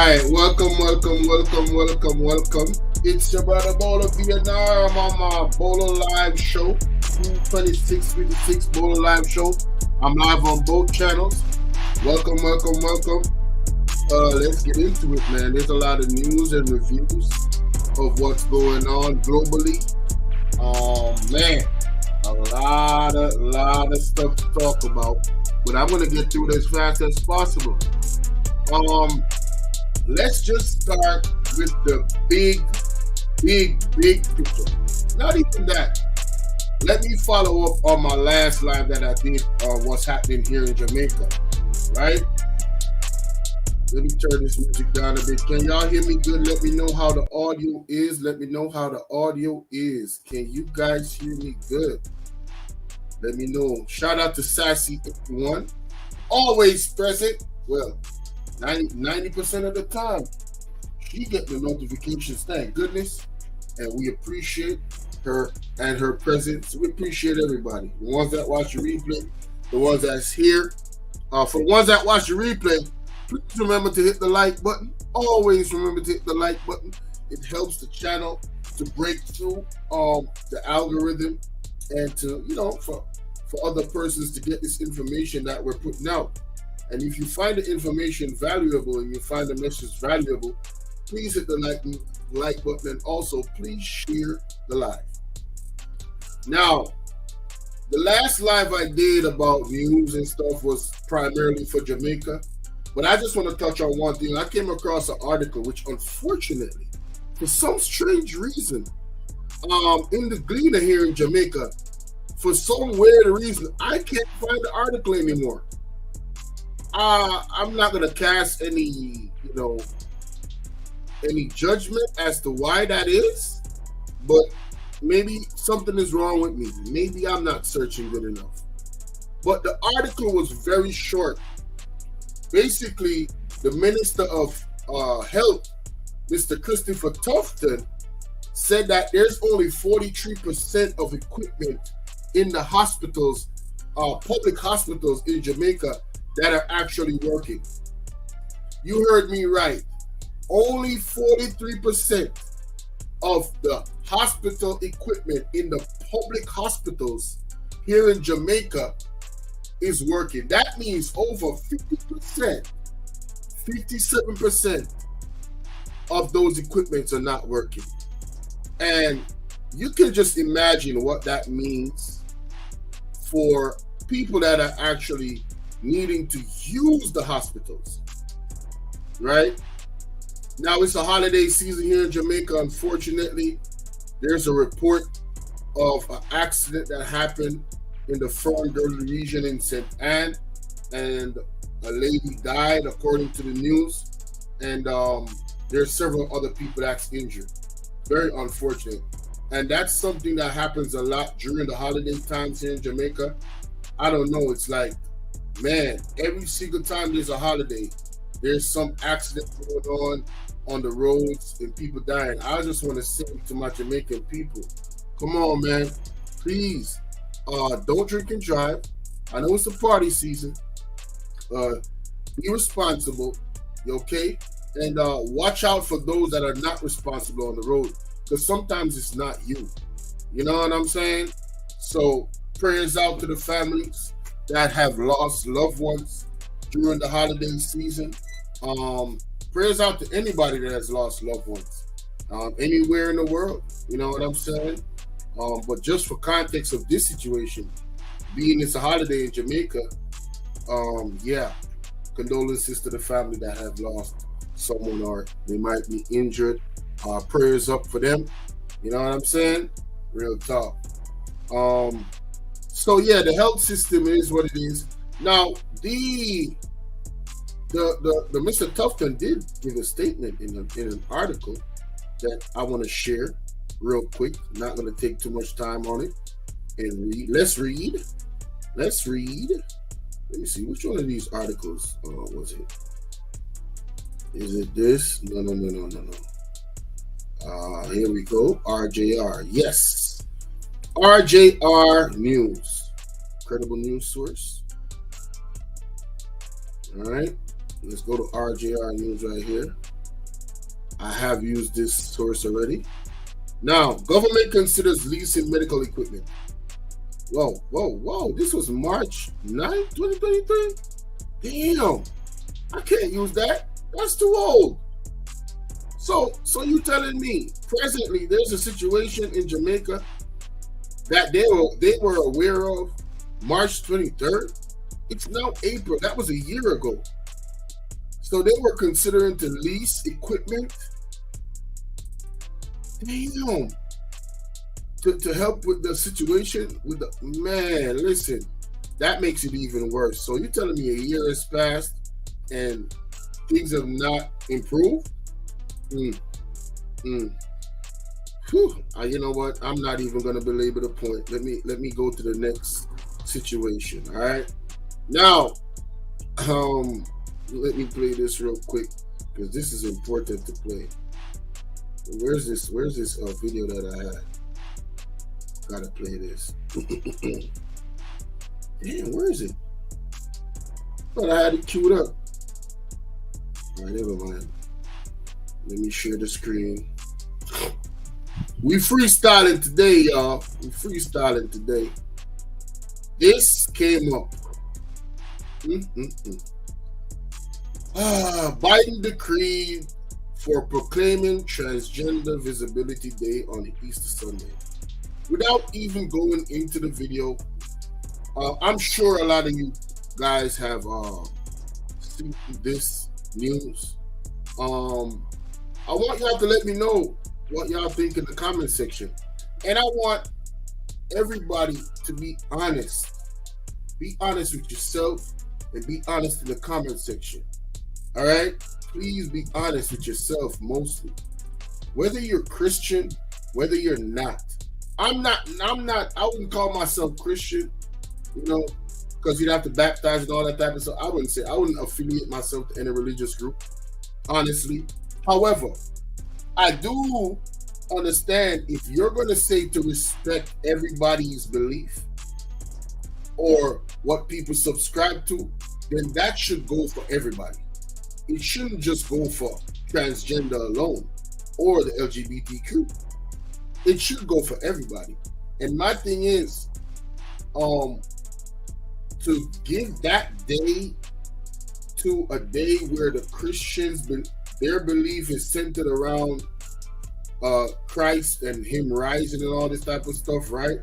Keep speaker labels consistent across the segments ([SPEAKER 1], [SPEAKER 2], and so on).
[SPEAKER 1] right, welcome. It's your brother Bolo V&R. I'm on my Bolo Live show, 22656 Bolo Live show. I'm live on both channels. Welcome. Let's get into it, man. There's a lot of news and reviews of what's going on globally. Man, a lot of stuff to talk about, but I'm gonna get through it as fast as possible. Let's just start with the big picture. Not even that. Let me follow up on my last live that I did on what's happening here in Jamaica, right? Let me turn this music down a bit. Can y'all hear me good? Let me know how the audio is. Can you guys hear me good? Let me know. Shout out to Sassy 81. Always present. Well, 90% of the time, she get the notifications. Thank goodness. And we appreciate her and her presence. We appreciate everybody. The ones that watch the replay, the ones that's here. For the ones that watch the replay, please remember to hit the like button. Always remember to hit the like button. It helps the channel to break through the algorithm and to, for other persons to get this information that we're putting out. And if you find the information valuable and you find the message valuable, please hit the like button, and also please share the live. Now, the last live I did about news and stuff was primarily for Jamaica, but I just want to touch on one thing. I came across an article which, unfortunately, for some strange reason, in the Gleaner here in Jamaica, for some weird reason, I can't find the article anymore. I'm not gonna cast any judgment as to why that is, but maybe something is wrong with me. Maybe I'm not searching good enough. But the article was very short. Basically, the Minister of Health, Mr. Christopher Tufton, said that there's only 43% of equipment in the hospitals, public hospitals in Jamaica, that are actually working. You heard me right. Only 43% of the hospital equipment in the public hospitals here in Jamaica is working. That means over 50%, 57% of those equipments are not working. And you can just imagine what that means for people that are actually needing to use the hospitals, right? Now it's a holiday season here in Jamaica. Unfortunately, there's a report of an accident that happened in the Ferndale region in St. Anne, and a lady died according to the news, and there's several other people that's injured. Very unfortunate. And that's something that happens a lot during the holiday times here in Jamaica. I don't know, it's like, man, every single time there's a holiday, there's some accident going on the roads and people dying. I just want to say to my Jamaican people, come on, man, please, don't drink and drive. I know it's a party season. Be responsible, okay? And watch out for those that are not responsible on the road, because sometimes it's not you. You know what I'm saying? So prayers out to the families that have lost loved ones during the holiday season. Prayers out to anybody that has lost loved ones anywhere in the world. You know what I'm saying? But just for context of this situation, being it's a holiday in Jamaica, condolences to the family that have lost someone or they might be injured. Prayers up for them. You know what I'm saying? Real talk. So yeah, the health system is what it is. Now, the Mr. Tufton did give a statement in an article that I want to share real quick. I'm not going to take too much time on it and read. Let's read. Let me see, which one of these articles was it? Is it this? No. Here we go. RJR. Yes. RJR News. Credible news source. All right. Let's go to RJR News right here. I have used this source already. Now, government considers leasing medical equipment. Whoa. This was March 9th, 2023? Damn. I can't use that. That's too old. So you telling me presently there's a situation in Jamaica that they were aware of March 23rd? It's now April. That was a year ago. So they were considering to lease equipment. Damn. To help with the situation with the man, listen, that makes it even worse. So you're telling me a year has passed and things have not improved? You know what? I'm not even gonna belabor the point. Let me go to the next situation. All right. Now, let me play this real quick because this is important to play. Where's this video that I had? Gotta play this. Damn, where is it? Thought I had it queued up. All right, never mind. Let me share the screen. We freestyling today, y'all. We freestyling today. This came up. Biden decreed for proclaiming Transgender Visibility Day on Easter Sunday. Without even going into the video, I'm sure a lot of you guys have seen this news. I want y'all to let me know what y'all think in the comment section. And I want everybody to be honest. Be honest with yourself and be honest in the comment section. All right? Please be honest with yourself mostly. Whether you're Christian, whether you're not. I wouldn't call myself Christian, you know, because you'd have to baptize and all that type of stuff. I wouldn't affiliate myself to any religious group, honestly. However, I do understand if you're going to say to respect everybody's belief or what people subscribe to, then that should go for everybody. It shouldn't just go for transgender alone or the LGBTQ. It should go for everybody. And my thing is, to give that day to a day where the Christians, their belief is centered around Christ and him rising and all this type of stuff, right?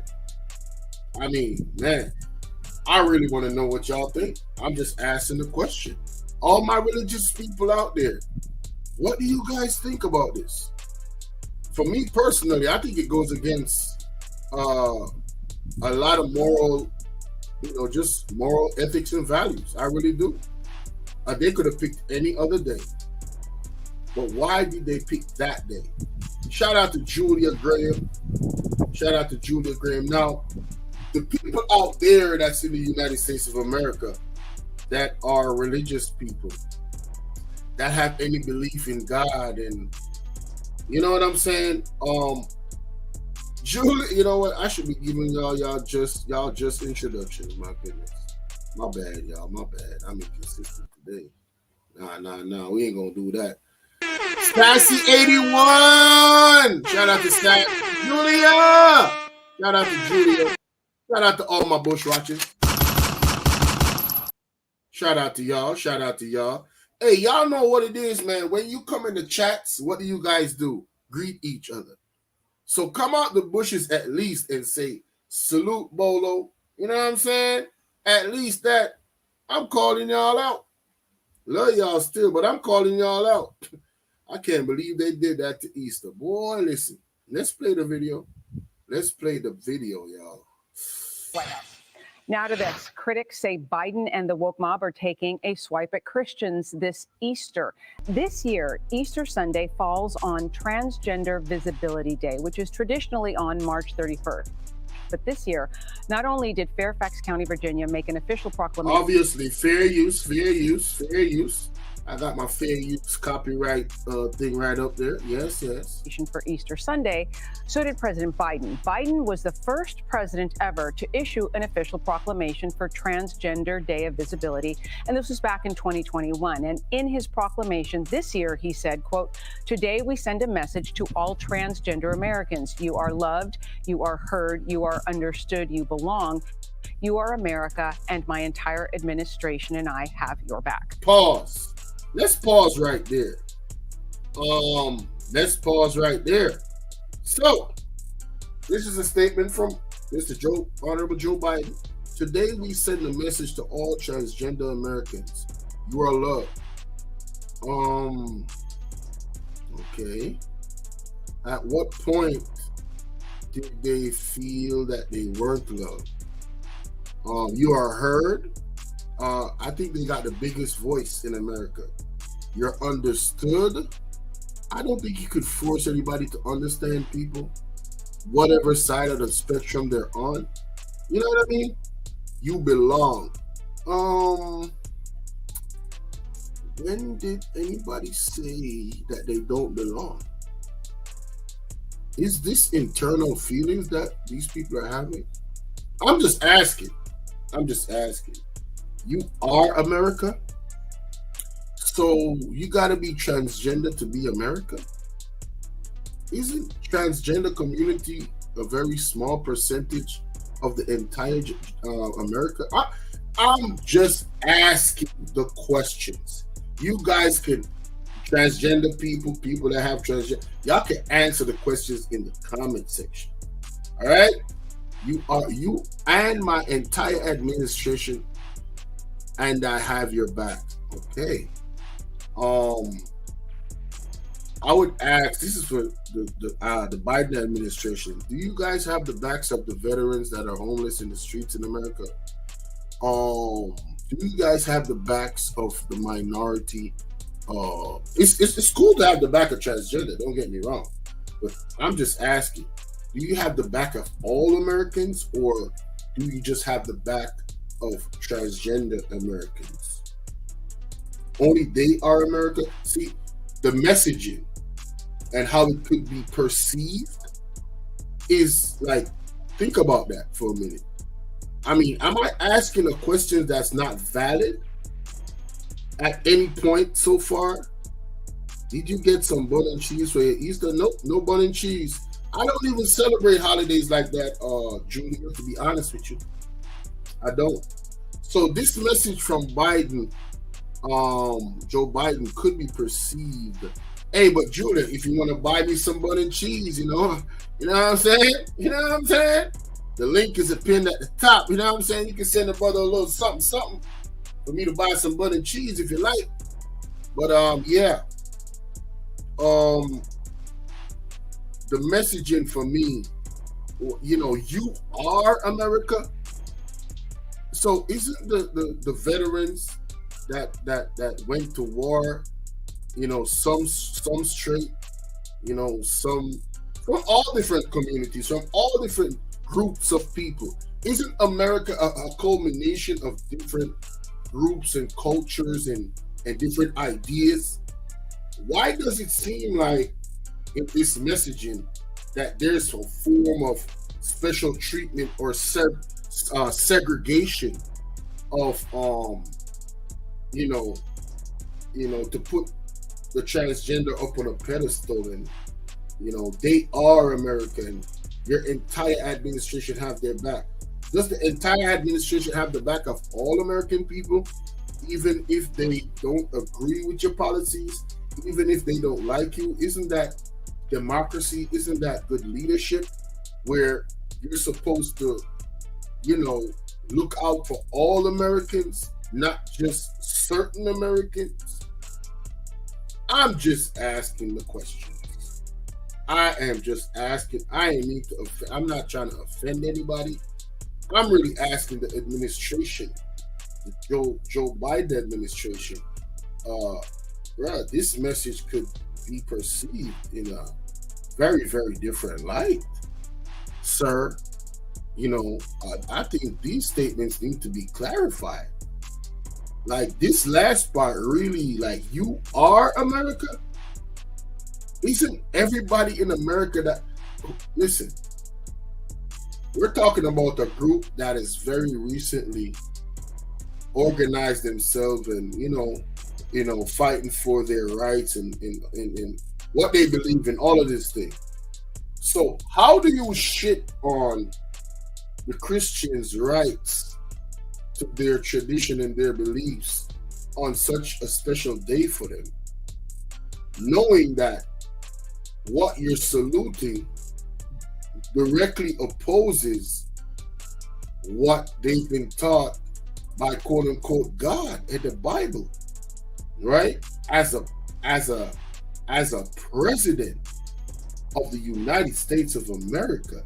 [SPEAKER 1] I mean, man, I really want to know what y'all think. I'm just asking the question. All my religious people out there, what do you guys think about this? For me personally, I think it goes against a lot of moral, just moral ethics and values. I really do. They could have picked any other day. But why did they pick that day? Shout out to Julia Graham. Now, the people out there that's in the United States of America that are religious people, that have any belief in God, and you know what I'm saying? Julia, you know what? I should be giving y'all just introductions. My goodness. My bad, y'all. My bad. I'm inconsistent today. Nah. We ain't gonna do that. Stacy81! Shout out to Stat. Julia! Shout out to Julia. Shout out to all my bushwatchers. Shout out to y'all. Hey, y'all know what it is, man. When you come in the chats, what do you guys do? Greet each other. So come out the bushes at least and say, salute, Bolo. You know what I'm saying? At least that. I'm calling y'all out. Love y'all still, but I'm calling y'all out. I can't believe they did that to Easter. Boy, listen. Let's play the video. Y'all.
[SPEAKER 2] Now to this. Critics say Biden and the woke mob are taking a swipe at Christians this Easter. This year, Easter Sunday falls on Transgender Visibility Day, which is traditionally on March 31st. But this year, not only did Fairfax County, Virginia, make an official proclamation.
[SPEAKER 1] Obviously, fair use. I got my fair use copyright thing right up there. Yes, yes.
[SPEAKER 2] For Easter Sunday, so did President Biden. Biden was the first president ever to issue an official proclamation for Transgender Day of Visibility, and this was back in 2021. And in his proclamation this year, he said, quote, "Today we send a message to all transgender Americans. You are loved, you are heard, you are understood, you belong. You are America, and my entire administration and I have your back."
[SPEAKER 1] Pause. Let's pause right there. Let's pause right there. So, this is a statement from Mr. Honorable Joe Biden. Today, we send a message to all transgender Americans. You are loved. Okay. At what point did they feel that they weren't loved? You are heard. I think they got the biggest voice in America. You're understood. I don't think you could force anybody to understand people, whatever side of the spectrum they're on. You know what I mean? You belong. When did anybody say that they don't belong? Is this internal feelings that these people are having? I'm just asking. You are America? So you gotta be transgender to be America? Isn't transgender community a very small percentage of the entire America? I'm just asking the questions. You guys can, transgender people that have transgender, y'all can answer the questions in the comment section. All right? You and my entire administration, and I have your back. Okay. I would ask, this is for the Biden administration. Do you guys have the backs of the veterans that are homeless in the streets in America? Do you guys have the backs of the minority? It's cool to have the back of transgender, don't get me wrong. But I'm just asking, do you have the back of all Americans, or do you just have the back of transgender Americans? Only they are America? See, the messaging and how it could be perceived is like, think about that for a minute. I mean, am I asking a question that's not valid at any point so far? Did you get some bun and cheese for your Easter? Nope, no bun and cheese. I don't even celebrate holidays like that, Junior, to be honest with you. I don't. So this message from Biden, Joe Biden, could be perceived. Hey, but Judah, if you want to buy me some bun and cheese, you know what I'm saying? You know what I'm saying? The link is pinned at the top. You know what I'm saying? You can send a brother a little something for me to buy some bun and cheese if you like. But yeah. The messaging for me, you are America. So isn't the veterans that went to war, some straight, some from all different communities, from all different groups of people. Isn't America a culmination of different groups and cultures and different ideas? Why does it seem like in this messaging that there's a form of special treatment or segregation of to put the transgender up on a pedestal, and they are American? Your entire administration have their back. Does the entire administration have the back of all American people, even if they don't agree with your policies, even if they don't like you? Isn't that democracy? Isn't that good leadership, where you're supposed to, look out for all Americans, not just certain Americans? I'm just asking the questions. I am just asking. I'm not trying to offend anybody. I'm really asking the administration, the Joe Biden administration. This message could be perceived in a very, very different light, sir. I think these statements need to be clarified. Like this last part really, like, you are America? Isn't everybody in America that, listen, we're talking about a group that is very recently organized themselves and, fighting for their rights and what they believe in, all of this thing. So how do you shit on the Christians' rights to their tradition and their beliefs on such a special day for them, knowing that what you're saluting directly opposes what they've been taught by quote unquote God in the Bible, right? As a president of the United States of America,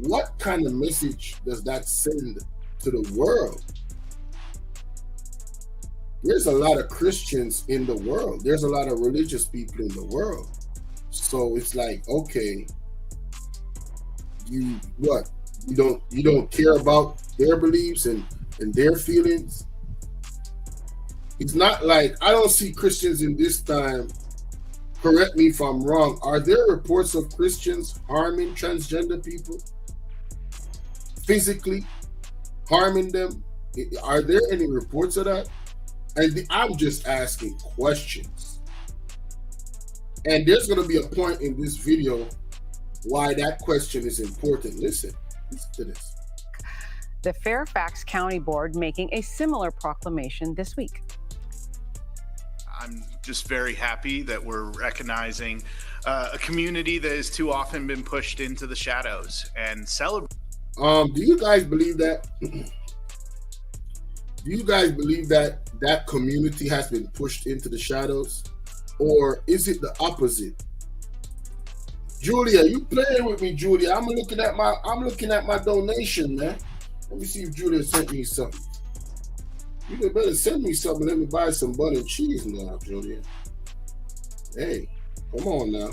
[SPEAKER 1] what kind of message does that send to the world? There's a lot of Christians in the world. There's a lot of religious people in the world. So it's like, okay, you don't care about their beliefs and their feelings? It's not like, I don't see Christians in this time, correct me if I'm wrong, are there reports of Christians harming transgender people? Physically harming them? Are there any reports of that? And I'm just asking questions. And there's going to be a point in this video why that question is important. Listen to this.
[SPEAKER 2] The Fairfax County Board making a similar proclamation this week.
[SPEAKER 3] I'm just very happy that we're recognizing a community that has too often been pushed into the shadows and celebrate.
[SPEAKER 1] Do you guys believe that? Do you guys believe that that community has been pushed into the shadows? Or is it the opposite? Julia, you playing with me, Julia. I'm looking at my donation, man. Let me see if Julia sent me something. You better send me something. Let me buy some butter and cheese now, Julia. Hey, come on now.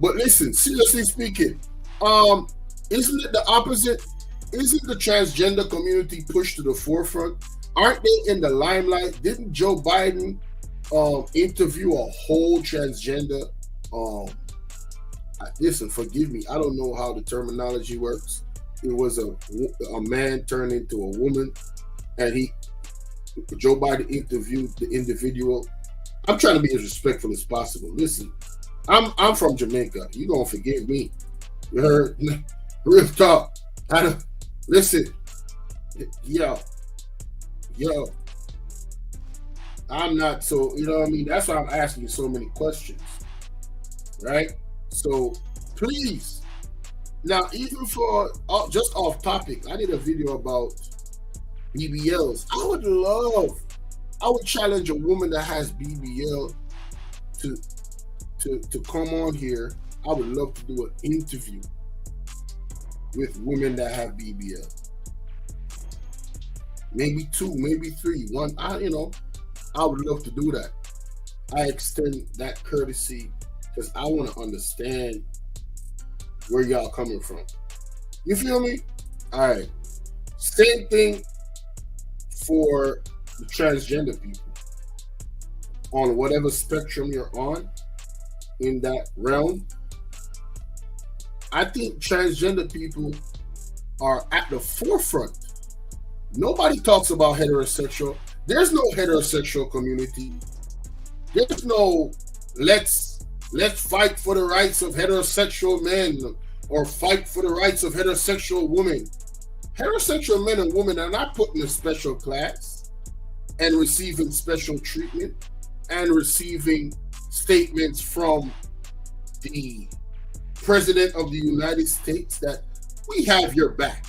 [SPEAKER 1] But listen, seriously speaking, isn't it the opposite? Isn't the transgender community pushed to the forefront? Aren't they in the limelight? Didn't Joe Biden interview a whole transgender? Listen, forgive me, I don't know how the terminology works. It was a man turned into a woman, and Joe Biden interviewed the individual. I'm trying to be as respectful as possible. Listen, I'm from Jamaica. You gonna forgive me? You heard? Real talk. Listen, yo. I'm not so, you know what I mean? That's why I'm asking you so many questions, right? So please, now even for just off topic, I did a video about BBLs. I would challenge a woman that has BBL to come on here. I would love to do an interview with women that have BBL. Maybe 2, maybe 3. One, I would love to do that. I extend that courtesy because I want to understand where y'all coming from. You feel me? All right. Same thing for the transgender people. On whatever spectrum you're on in that realm, I think transgender people are at the forefront. Nobody talks about heterosexual. There's no heterosexual community. There's no let's fight for the rights of heterosexual men or fight for the rights of heterosexual women. Heterosexual men and women are not put in a special class and receiving special treatment and receiving statements from the President of the United States that we have your back.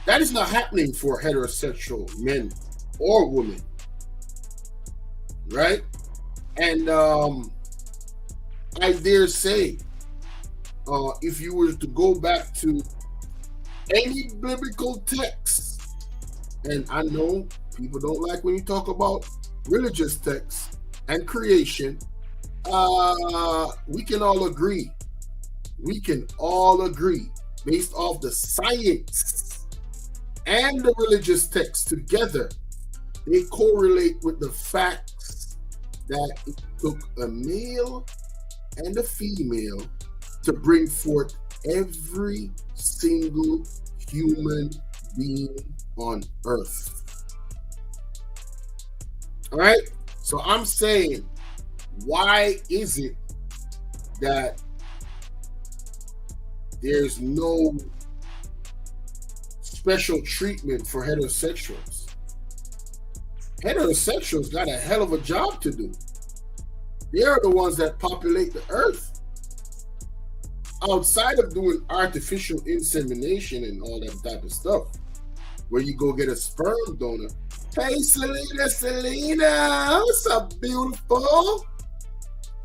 [SPEAKER 1] That is not happening for heterosexual men or women, right? And I dare say, if you were to go back to any biblical text, and I know people don't like when you talk about religious texts and creation, we can all agree. We can all agree based off the science and the religious texts together, they correlate with the facts that it took a male and a female to bring forth every single human being on earth. All right? So I'm saying, why is it that there's no special treatment for heterosexuals? Heterosexuals got a hell of a job to do. They are the ones that populate the earth. Outside of doing artificial insemination and all that type of stuff, where you go get a sperm donor. Hey, Selena, what's up, beautiful?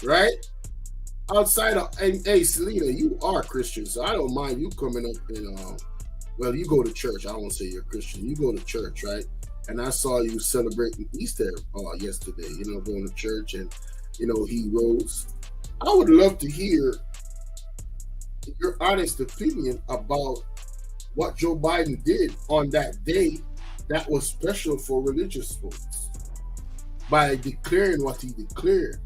[SPEAKER 1] Right? Outside of, and hey, Selena, you are Christian, so I don't mind you coming up and, well, you go to church. I don't want to say you're Christian. You go to church, right? And I saw you celebrating Easter yesterday, going to church and, he rose. I would love to hear your honest opinion about what Joe Biden did on that day that was special for religious folks by declaring what he declared.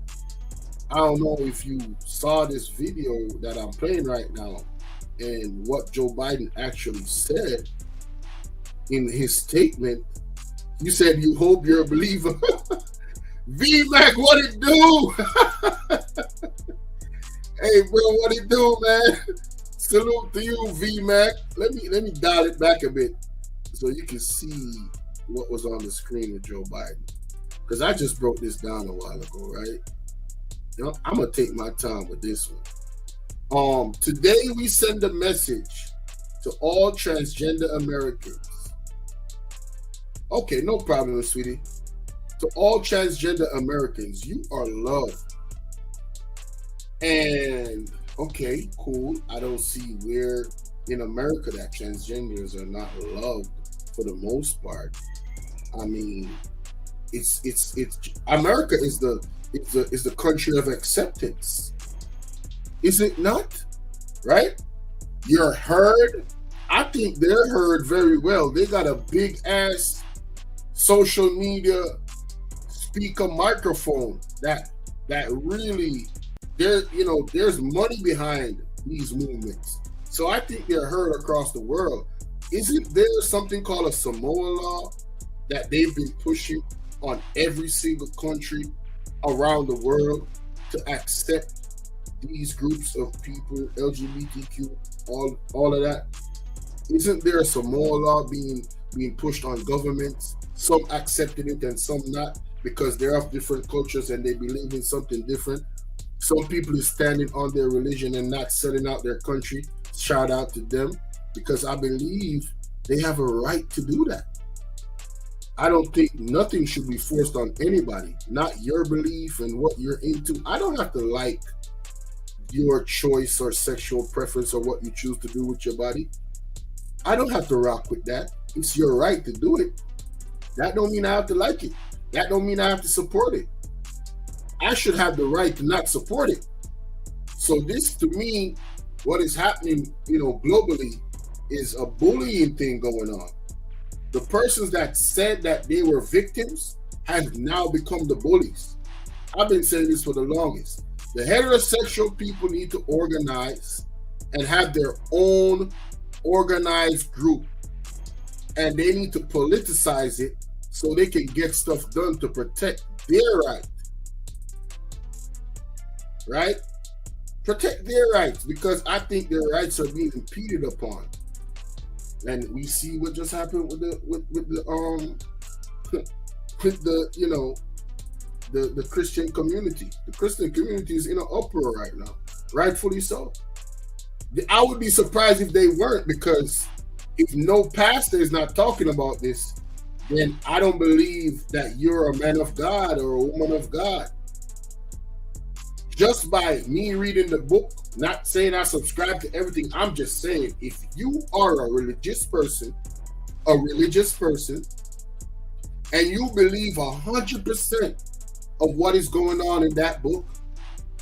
[SPEAKER 1] I don't know if you saw this video that I'm playing right now and what Joe Biden actually said in his statement. You said you hope you're a believer. V-Mac, what it do? Hey, bro, what it do, man? Salute to you, V-Mac. Let me dial it back a bit so you can see what was on the screen with Joe Biden. Because I just broke this down a while ago, right? I'm going to take my time with this one. Today we send a message to all transgender Americans. Okay, no problem, sweetie. To all transgender Americans, you are loved. And okay, cool. I don't see where in America that transgenders are not loved for the most part. I mean, it's America is the country of acceptance. Is it not? Right? You're heard. I think they're heard very well. They got a big ass social media speaker microphone that really there's money behind these movements. So I think they're heard across the world. Isn't there something called a Samoa law that they've been pushing on every single country around the world to accept these groups of people, LGBTQ, all of that? Isn't there a Samoa law being pushed on governments? Some accepted it and some not, because they're of different cultures and they believe in something different. Some people is standing on their religion and not selling out their country. Shout out to them, because I believe they have a right to do that. I don't think nothing should be forced on anybody, not your belief and what you're into. I don't have to like your choice or sexual preference or what you choose to do with your body. I don't have to rock with that. It's your right to do it. That don't mean I have to like it. That don't mean I have to support it. I should have the right to not support it. So this, to me, what is happening, globally, is a bullying thing going on. The persons that said that they were victims have now become the bullies. I've been saying this for the longest. The heterosexual people need to organize and have their own organized group, and they need to politicize it so they can get stuff done to protect their right. Right? Protect their rights, because I think their rights are being impeded upon. And we see what just happened with the Christian community. The Christian community is in an uproar right now, rightfully so. I would be surprised if they weren't, because if no pastor is not talking about this, then I don't believe that you're a man of God or a woman of God. Just by me reading the book, not saying I subscribe to everything, I'm just saying, if you are a religious person, and you believe 100% of what is going on in that book,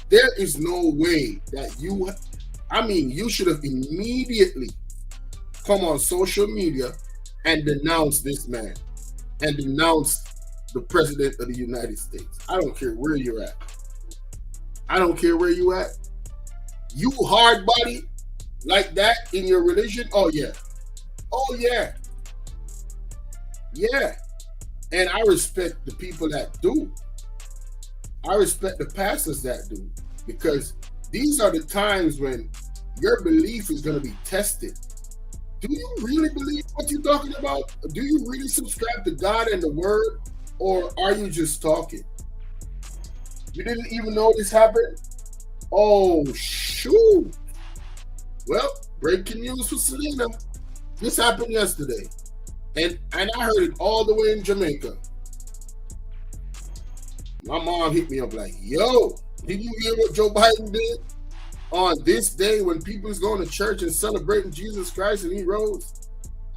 [SPEAKER 1] there is no way that you should have immediately come on social media and denounce this man and denounce the president of the United States. I don't care where you're at. I don't care where you at. You hard body like that in your religion? Oh yeah. Oh yeah. Yeah. And I respect the people that do. I respect the pastors that do, because these are the times when your belief is going to be tested. Do you really believe what you're talking about? Do you really subscribe to God and the word? Or are you just talking? You didn't even know this happened? Oh, shoot. Well, breaking news for Selena. This happened yesterday. And I heard it all the way in Jamaica. My mom hit me up like, yo, did you hear what Joe Biden did on this day when people's going to church and celebrating Jesus Christ and he rose?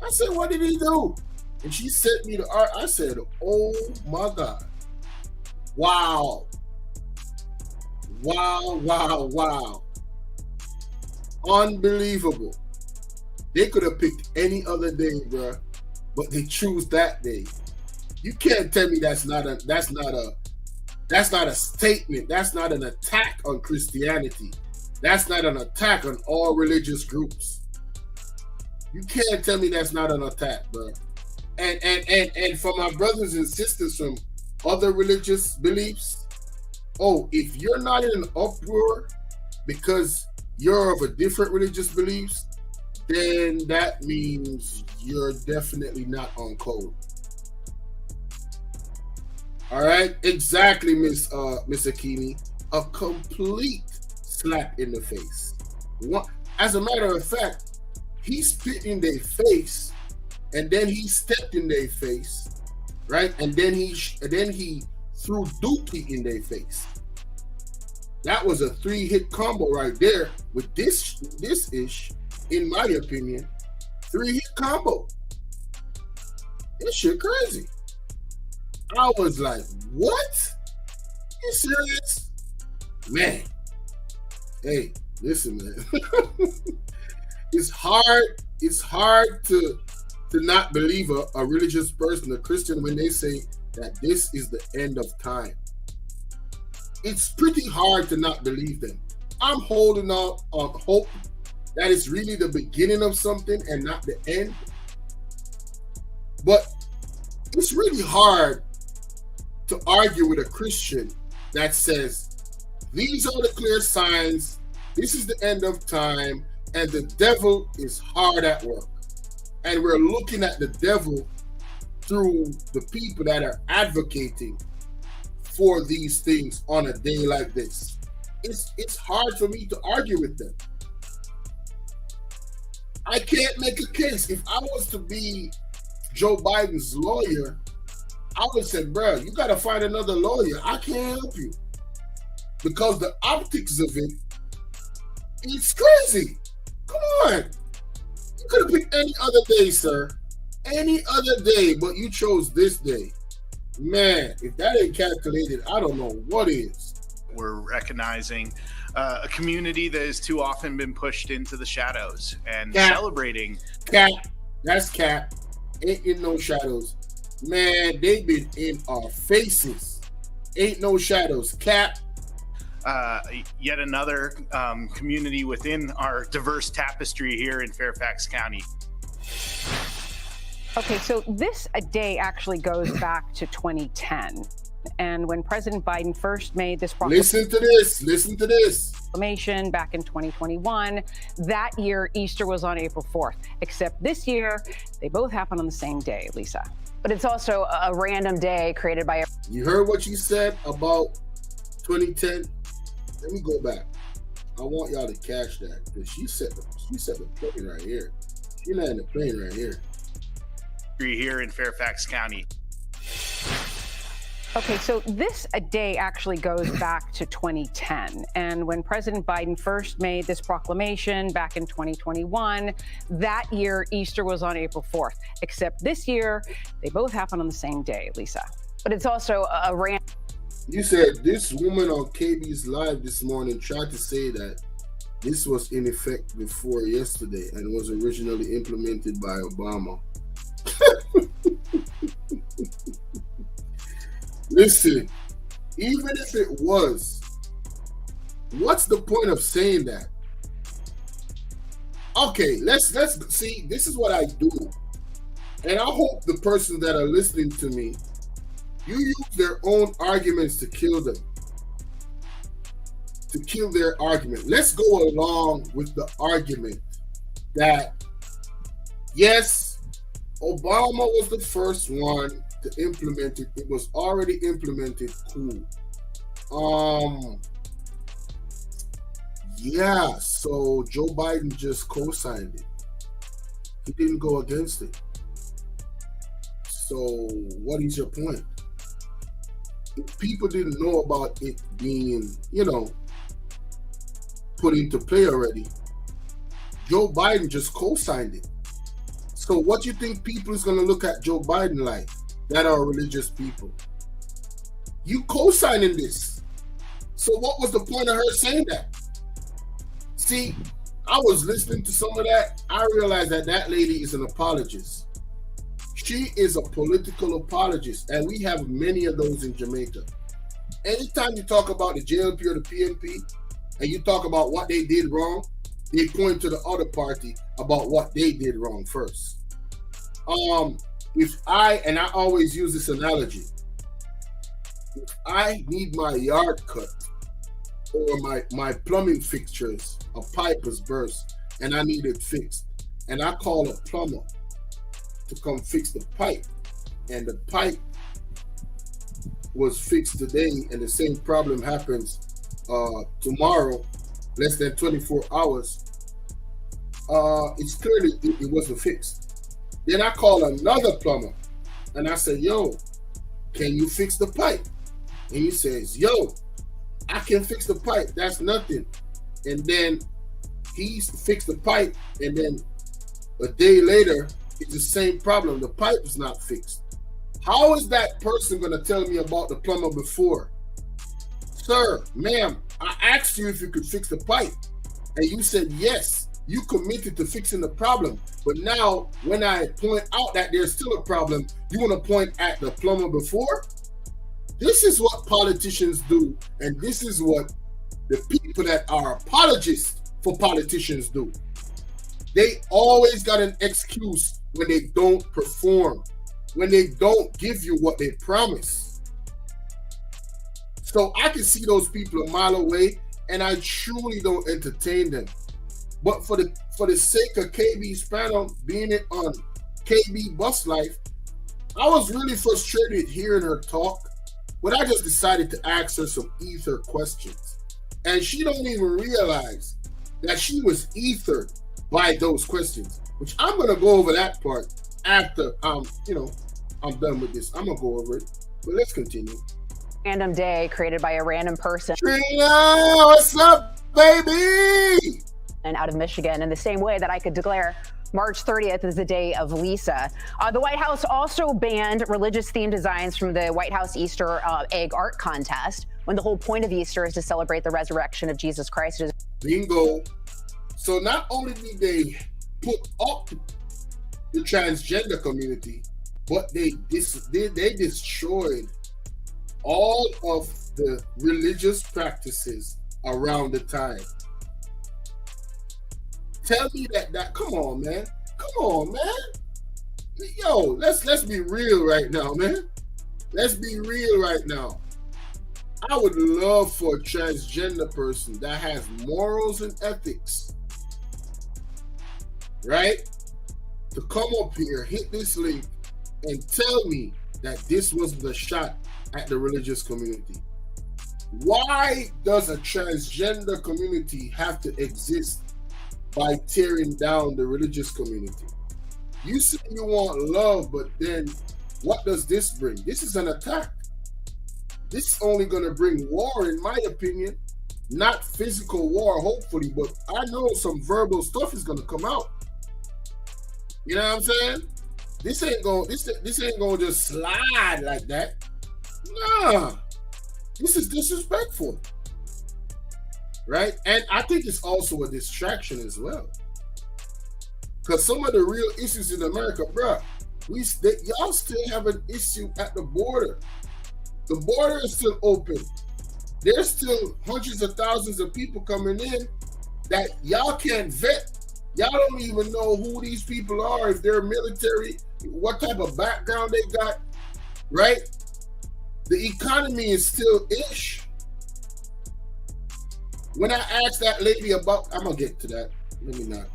[SPEAKER 1] I said, what did he do? And she sent me the art. I said, oh my God. Wow. Wow, wow, wow. Unbelievable. They could have picked any other day, bro, but they choose that day. You can't tell me that's not a statement. That's not an attack on Christianity. That's not an attack on all religious groups. You can't tell me that's not an attack, bro. And for my brothers and sisters from other religious beliefs, oh, if you're not in an uproar because you're of a different religious beliefs, then that means you're definitely not on code. All right, exactly, Miss Akini. A complete slap in the face. As a matter of fact, he spit in their face, and then he stepped in their face, right? And then he threw dookie in their face. That was a 3-hit combo right there with this ish, in my opinion. 3-hit combo. This shit crazy. I was like, what? You serious? Man. Hey, listen, man. It's hard to not believe a religious person, a Christian, when they say that this is the end of time. It's pretty hard to not believe them. I'm holding out on hope that it's really the beginning of something and not the end. But it's really hard to argue with a Christian that says, these are the clear signs, this is the end of time, and the devil is hard at work. And we're looking at the devil through the people that are advocating for these things on a day like this. It's hard for me to argue with them. I can't make a case. If I was to be Joe Biden's lawyer, I would say, bro, you got to find another lawyer. I can't help you. Because the optics of it, it's crazy. Come on. You could have picked any other day, sir. Any other day, but you chose this day. Man, if that ain't calculated, I don't know what is.
[SPEAKER 3] We're recognizing a community that has too often been pushed into the shadows and celebrating. That's cap. Ain't in no shadows. Man, they've been in our faces. Ain't no shadows. Cap.
[SPEAKER 4] Yet another community within our diverse tapestry here in Fairfax County.
[SPEAKER 2] Okay, so this day actually goes back to 2010. And when President Biden first made this
[SPEAKER 1] listen to this
[SPEAKER 2] proclamation back in 2021, that year Easter was on April 4th. Except this year, they both happen on the same day, Lisa. But it's also a random day created by...
[SPEAKER 1] You heard what she said about 2010? Let me go back. I want y'all to catch that, because she set the plane right here. She landed the plane right here.
[SPEAKER 4] Here in Fairfax County.
[SPEAKER 2] Okay, so this day actually goes back to 2010. And when President Biden first made this proclamation back in 2021, that year Easter was on April 4th. Except this year, they both happen on the same day, Lisa. But it's also a random...
[SPEAKER 1] You said this woman on KB's Live this morning tried to say that this was in effect before yesterday and was originally implemented by Obama. Listen, even if it was, what's the point of saying that? Okay, let's see. This is what I do, and I hope the persons that are listening to me, you use their own arguments to kill them, to kill their argument. Let's go along with the argument that yes, Obama was the first one to implement it. It was already implemented. Cool. Yeah, so Joe Biden just co-signed it. He didn't go against it. So what is your point? If people didn't know about it being, put into play already, Joe Biden just co-signed it. So what do you think people is going to look at Joe Biden like that are religious people? You co-signing this. So what was the point of her saying that? See, I was listening to some of that. I realized that that lady is an apologist. She is a political apologist, and we have many of those in Jamaica. Anytime you talk about the JLP or the PNP, and you talk about what they did wrong, they point to the other party about what they did wrong first. And I always use this analogy, if I need my yard cut or my plumbing fixtures, a pipe has burst and I need it fixed, and I call a plumber to come fix the pipe, and the pipe was fixed today and the same problem happens tomorrow, less than 24 hours, it's clearly it wasn't fixed. Then I call another plumber and I say, yo, can you fix the pipe? And he says, yo, I can fix the pipe, that's nothing. And then he fixed the pipe, and then a day later it's the same problem, the pipe is not fixed. How is that person going to tell me about the plumber before? Sir, ma'am, I asked you if you could fix the pipe, and you said yes, you committed to fixing the problem. But now when I point out that there's still a problem, you want to point at the plumber before? This is what politicians do, and this is what the people that are apologists for politicians do. They always got an excuse when they don't perform, when they don't give you what they promise. So I can see those people a mile away, and I truly don't entertain them. But for the sake of KB's panel, being it on KB Bus Life, I was really frustrated hearing her talk, but I just decided to ask her some ether questions. And she don't even realize that she was ethered by those questions, which I'm going to go over that part after I'm done with this. I'm going to go over it, but let's continue.
[SPEAKER 2] Random day created by a random person.
[SPEAKER 1] Trina, what's up, baby?
[SPEAKER 2] And out of Michigan, in the same way that I could declare March 30th is the day of Lisa. The White House also banned religious-themed designs from the White House Easter egg art contest, when the whole point of Easter is to celebrate the resurrection of Jesus Christ.
[SPEAKER 1] Bingo. So not only did they put up the transgender community, but they destroyed all of the religious practices around the time. Tell me that come on, man. Come on, man. Yo, let's be real right now, man. Let's be real right now. I would love for a transgender person that has morals and ethics, right, to come up here, hit this link, and tell me that this wasn't a shot at the religious community. Why does a transgender community have to exist by tearing down the religious community? You say you want love, but then what does this bring? This is an attack. This is only going to bring war, in my opinion. Not physical war, hopefully, but I know some verbal stuff is going to come out. You know what I'm saying? This ain't going to just slide like that. Nah. This is disrespectful. Right? And I think it's also a distraction as well. Because some of the real issues in America, bruh, y'all still have an issue at the border. The border is still open. There's still hundreds of thousands of people coming in that y'all can't vet. Y'all don't even know who these people are, if they're military, what type of background they got, right? The economy is still ish. When I asked that lady about, I'm gonna get to that. Let me not.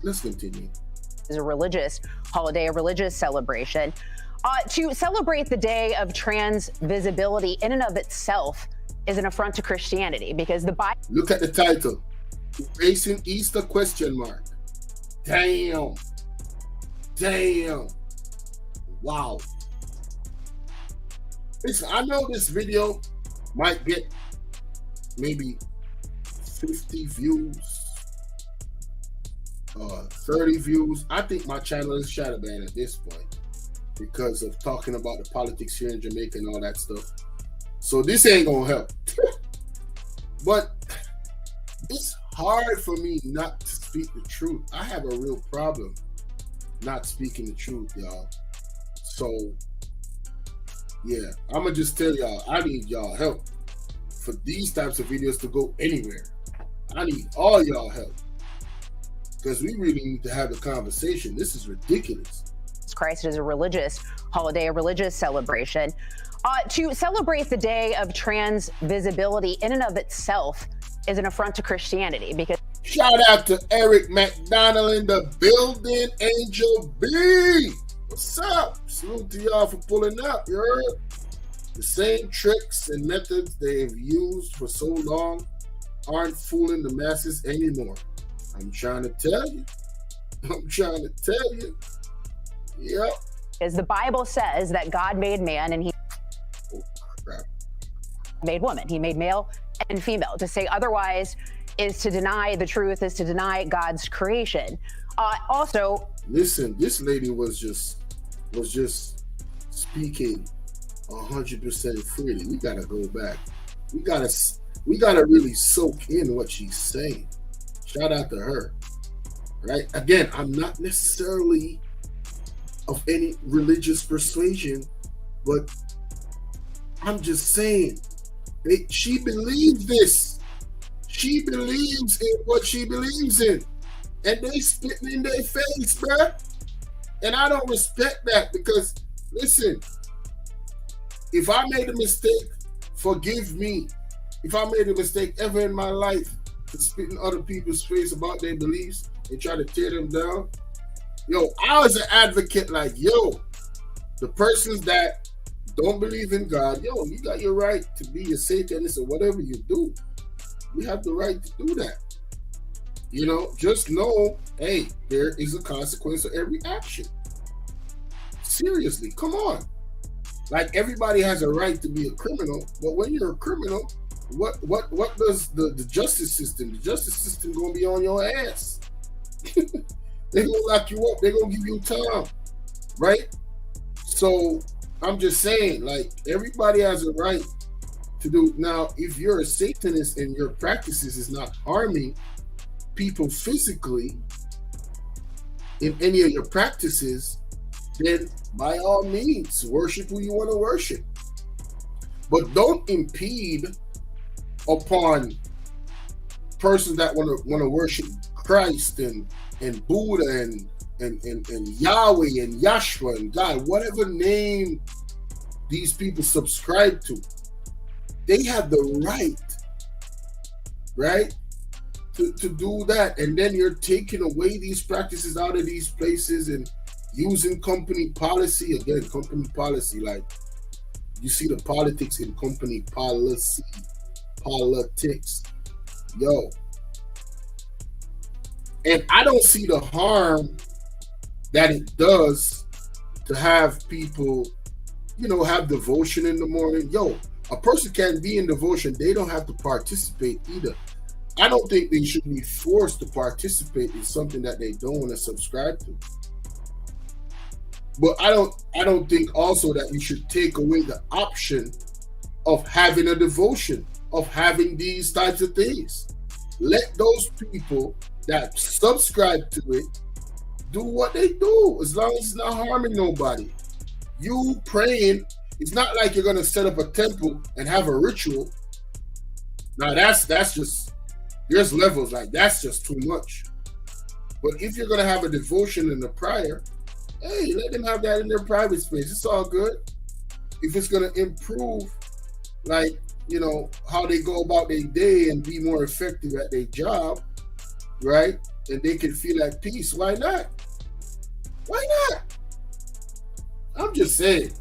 [SPEAKER 1] Let's continue.
[SPEAKER 5] Is a religious holiday, a religious celebration. To celebrate the day of trans visibility in and of itself is an affront to Christianity, because the Bible.
[SPEAKER 1] Look at the title. Facing Easter question mark. Damn. Wow. Listen, I know this video might get maybe 50 views, 30 views. I think my channel is shadow banned at this point because of talking about the politics here in Jamaica and all that stuff. So this ain't gonna help. But it's hard for me not to speak the truth. I have a real problem not speaking the truth, y'all. So yeah, I'm gonna just tell y'all, I need y'all help for these types of videos to go anywhere. I need all y'all help, because we really need to have a conversation. This is ridiculous.
[SPEAKER 5] Christ is a religious holiday, a religious celebration. To celebrate the day of trans visibility in and of itself is an affront to Christianity, because.
[SPEAKER 1] Shout out to Eric McDonald in the building, Angel B. What's up? Salute to y'all for pulling up. You heard? The same tricks and methods they've used for so long aren't fooling the masses anymore. I'm trying to tell you. Yep.
[SPEAKER 5] As the Bible says that God made man and he made woman. He made male and female. To say otherwise is to deny the truth, is to deny God's creation. Also,
[SPEAKER 1] listen, this lady was just speaking 100% freely. We gotta go back. We gotta really soak in what she's saying. Shout out to her. Right? Again, I'm not necessarily of any religious persuasion, but I'm just saying, she believes this. She believes in what she believes in. And they spitting in their face, bruh. And I don't respect that, because, listen, if I made a mistake, forgive me. If I made a mistake ever in my life to spit in other people's face about their beliefs and try to tear them down, yo, I was an advocate like, yo, the persons that don't believe in God, yo, you got your right to be a Satanist or whatever you do. You have the right to do that. You know, just know, hey, there is a consequence of every action. Seriously, come on. Like, everybody has a right to be a criminal, but when you're a criminal, what does the justice system? The justice system gonna be on your ass. They're gonna lock you up. They're gonna give you time, right? So I'm just saying, like, everybody has a right to do. Now, if you're a Satanist and your practices is not harming people physically in any of your practices, then by all means, worship who you want to worship. But don't impede upon persons that want to worship Christ and Buddha and Yahweh and Yahshua and God, whatever name these people subscribe to. They have the right, to do that. And then you're taking away these practices out of these places and using company policy. Again, company policy, like, you see the politics in company policy, politics. Yo. And I don't see the harm that it does to have people, you know, have devotion in the morning. Yo, a person can be in devotion. They don't have to participate either. I don't think they should be forced to participate in something that they don't want to subscribe to. But I don't think also that you should take away the option of having a devotion, of having these types of things. Let those people that subscribe to it do what they do, as long as it's not harming nobody. You praying, it's not like you're gonna set up a temple and have a ritual. Now that's just, there's levels, like that's just too much. But if you're gonna have a devotion and a prayer, hey, let them have that in their private space. It's all good. If it's gonna improve, like, you know, how they go about their day and be more effective at their job, right? And they can feel at peace, why not? Why not? I'm just saying,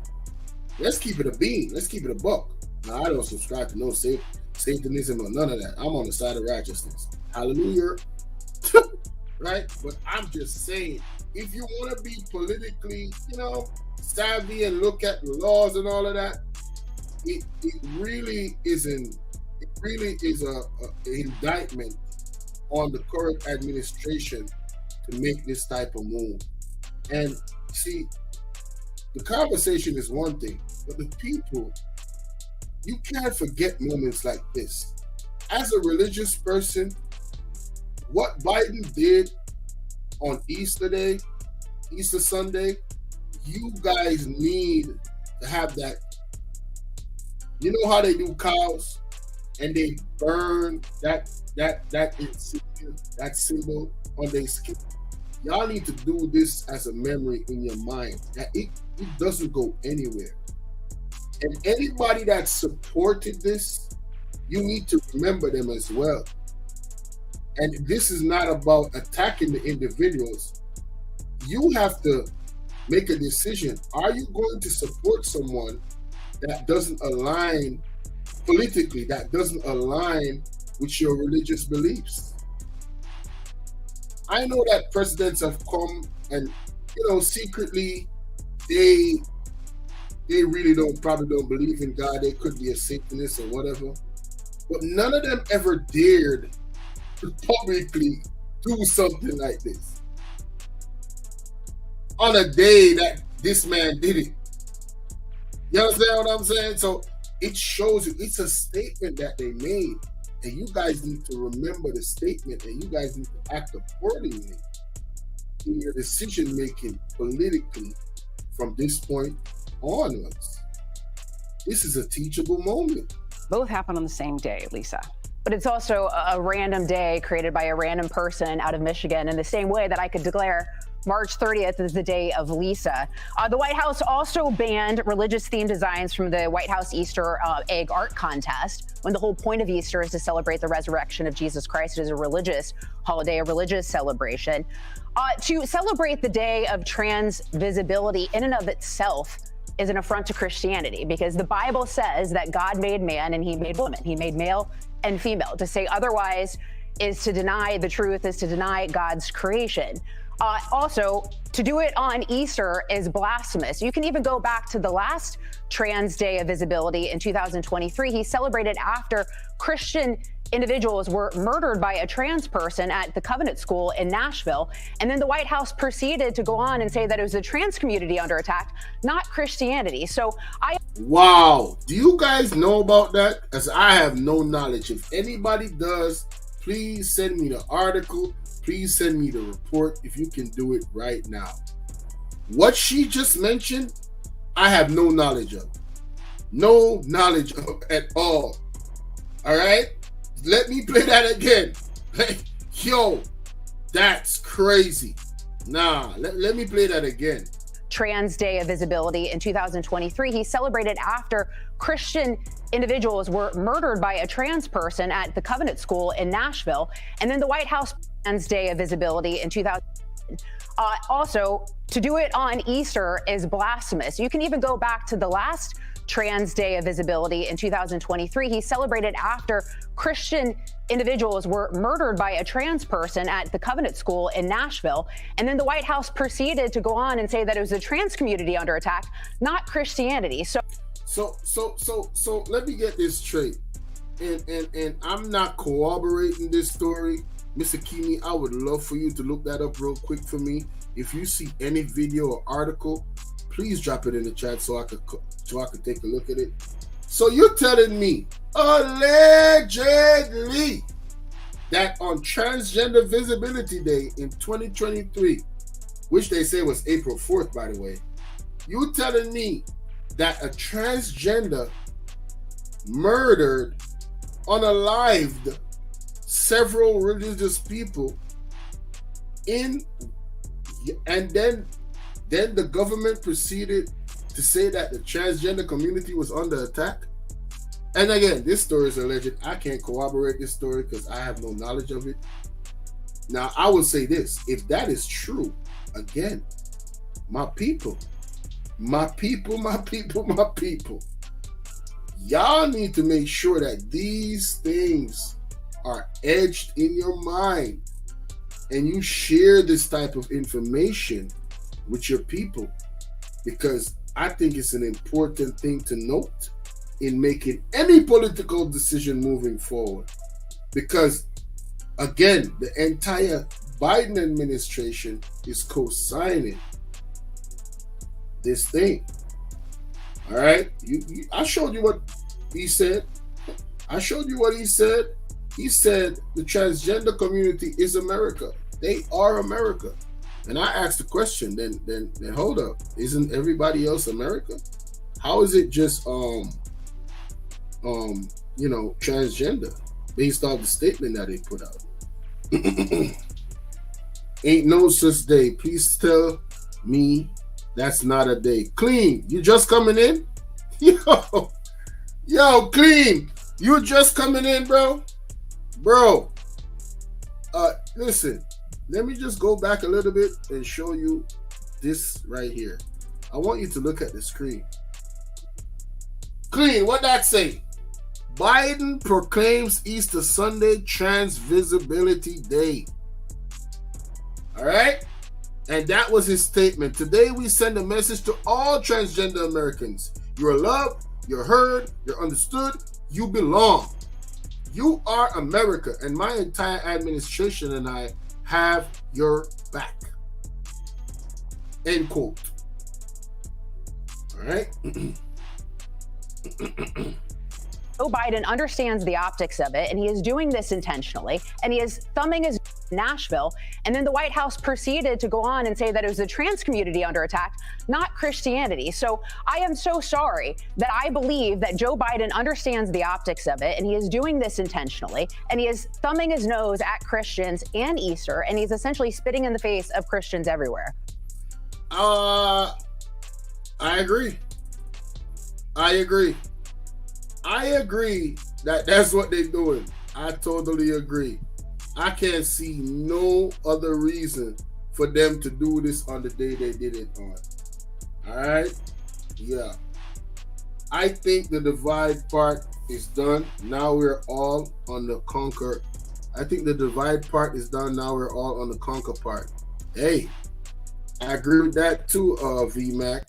[SPEAKER 1] let's keep it a bean. Let's keep it a buck. Now, I don't subscribe to no Satanism or none of that. I'm on the side of righteousness. Hallelujah. Right? But I'm just saying, if you want to be politically, you know, savvy and look at the laws and all of that, it really isn't. It really is a indictment on the current administration to make this type of move. And see, the conversation is one thing, but the people, you can't forget moments like this. As a religious person, what Biden did on Easter Day, Easter Sunday, you guys need to have that. You know how they do cows and they burn that insignia, that symbol on their skin? Y'all need to do this as a memory in your mind, that it doesn't go anywhere. And anybody that supported this, you need to remember them as well. And this is not about attacking the individuals. You have to make a decision. Are you going to support someone that doesn't align politically, that doesn't align with your religious beliefs? I know that presidents have come and, you know, secretly they really probably don't believe in God. They could be a Satanist or whatever. But none of them ever dared to publicly do something like this on a day that this man did it. You understand what I'm saying? So it shows you, it's a statement that they made. And you guys need to remember the statement, and you guys need to act accordingly in your decision making politically from this point onwards. This is a teachable moment.
[SPEAKER 2] Both happen on the same day, Lisa.
[SPEAKER 5] But it's also a random day created by a random person out of Michigan, in the same way that I could declare March 30th is the day of Lisa. The White House also banned religious-themed designs from the White House Easter egg art contest, when the whole point of Easter is to celebrate the resurrection of Jesus Christ. It is a religious holiday, a religious celebration. To celebrate the day of trans visibility in and of itself is an affront to Christianity, because the Bible says that God made man and he made woman. He made male and female. To say otherwise is to deny the truth, is to deny God's creation. Also, to do it on Easter is blasphemous. You can even go back to the last Trans Day of Visibility in 2023. He celebrated after Christian individuals were murdered by a trans person at the Covenant School in Nashville. And then the White House proceeded to go on and say that it was the trans community under attack, not Christianity. So
[SPEAKER 1] Wow. Do you guys know about that? Because I have no knowledge. If anybody does, please send me the article. Please send me the report if you can do it right now. What she just mentioned, I have no knowledge of. No knowledge of at all. All right? Let me play that again. Yo, that's crazy. Nah, let me play that again.
[SPEAKER 5] Trans Day of Visibility in 2023. He celebrated after Christian individuals were murdered by a trans person at the Covenant School in Nashville. And then the White House Trans Day of Visibility in 2000. Also, to do it on Easter is blasphemous. You can even go back to the last Trans Day of Visibility in 2023. He celebrated after Christian individuals were murdered by a trans person at the Covenant School in Nashville. And then the White House proceeded to go on and say that it was the trans community under attack, not Christianity. So
[SPEAKER 1] let me get this straight. And I'm not corroborating this story. Mr. Keeney, I would love for you to look that up real quick for me. If you see any video or article, please drop it in the chat so I could take a look at it. So you're telling me, allegedly, that on Transgender Visibility Day in 2023, which they say was April 4th, by the way. You telling me that a transgender murdered, unalived several religious people and then the government proceeded to say that the transgender community was under attack? And again, this story is alleged. I can't corroborate this story because I have no knowledge of it. Now, I will say this. If that is true, again, my people, y'all need to make sure that these things are etched in your mind and you share this type of information with your people, because I think it's an important thing to note in making any political decision moving forward. Because again, the entire Biden administration is co-signing this thing. All right, I showed you what he said. I showed you what he said. He said the transgender community is America. They are America. And I asked the question, then hold up. Isn't everybody else America? How is it just transgender based off the statement that they put out? Ain't no such day. Please tell me that's not a day. Clean, you just coming in? Yo, Clean, you just coming in, bro? Bro, listen, let me just go back a little bit and show you this right here. I want you to look at the screen. Clean, what that say? Biden proclaims Easter Sunday Trans Visibility Day. All right? And that was his statement. Today we send a message to all transgender Americans. You're loved, you're heard, you're understood, you belong. You are America, and my entire administration and I have your back. End quote. All right?
[SPEAKER 5] Joe Biden understands the optics of it, and he is doing this intentionally, and he is thumbing his Nashville. And then the White House proceeded to go on and say that it was the trans community under attack, not Christianity. So I am so sorry that I believe that Joe Biden understands the optics of it, and he is doing this intentionally, and he is thumbing his nose at Christians and Easter, and he's essentially spitting in the face of Christians everywhere.
[SPEAKER 1] I agree. I agree that that's what they're doing. I totally agree. I can't see no other reason for them to do this on the day they did it on. All right? Yeah. I think the divide part is done. Now we're all on the conquer. I think the divide part is done. Now we're all on the conquer part. Hey, I agree with that too, VMAC.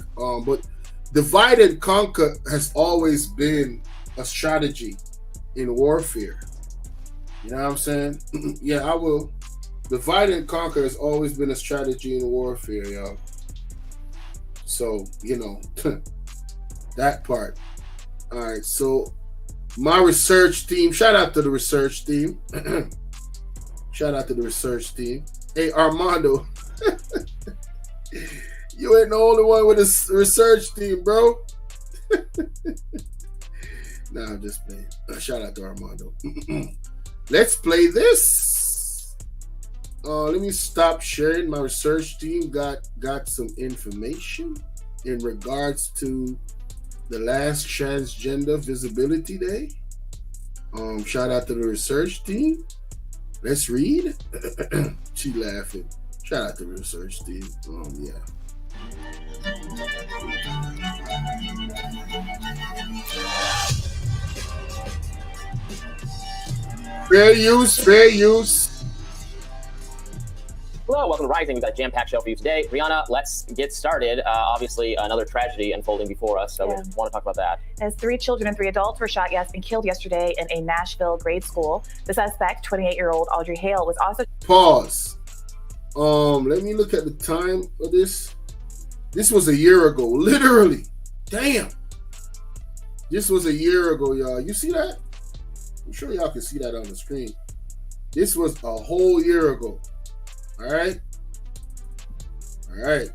[SPEAKER 1] But divide and conquer has always been a strategy in warfare. You know what I'm saying? Yeah, I will. Divide and conquer has always been a strategy in warfare, y'all. So, that part. All right, so my research team, shout out to the research team. Shout out to the research team. Hey, Armando, you ain't the only one with a research team, bro. Nah, I'm just playing. Shout out to Armando. Let's play this. Let me stop sharing. My research team got some information in regards to the last Transgender Visibility Day. Shout out to the research team. Let's read. She laughing. Shout out to the research team. Yeah. Fair use.
[SPEAKER 6] Hello, welcome to Rising. We've got a jam-packed show for you today. Rihanna, let's get started. Obviously, another tragedy unfolding before us, so we want to talk about that.
[SPEAKER 7] As 3 children and 3 adults were shot and killed yesterday in a Nashville grade school. The suspect, 28-year-old Audrey Hale, was also...
[SPEAKER 1] Pause. Let me look at the time of this. This was a year ago, literally. Damn. This was a year ago, y'all. You see that? I'm sure y'all can see that on the screen. This was a whole year ago. All right. All right.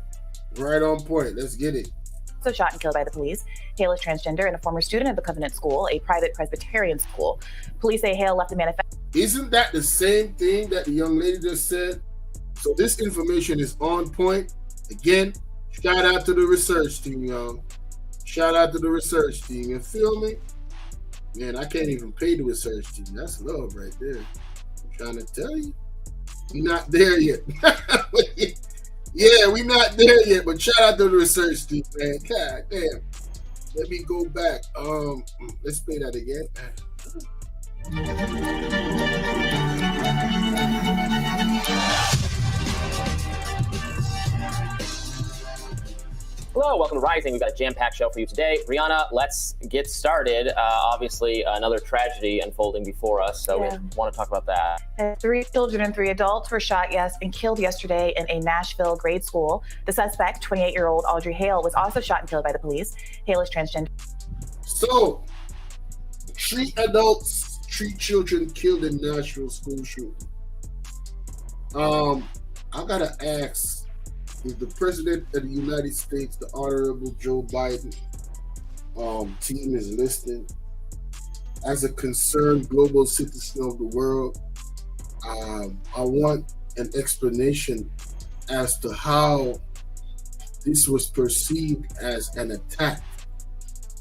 [SPEAKER 1] Right on point. Let's get it.
[SPEAKER 7] Also shot and killed by the police. Hale is transgender and a former student of the Covenant School, a private Presbyterian school. Police say Hale left a manifesto.
[SPEAKER 1] Isn't that the same thing that the young lady just said? So this information is on point. Again, shout out to the research team, y'all. Shout out to the research team. You feel me? Man, I can't even pay the research team. That's love right there. I'm trying to tell you. We're not there yet. Yeah, we're not there yet, but shout out to the research team, man. God damn. Let me go back. Let's play that again.
[SPEAKER 6] Hello, welcome to Rising. We've got a jam-packed show for you today. Rihanna, let's get started. Obviously, another tragedy unfolding before us, so we want to talk about that.
[SPEAKER 7] 3 children and 3 adults were shot and killed yesterday in a Nashville grade school. The suspect, 28-year-old Audrey Hale, was also shot and killed by the police. Hale is transgender.
[SPEAKER 1] So, 3 adults, 3 children killed in Nashville school shooting. I gotta ask, if the President of the United States, the Honorable Joe Biden, team is listening, as a concerned global citizen of the world, I want an explanation as to how this was perceived as an attack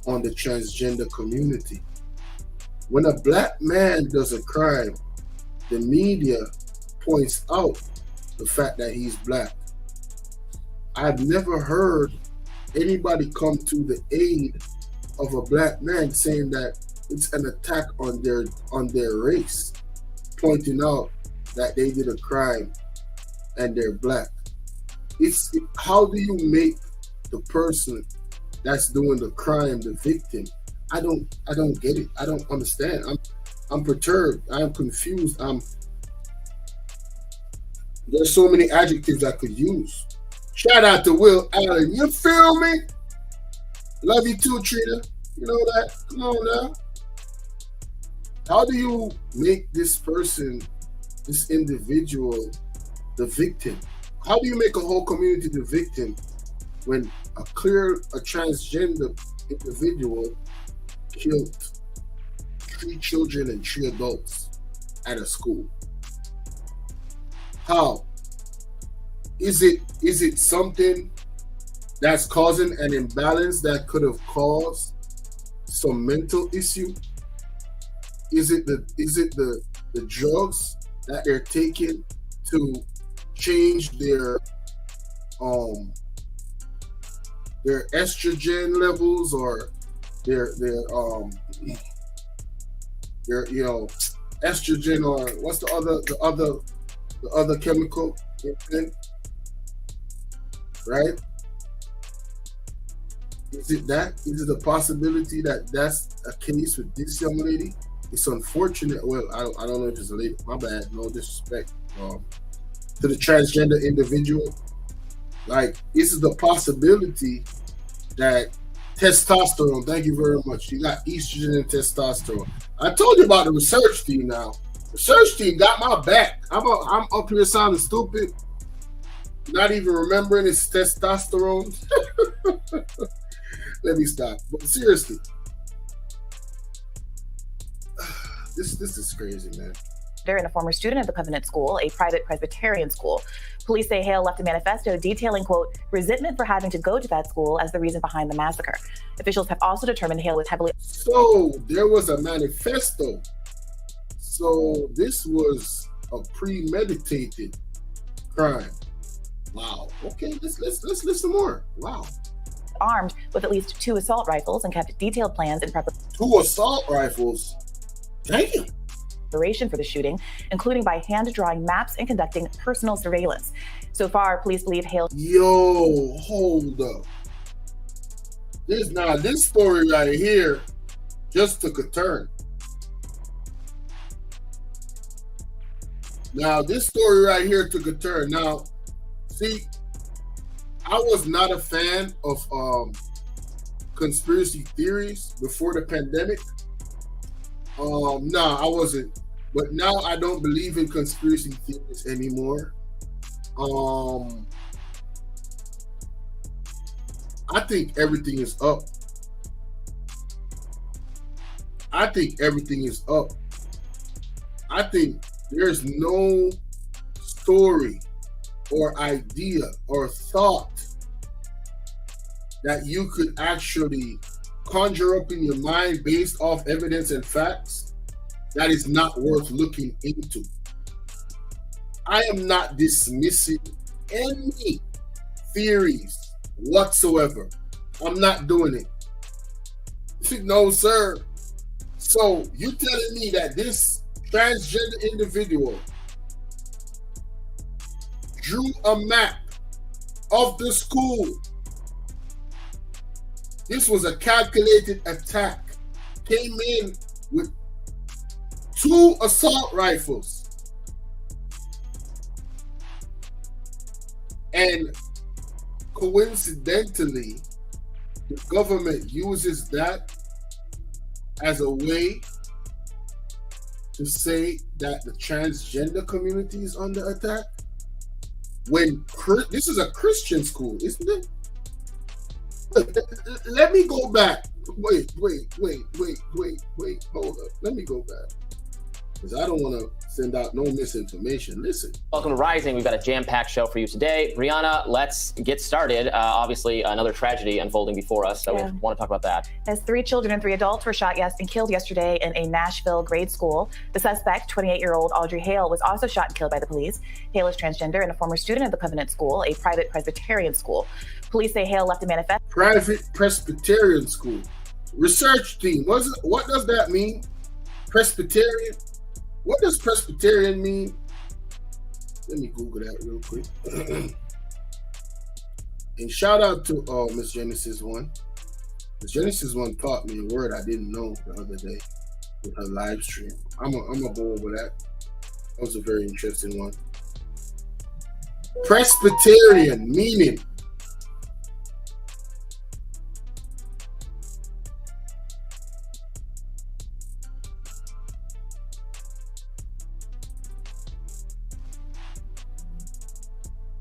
[SPEAKER 1] on the transgender community. When a black man does a crime, the media points out the fact that he's black. I've never heard anybody come to the aid of a black man saying that it's an attack on their race, pointing out that they did a crime and they're black. How do you make the person that's doing the crime the victim? I don't get it. I don't understand. I'm perturbed. I'm confused. There's so many adjectives I could use. Shout out to Will Allen. You feel me? Love you too, Trina. You know that? Come on now. How do you make this person, this individual, the victim? How do you make a whole community the victim when a transgender individual killed 3 children and 3 adults at a school? How? Is it something that's causing an imbalance that could have caused some mental issue? Is it the drugs that they're taking to change their estrogen levels or their estrogen, or what's the other chemical? Right? Is it that? Is it a possibility that that's a case with this young lady? It's unfortunate. Well, I don't know if it's a lady. My bad. No disrespect to the transgender individual. Like, this is the possibility that testosterone. Thank you very much. You got estrogen and testosterone. I told you about the research team. Now, the research team got my back. I'm up here sounding stupid. Not even remembering it's testosterone. Let me stop. But seriously, this is crazy, man.
[SPEAKER 7] And a former student of the Covenant School, a private Presbyterian school. Police say Hale left a manifesto detailing, quote, resentment for having to go to that school as the reason behind the massacre. Officials have also determined Hale was heavily...
[SPEAKER 1] So there was a manifesto. So this was a premeditated crime. Wow. Okay, let's listen more. Wow.
[SPEAKER 7] Armed with at least 2 assault rifles and kept detailed plans in preparation.
[SPEAKER 1] 2 assault rifles? Damn.
[SPEAKER 7] For the shooting, including by hand-drawing maps and conducting personal surveillance. So far, police believe Hale...
[SPEAKER 1] Yo, hold up. This story right here just took a turn. Now, this story right here took a turn. Now, see, I was not a fan of conspiracy theories before the pandemic. No, I wasn't. But now I don't believe in conspiracy theories anymore. I think everything is up. I think everything is up. I think there's no story or idea or thought that you could actually conjure up in your mind based off evidence and facts that is not worth looking into. I am not dismissing any theories whatsoever. I'm not doing it. No, sir. So you telling me that this transgender individual drew a map of the school? This was a calculated attack. Came in with 2 assault rifles. And coincidentally, the government uses that as a way to say that the transgender community is under attack. When this is a Christian school, isn't it? Let me go back. Wait. Hold up. Let me go back. Because I don't want to send out no misinformation. Listen.
[SPEAKER 6] Welcome to Rising. We've got a jam-packed show for you today. Rihanna, let's get started. Obviously, another tragedy unfolding before us, so we want to talk about that.
[SPEAKER 7] As 3 children and 3 adults were shot and killed yesterday in a Nashville grade school. The suspect, 28-year-old Audrey Hale, was also shot and killed by the police. Hale is transgender and a former student of the Covenant School, a private Presbyterian school. Police say Hale left a manifesto.
[SPEAKER 1] Private Presbyterian school. Research team. What does that mean? Presbyterian? What does Presbyterian mean? Let me Google that real quick. And shout out to Miss Genesis One. Miss Genesis One taught me a word I didn't know the other day with her live stream. I'm gonna go over that. That was a very interesting one. Presbyterian meaning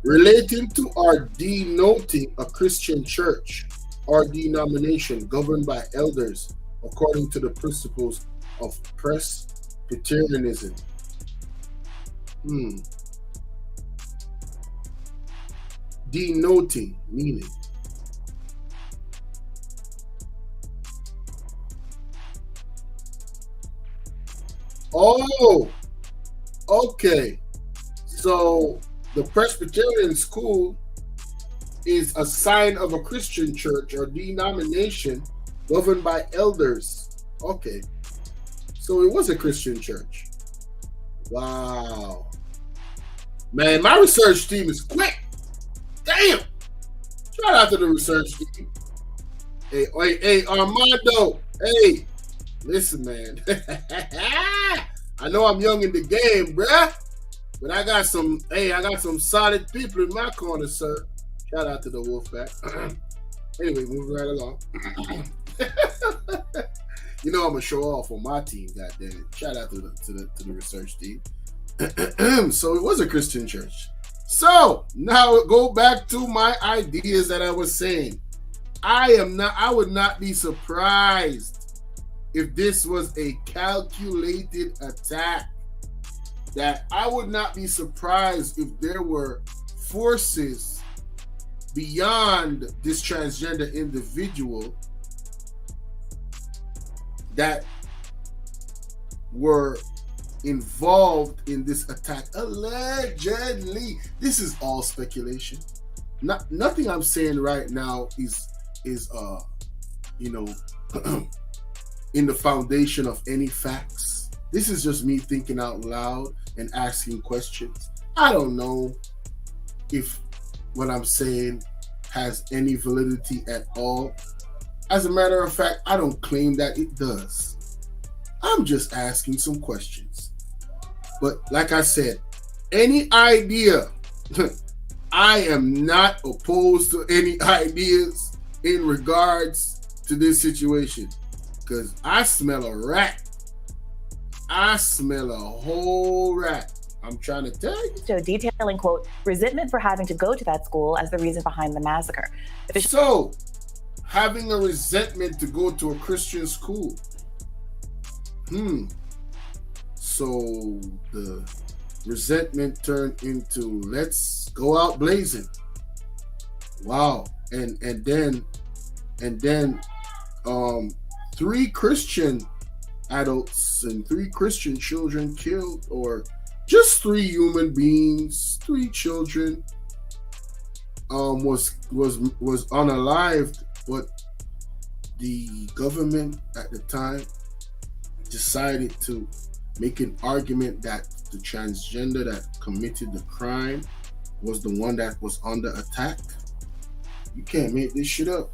[SPEAKER 1] relating to or denoting a Christian church or denomination governed by elders according to the principles of Presbyterianism. Denoting meaning. Oh, okay. So the Presbyterian school is a sign of a Christian church or denomination governed by elders. Okay. So it was a Christian church. Wow. Man, my research team is quick. Damn. Shout out to the research team. Hey, Armando. Hey, listen, man. I know I'm young in the game, bruh. But I got some solid people in my corner, sir. Shout out to the Wolfpack. Anyway, moving right along. You know I'm gonna show off on my team, goddamn it. Shout out to the research team. So it was a Christian church. So now go back to my ideas that I was saying. I would not be surprised if this was a calculated attack. That I would not be surprised if there were forces beyond this transgender individual that were involved in this attack. Allegedly. This is all speculation. Nothing I'm saying right now is in the foundation of any facts. This is just me thinking out loud and asking questions. I don't know if what I'm saying has any validity at all. As a matter of fact, I don't claim that it does. I'm just asking some questions. But like I said, any idea, I am not opposed to any ideas in regards to this situation, because I smell a rat. I smell a whole rat. I'm trying to tell you.
[SPEAKER 7] So detailing, quote, resentment for having to go to that school as the reason behind the massacre.
[SPEAKER 1] So having a resentment to go to a Christian school. So the resentment turned into let's go out blazing. Wow. And then 3 Christian adults and 3 Christian children killed, or just 3 human beings, 3 children was unalived, but the government at the time decided to make an argument that the transgender that committed the crime was the one that was under attack. You can't make this shit up.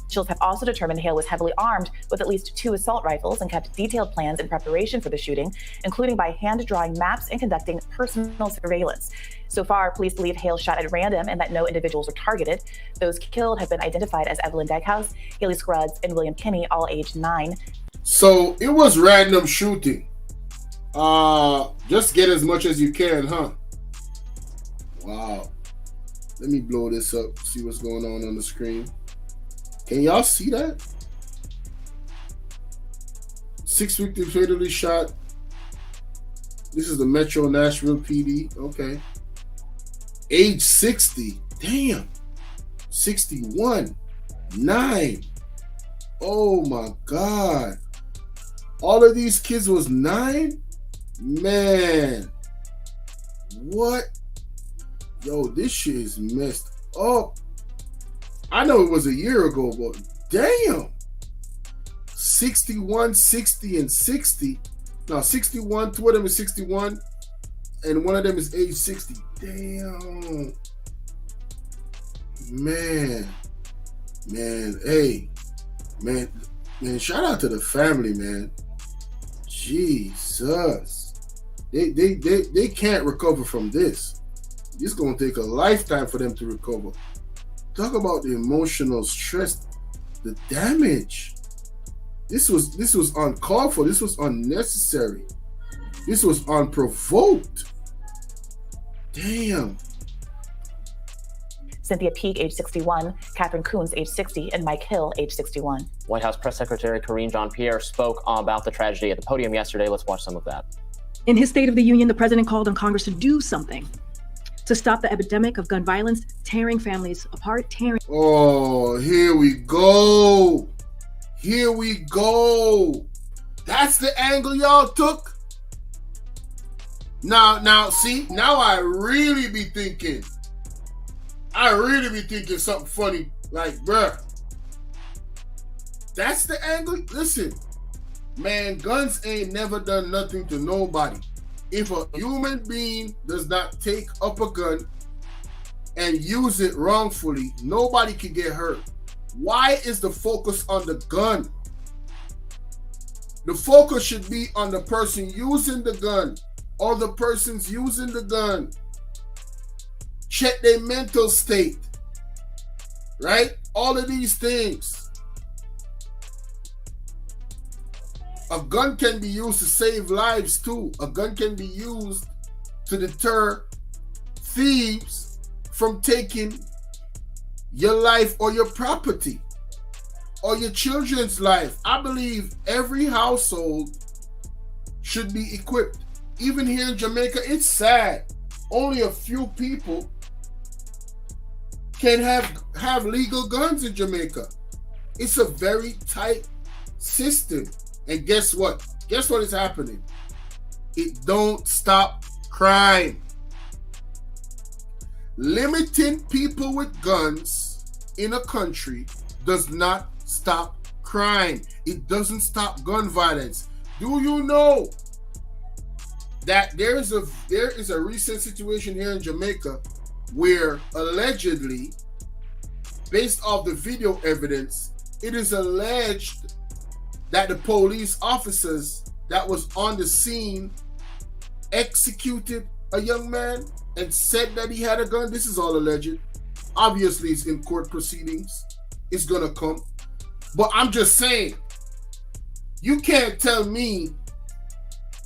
[SPEAKER 7] Officials have also determined Hale was heavily armed with at least 2 assault rifles and kept detailed plans in preparation for the shooting, including by hand-drawing maps and conducting personal surveillance. So far, police believe Hale shot at random and that no individuals were targeted. Those killed have been identified as Evelyn Dykehouse, Haley Scruggs, and William Kinney, all aged 9.
[SPEAKER 1] So it was random shooting. Just get as much as you can, huh? Wow. Let me blow this up, see what's going on the screen. Can y'all see that? 6 victims fatally shot. This is the Metro Nashville PD. Okay. Age 60. Damn. 61. 9. Oh my God. All of these kids was 9? Man. What? Yo, this shit is messed up. I know it was a year ago, but damn. 61, 60, and 60. Now, 61, 2 of them is 61, and one of them is age 60. Damn. Man. Hey. Man, shout out to the family, man. Jesus. They can't recover from this. It's going to take a lifetime for them to recover. Talk about the emotional stress, the damage. This was uncalled for. This was unnecessary. This was unprovoked. Damn.
[SPEAKER 7] Cynthia Peake, age 61, Catherine Coons, age 60, and Mike Hill, age 61.
[SPEAKER 6] White House Press Secretary Karine Jean-Pierre spoke about the tragedy at the podium yesterday. Let's watch some of that.
[SPEAKER 8] In his State of the Union, the president called on Congress to do something to stop the epidemic of gun violence, tearing families apart,
[SPEAKER 1] Oh, here we go. Here we go. That's the angle y'all took? Now, see, now I really be thinking something funny. Like, bruh, that's the angle? Listen, man, guns ain't never done nothing to nobody. If a human being does not take up a gun and use it wrongfully, nobody can get hurt. Why is the focus on the gun? The focus should be on the person using the gun or the persons using the gun. Check their mental state, right? All of these things. A gun can be used to save lives too. A gun can be used to deter thieves from taking your life or your property or your children's life. I believe every household should be equipped. Even here in Jamaica, it's sad. Only a few people can have legal guns in Jamaica. It's a very tight system. And guess what? Guess what is happening? It don't stop crime. Limiting people with guns in a country does not stop crime. It doesn't stop gun violence. Do you know that there is a recent situation here in Jamaica where allegedly, based off the video evidence, it is alleged that the police officers that was on the scene executed a young man and said that he had a gun. This is all alleged. Obviously, it's in court proceedings. It's gonna come. But I'm just saying, you can't tell me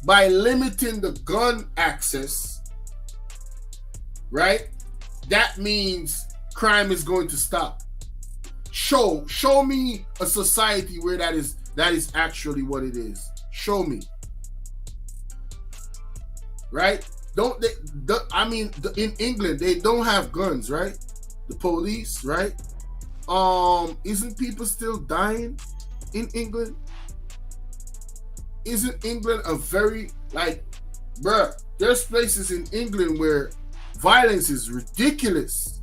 [SPEAKER 1] by limiting the gun access, right, that means crime is going to stop. Show me a society where that is actually what it is. Show me. Right? In England, they don't have guns, right? The police, right? Isn't people still dying in England? Isn't England a very, like, bruh, there's places in England where violence is ridiculous.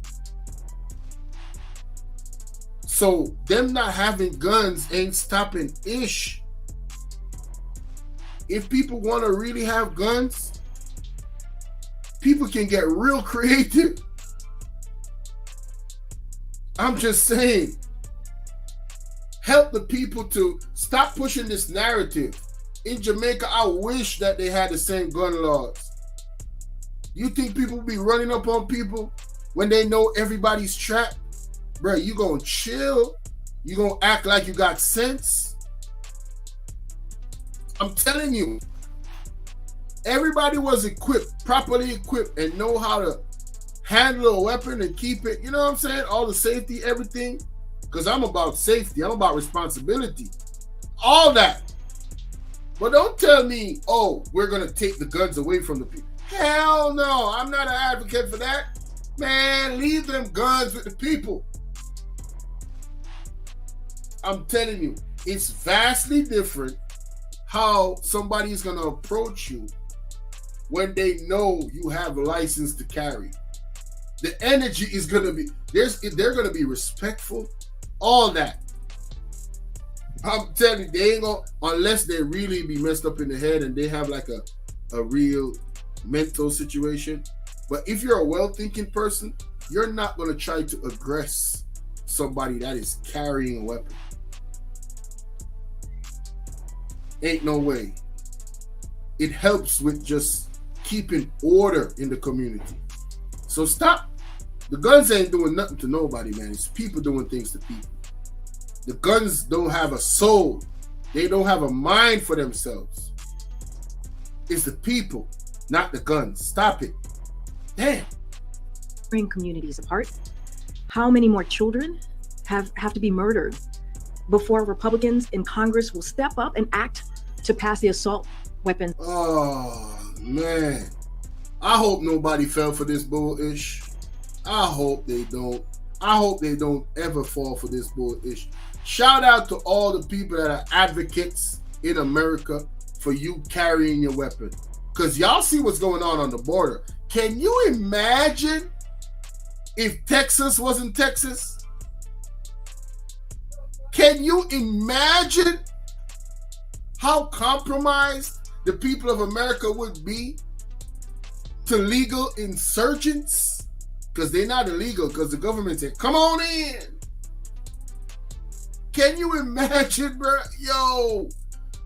[SPEAKER 1] So them not having guns ain't stopping ish. If people want to really have guns, people can get real creative. I'm just saying, help the people to stop pushing this narrative. In Jamaica, I wish that they had the same gun laws. You think people will be running up on people when they know everybody's trapped? Bro, you gonna chill? You gonna act like you got sense? I'm telling you, everybody was equipped, properly equipped, and know how to handle a weapon and keep it, you know what I'm saying? All the safety, everything. Because I'm about safety, I'm about responsibility. All that. But don't tell me, oh, we're gonna take the guns away from the people. Hell no, I'm not an advocate for that. Man, leave them guns with the people. I'm telling you, it's vastly different how somebody is gonna approach you when they know you have a license to carry. The energy is gonna be, they're gonna be respectful, all that. I'm telling you, they ain't gonna, unless they really be messed up in the head and they have like a real mental situation. But if you're a well-thinking person, you're not gonna try to aggress somebody that is carrying a weapon. Ain't no way. It helps with just keeping order in the community. So stop. The guns ain't doing nothing to nobody, man. It's people doing things to people. The guns don't have a soul. They don't have a mind for themselves. It's the people, not the guns. Stop it. Damn.
[SPEAKER 8] Bring communities apart. How many more children have to be murdered before Republicans in Congress will step up and act to pass the assault weapons?
[SPEAKER 1] Oh, man. I hope nobody fell for this bullish. I hope they don't. I hope they don't ever fall for this bullish. Shout out to all the people that are advocates in America for you carrying your weapon. Because y'all see what's going on the border. Can you imagine if Texas wasn't Texas? Can you imagine how compromised the people of America would be to legal insurgents? Because they're not illegal, because the government said, come on in. Can you imagine, bro? Yo,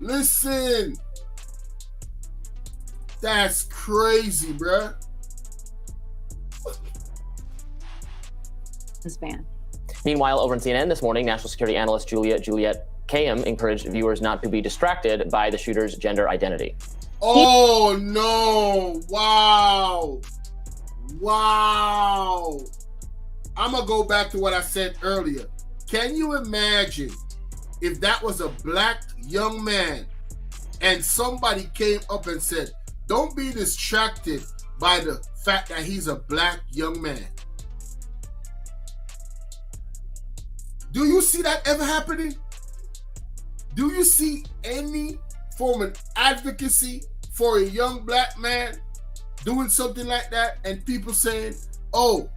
[SPEAKER 1] listen. That's crazy, bro.
[SPEAKER 8] This ban.
[SPEAKER 6] Meanwhile, over on CNN this morning, national security analyst Juliet Kayem encouraged viewers not to be distracted by the shooter's gender identity.
[SPEAKER 1] Oh, no. Wow. Wow. I'm going to go back to what I said earlier. Can you imagine if that was a black young man and somebody came up and said, don't be distracted by the fact that he's a black young man? Do you see that ever happening? Do you see any form of advocacy for a young black man doing something like that and people saying, oh,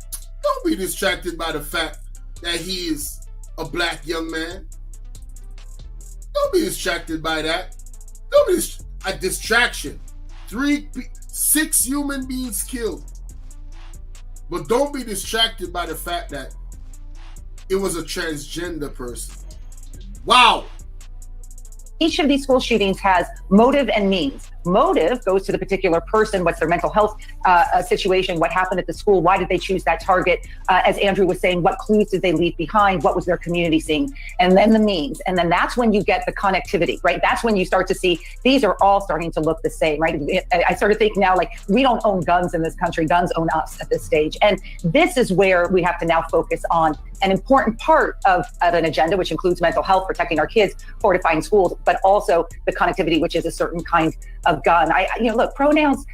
[SPEAKER 1] don't be distracted by the fact that he is a black young man? Don't be distracted by that. Don't be a distraction. 6 human beings killed. But don't be distracted by the fact that it was a transgender person. Wow.
[SPEAKER 2] Each of these school shootings has motive and means.
[SPEAKER 9] motive goes to the particular person. What's their mental health situation? What happened at the school? Why did they choose that target? As Andrew was saying, what clues did they leave behind? What was their community seeing? And then the means. And then that's when you get the connectivity, right? That's when you start to see these are all starting to look the same, right? I started thinking now, like, we don't own guns in this country. Guns own us at this stage. And this is where we have to now focus on an important part of an agenda, which includes mental health, protecting our kids, fortifying schools, but also the connectivity, which is a certain kind of gun. Look, pronouns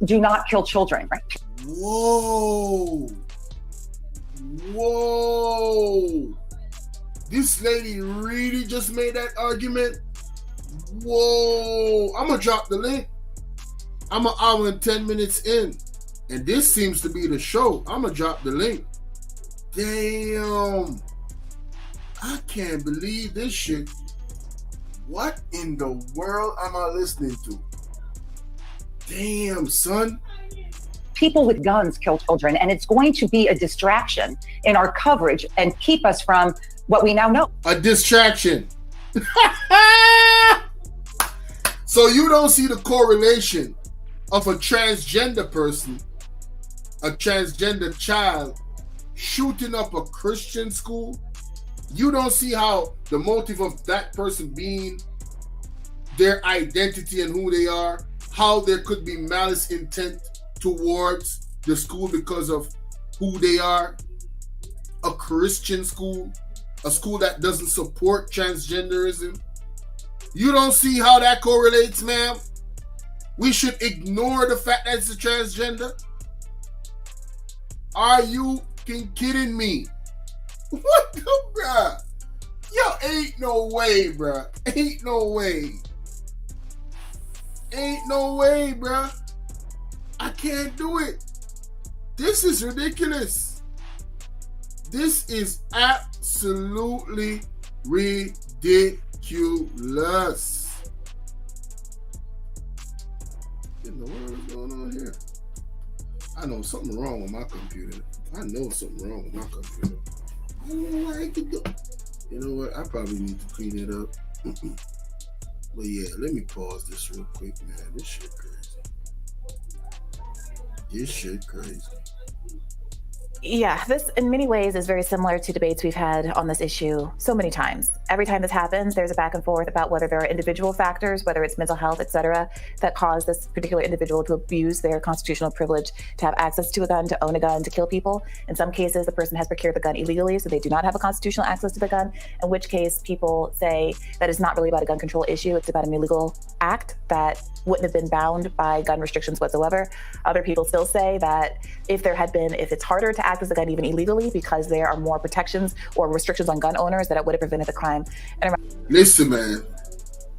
[SPEAKER 9] do not kill children, right?
[SPEAKER 1] Whoa. This lady really just made that argument. Whoa. I'm gonna drop the link. I'm an hour and 10 minutes in, and this seems to be the show. I'm gonna drop the link. Damn. I can't believe this shit. What in the world am I listening to? Damn, son.
[SPEAKER 9] People with guns kill children, and it's going to be a distraction in our coverage and keep us from what we now know.
[SPEAKER 1] A distraction. So you don't see the correlation of a transgender person, a transgender child, shooting up a Christian school? You don't see how the motive of that person being their identity and who they are, how there could be malice intent towards the school because of who they are. A Christian school, a school that doesn't support transgenderism. You don't see how that correlates, ma'am? We should ignore the fact that it's a transgender? Are you kidding me? What the bruh? Yo, ain't no way, bruh. Ain't no way. Ain't no way, bruh. I can't do it. This is ridiculous. This is absolutely ridiculous. What in the world is going on here? I know something wrong with my computer. I know something wrong with my computer. I don't know why I can do it. You know what? I probably need to clean it up. But yeah, let me pause this real quick, man. This shit crazy.
[SPEAKER 7] Yeah, this in many ways is very similar to debates we've had on this issue so many times. Every time this happens, there's a back and forth about whether there are individual factors, whether it's mental health, etc., that cause this particular individual to abuse their constitutional privilege to have access to a gun, to own a gun, to kill people. In some cases, the person has procured the gun illegally, so they do not have a constitutional access to the gun, in which case people say that it's not really about a gun control issue, it's about an illegal act that wouldn't have been bound by gun restrictions whatsoever. Other people still say that if it's harder to access a gun even illegally because there are more protections or restrictions on gun owners, that it would have prevented the crime.
[SPEAKER 1] Listen, man,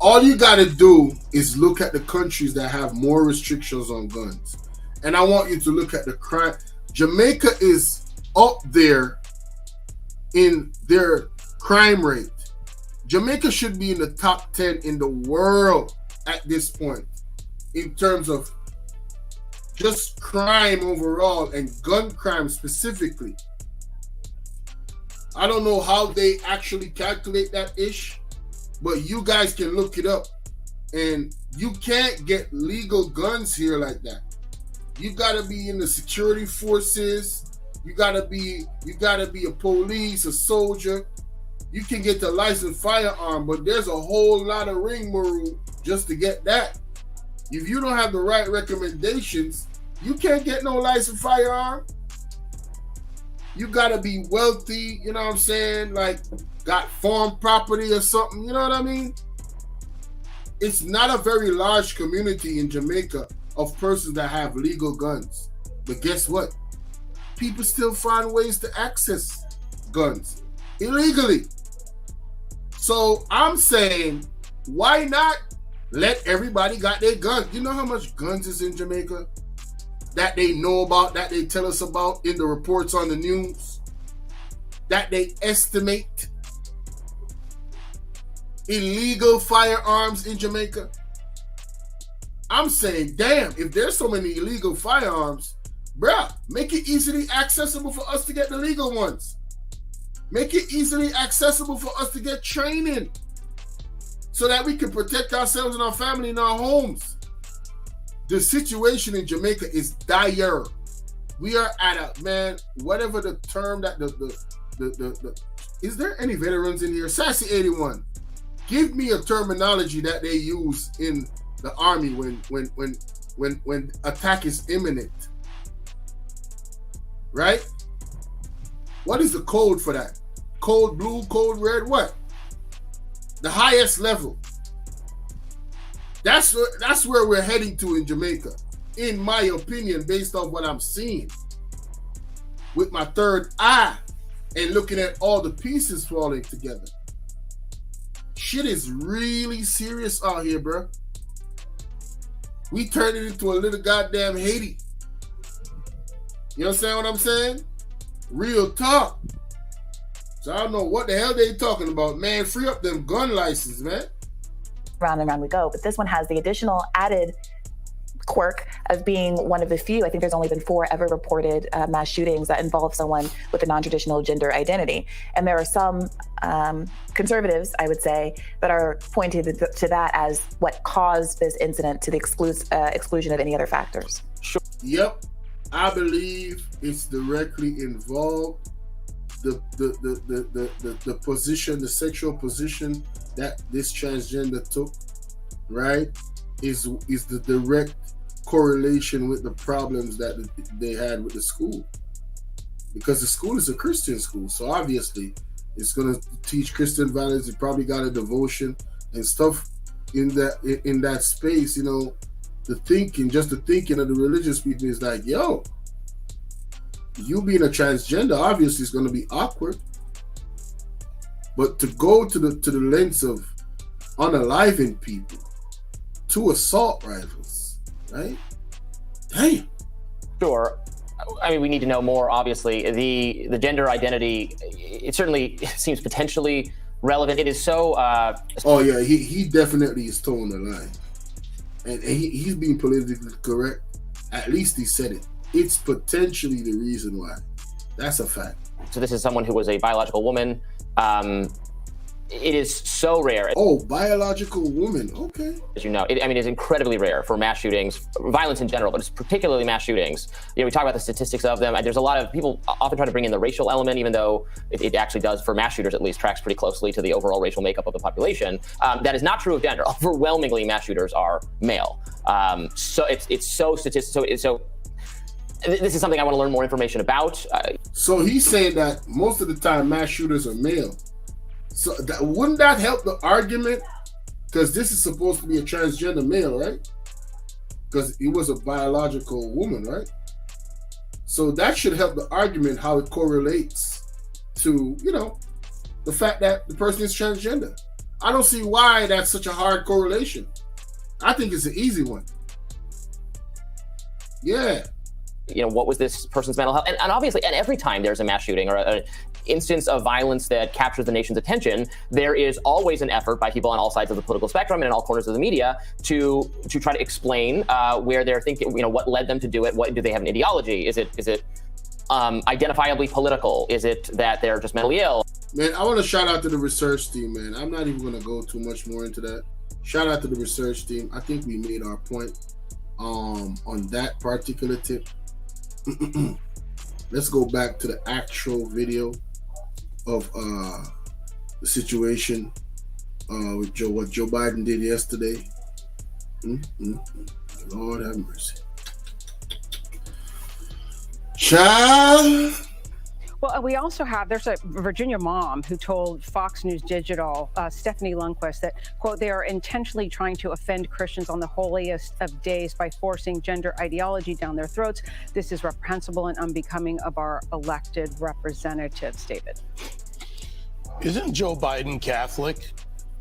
[SPEAKER 1] all you gotta do is look at the countries that have more restrictions on guns. And I want you to look at the crime. Jamaica is up there in their crime rate. Jamaica should be in the top 10 in the world at this point in terms of just crime overall and gun crime specifically. I don't know how they actually calculate that ish, but you guys can look it up. And you can't get legal guns here like that. You gotta be in the security forces. You gotta be a police, a soldier. You can get the licensed firearm, but there's a whole lot of rigmarole just to get that. If you don't have the right recommendations, you can't get no licensed firearm. You gotta be wealthy, you know what I'm saying? Like, got farm property or something, you know what I mean? It's not a very large community in Jamaica of persons that have legal guns. But guess what? People still find ways to access guns illegally. So I'm saying, why not let everybody got their guns? You know how much guns is in Jamaica that they know about, that they tell us about in the reports on the news, that they estimate illegal firearms in Jamaica? I'm saying, damn, if there's so many illegal firearms, bruh, make it easily accessible for us to get the legal ones. Make it easily accessible for us to get training. So so that we can protect ourselves and our family and our homes. The situation in Jamaica is dire. We are at a, man, whatever the term that the is there any veterans in here? Sassy 81. Give me a terminology that they use in the army when attack is imminent. Right? What is the code for that? Code blue, code red, what? The highest level. That's where we're heading to in Jamaica, in my opinion, based on what I'm seeing with my third eye and looking at all the pieces falling together. Shit is really serious out here, bro. We turned it into a little goddamn Haiti. You understand what I'm saying? Real talk. So I don't know what the hell they talking about, man. Free up them gun license, man.
[SPEAKER 7] Round and round we go. But this one has the additional added quirk of being one of the few, I think there's only been 4 ever reported mass shootings that involve someone with a non-traditional gender identity. And there are some conservatives, I would say, that are pointing to that as what caused this incident, to the exclusion of any other factors.
[SPEAKER 1] Sure. Yep. I believe it's directly involved. The position, the sexual position that this transgender took, right, is the direct correlation with the problems that they had with the school, because the school is a Christian school, so obviously it's going to teach Christian values. It probably got a devotion and stuff in that space. You know, the thinking of the religious people is like, yo, you being a transgender obviously is going to be awkward, but to go to the lengths of unaliving people, 2 assault rifles, right? Damn.
[SPEAKER 6] Sure. I mean, we need to know more, obviously. The gender identity, it certainly seems potentially relevant. It is so...
[SPEAKER 1] oh, yeah, he definitely is towing the line. And he's being politically correct. At least he said it. It's potentially the reason why. That's a fact.
[SPEAKER 6] So this is someone who was a biological woman. It is so rare.
[SPEAKER 1] Oh, biological woman. Okay.
[SPEAKER 6] As you know, it's incredibly rare for mass shootings, violence in general, but it's particularly mass shootings. You know, we talk about the statistics of them. There's a lot of people often try to bring in the racial element, even though it actually does, for mass shooters at least, tracks pretty closely to the overall racial makeup of the population. That is not true of gender. Overwhelmingly, mass shooters are male. So it's so statistical. So this is something I want to learn more information about.
[SPEAKER 1] So he's saying that most of the time mass shooters are male. So wouldn't that help the argument? Because this is supposed to be a transgender male, right? Because he was a biological woman, right? So that should help the argument, how it correlates to, you know, the fact that the person is transgender. I don't see why that's such a hard correlation. I think it's an easy one. Yeah.
[SPEAKER 6] You know, what was this person's mental health? And obviously, and every time there's a mass shooting or an instance of violence that captures the nation's attention, there is always an effort by people on all sides of the political spectrum and in all corners of the media to try to explain where they're thinking, you know, what led them to do it. What do they have an ideology? Is it identifiably political? Is it that they're just mentally ill?
[SPEAKER 1] Man, I want to shout out to the research team, man. I'm not even going to go too much more into that. Shout out to the research team. I think we made our point on that particular tip. Let's go back to the actual video of the situation with what Joe Biden did yesterday. Lord have mercy. Child.
[SPEAKER 2] Well, we also have, there's a Virginia mom who told Fox News Digital, Stephanie Lundquist, that, quote, they are intentionally trying to offend Christians on the holiest of days by forcing gender ideology down their throats. This is reprehensible and unbecoming of our elected representatives, David.
[SPEAKER 10] Isn't Joe Biden Catholic?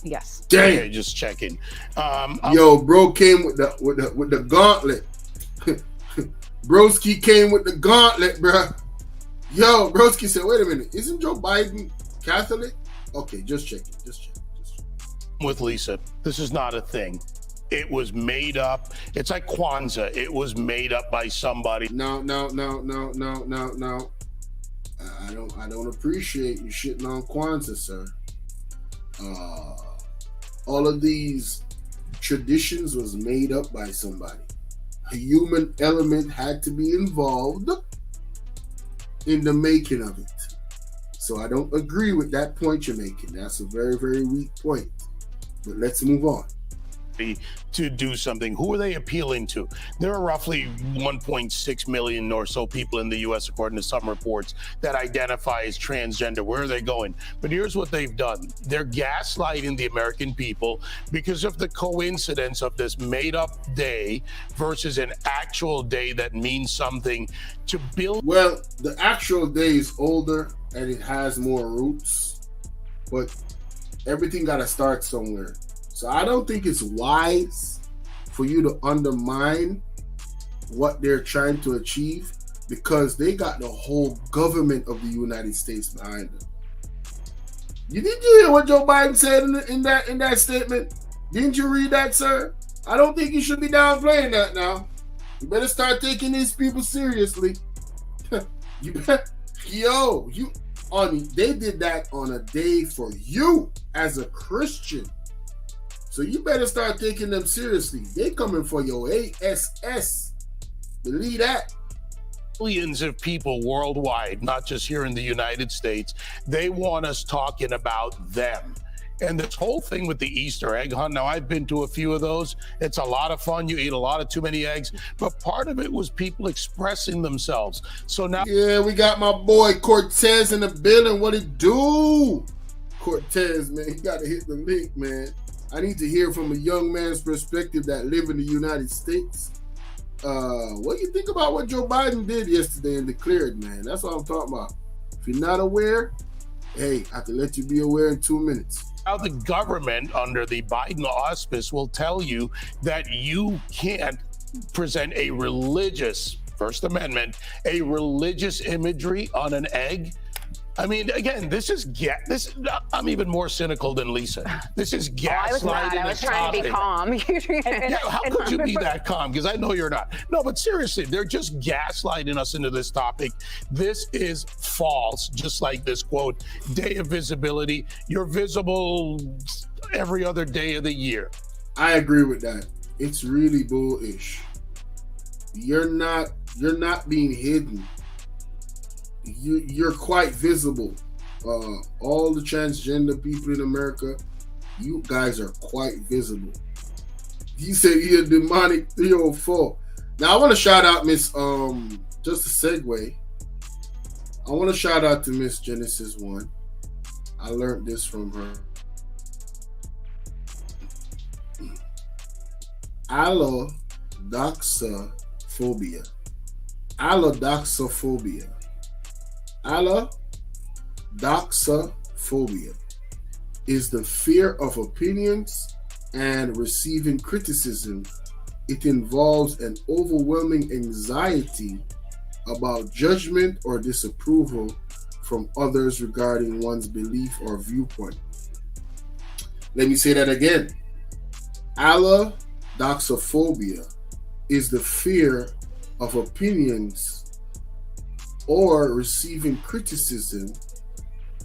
[SPEAKER 2] Yes.
[SPEAKER 1] Dang.
[SPEAKER 10] Okay, just checking.
[SPEAKER 1] Yo, bro came with the gauntlet. Broski came with the gauntlet, bruh. Yo, Broski said, wait a minute, isn't Joe Biden Catholic? Okay, just checking.
[SPEAKER 10] With Lisa, this is not a thing. It was made up. It's like Kwanzaa. It was made up by somebody.
[SPEAKER 1] No. I don't appreciate you shitting on Kwanzaa, sir. all of these traditions was made up by somebody. A human element had to be involved in the making of it. So I don't agree with that point you're making. That's a very, very weak point. But let's move on.
[SPEAKER 10] To do something. Who are they appealing to? There are roughly 1.6 million or so people in the U.S., according to some reports, that identify as transgender. Where are they going? But here's what they've done. They're gaslighting the American people because of the coincidence of this made-up day versus an actual day that means something to build.
[SPEAKER 1] Well, the actual day is older and it has more roots, but everything got to start somewhere. So I don't think it's wise for you to undermine what they're trying to achieve because they got the whole government of the United States behind them. Did you hear what Joe Biden said in that statement? Didn't you read that, sir? I don't think you should be downplaying that now. You better start taking these people seriously. You better, they did that on a day for you as a Christian. So you better start taking them seriously. They coming for your ASS. Believe that.
[SPEAKER 10] Millions of people worldwide, not just here in the United States, they want us talking about them. And this whole thing with the Easter egg hunt, now I've been to a few of those. It's a lot of fun. You eat a lot of too many eggs. But part of it was people expressing themselves. So now...
[SPEAKER 1] Yeah, we got my boy Cortez in the building. What it do? Cortez, man, you got to hit the link, man. I need to hear from a young man's perspective that live in the United States. What do you think about what Joe Biden did yesterday and declared, man? That's what I'm talking about. If you're not aware, hey, I can let you be aware in 2 minutes.
[SPEAKER 10] Now the government under the Biden auspice will tell you that you can't present a religious, First Amendment, a religious imagery on an egg. I mean, again, I'm even more cynical than Lisa. This is gaslighting.
[SPEAKER 5] I was trying to be calm.
[SPEAKER 10] Yeah, how could you be that calm? Because I know you're not. No, but seriously, they're just gaslighting us into this topic. This is false, just like this quote, day of visibility. You're visible every other day of the year.
[SPEAKER 1] I agree with that. It's really bullish. You're not being hidden. You're quite visible. All the transgender people in America, you guys are quite visible. He said you're demonic 304. Now I want to shout out Miss just a segue. I want to shout out to Miss Genesis 1. I learned this from her. Allodoxophobia. Allodoxophobia. Allodoxophobia is the fear of opinions and receiving criticism. It involves an overwhelming anxiety about judgment or disapproval from others regarding one's belief or viewpoint. Let me say that again. Allodoxophobia is the fear of opinions or receiving criticism.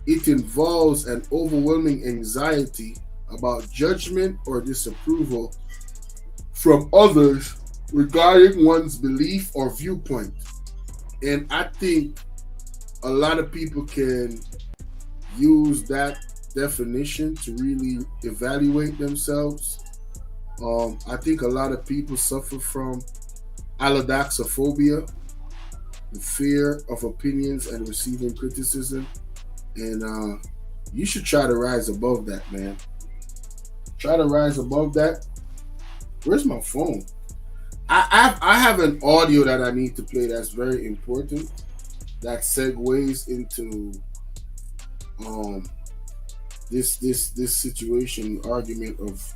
[SPEAKER 1] It involves an overwhelming anxiety about judgment or disapproval from others regarding one's belief or viewpoint. And I think a lot of people can use that definition to really evaluate themselves. I think a lot of people suffer from allodoxophobia, the fear of opinions and receiving criticism. And you should try to rise above that, man. Try to rise above that. Where's my phone? I have an audio that I need to play that's very important, that segues into this situation, argument of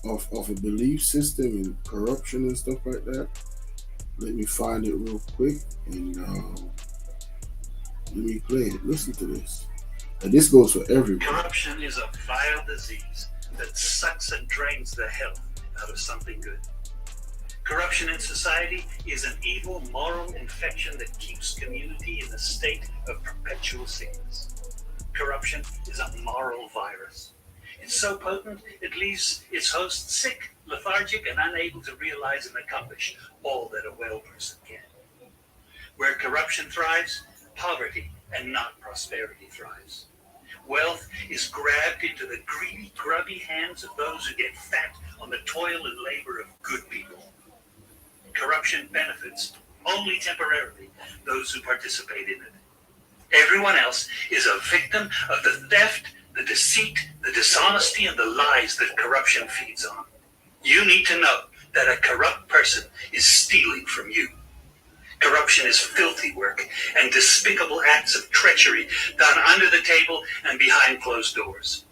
[SPEAKER 1] a belief system and corruption and stuff like that. Let me find it real quick and let me play it. Listen to this. And this goes for everyone.
[SPEAKER 11] Corruption is a vile disease that sucks and drains the health out of something good. Corruption in society is an evil moral infection that keeps community in a state of perpetual sickness. Corruption is a moral virus. It's so potent, it leaves its host sick, lethargic, and unable to realize and accomplish all that a well person can. Where corruption thrives, poverty and not prosperity thrives. Wealth is grabbed into the greedy, grubby hands of those who get fat on the toil and labor of good people. Corruption benefits, only temporarily, those who participate in it. Everyone else is a victim of the theft, the deceit, the dishonesty, and the lies that corruption feeds on. You need to know that a corrupt person is stealing from you. Corruption is filthy work and despicable acts of treachery done under the table and behind closed doors.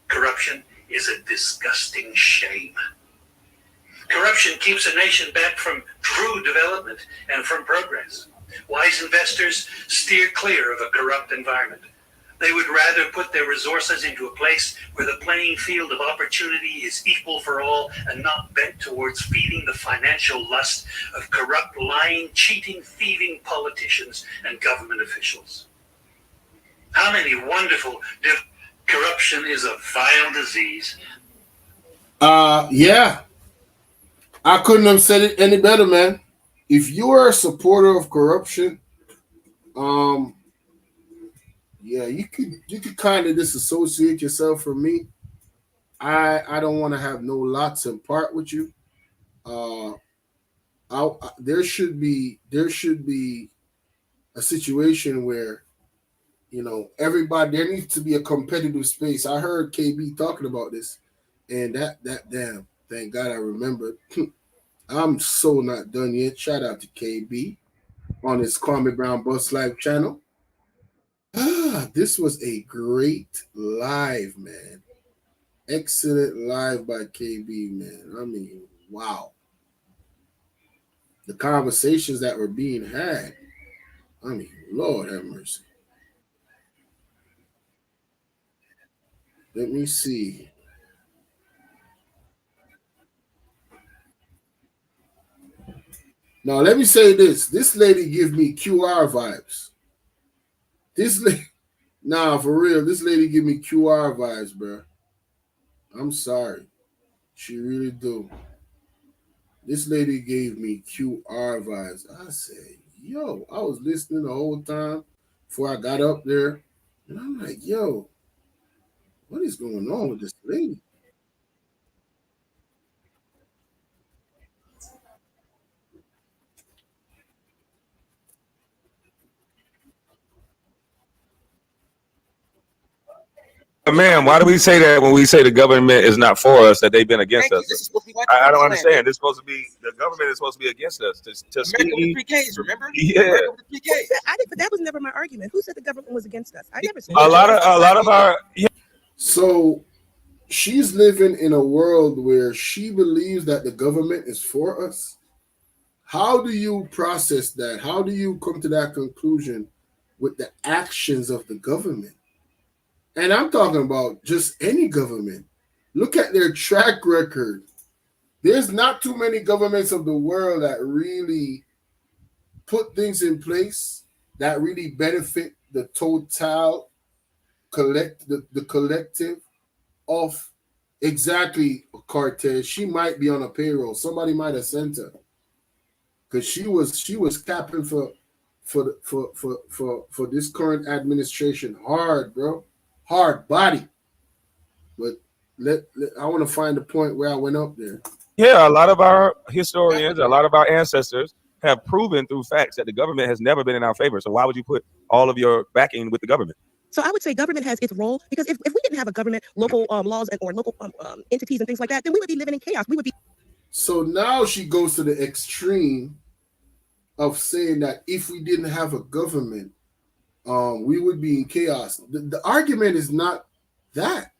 [SPEAKER 11] Corruption is a disgusting shame. Corruption keeps a nation back from true development and from progress. Wise investors steer clear of a corrupt environment. They would rather put their resources into a place where the playing field of opportunity is equal for all and not bent towards feeding the financial lust of corrupt, lying, cheating, thieving politicians and government officials. How many wonderful corruption is a vile disease.
[SPEAKER 1] Yeah. I couldn't have said it any better, man. If you are a supporter of corruption, yeah, you could kind of disassociate yourself from me. I don't want to have no lots and part with you. There should be a situation where, you know, everybody, there needs to be a competitive space. I heard KB talking about this, and that damn, thank God I remembered. I'm so not done yet. Shout out to KB on his Kwame Brown Bus Live channel. This was a great live, man. Excellent live by KB, man. I mean, wow. The conversations that were being had. I mean, Lord have mercy. Let me see. Now, let me say this. This lady give me QR vibes. Nah, for real, this lady give me QR vibes, bro. I'm sorry. She really do. This lady gave me QR vibes. I said, yo, I was listening the whole time before I got up there. And I'm like, yo, what is going on with this lady?
[SPEAKER 12] Man, why do we say that when we say the government is not for us, that they've been against us? I don't understand. This supposed to be, the government is supposed to be against us. To
[SPEAKER 13] America with the 3Ks, remember?
[SPEAKER 12] Yeah.
[SPEAKER 13] America with the 3Ks. I didn't, but that was never my argument. Who said the government was against us? I never said
[SPEAKER 12] a lot of our. Yeah.
[SPEAKER 1] So she's living in a world where she believes that the government is for us. How do you process that? How do you come to that conclusion with the actions of the government? And I'm talking about just any government. Look at their track record. There's not too many governments of the world that really put things in place that really benefit the total the collective of exactly Cortez. She might be on a payroll. Somebody might have sent her because she was capping for this current administration hard, bro. Hard body. But I want to find the point where I went up there.
[SPEAKER 12] Yeah, a lot of our historians, a lot of our ancestors have proven through facts that the government has never been in our favor. So why would you put all of your backing with the government?
[SPEAKER 13] So I would say government has its role, because if we didn't have a government, local laws or local entities and things like that, then we would be living in chaos. We would be.
[SPEAKER 1] So now she goes to the extreme of saying that if we didn't have a government, we would be in chaos. The argument is not that.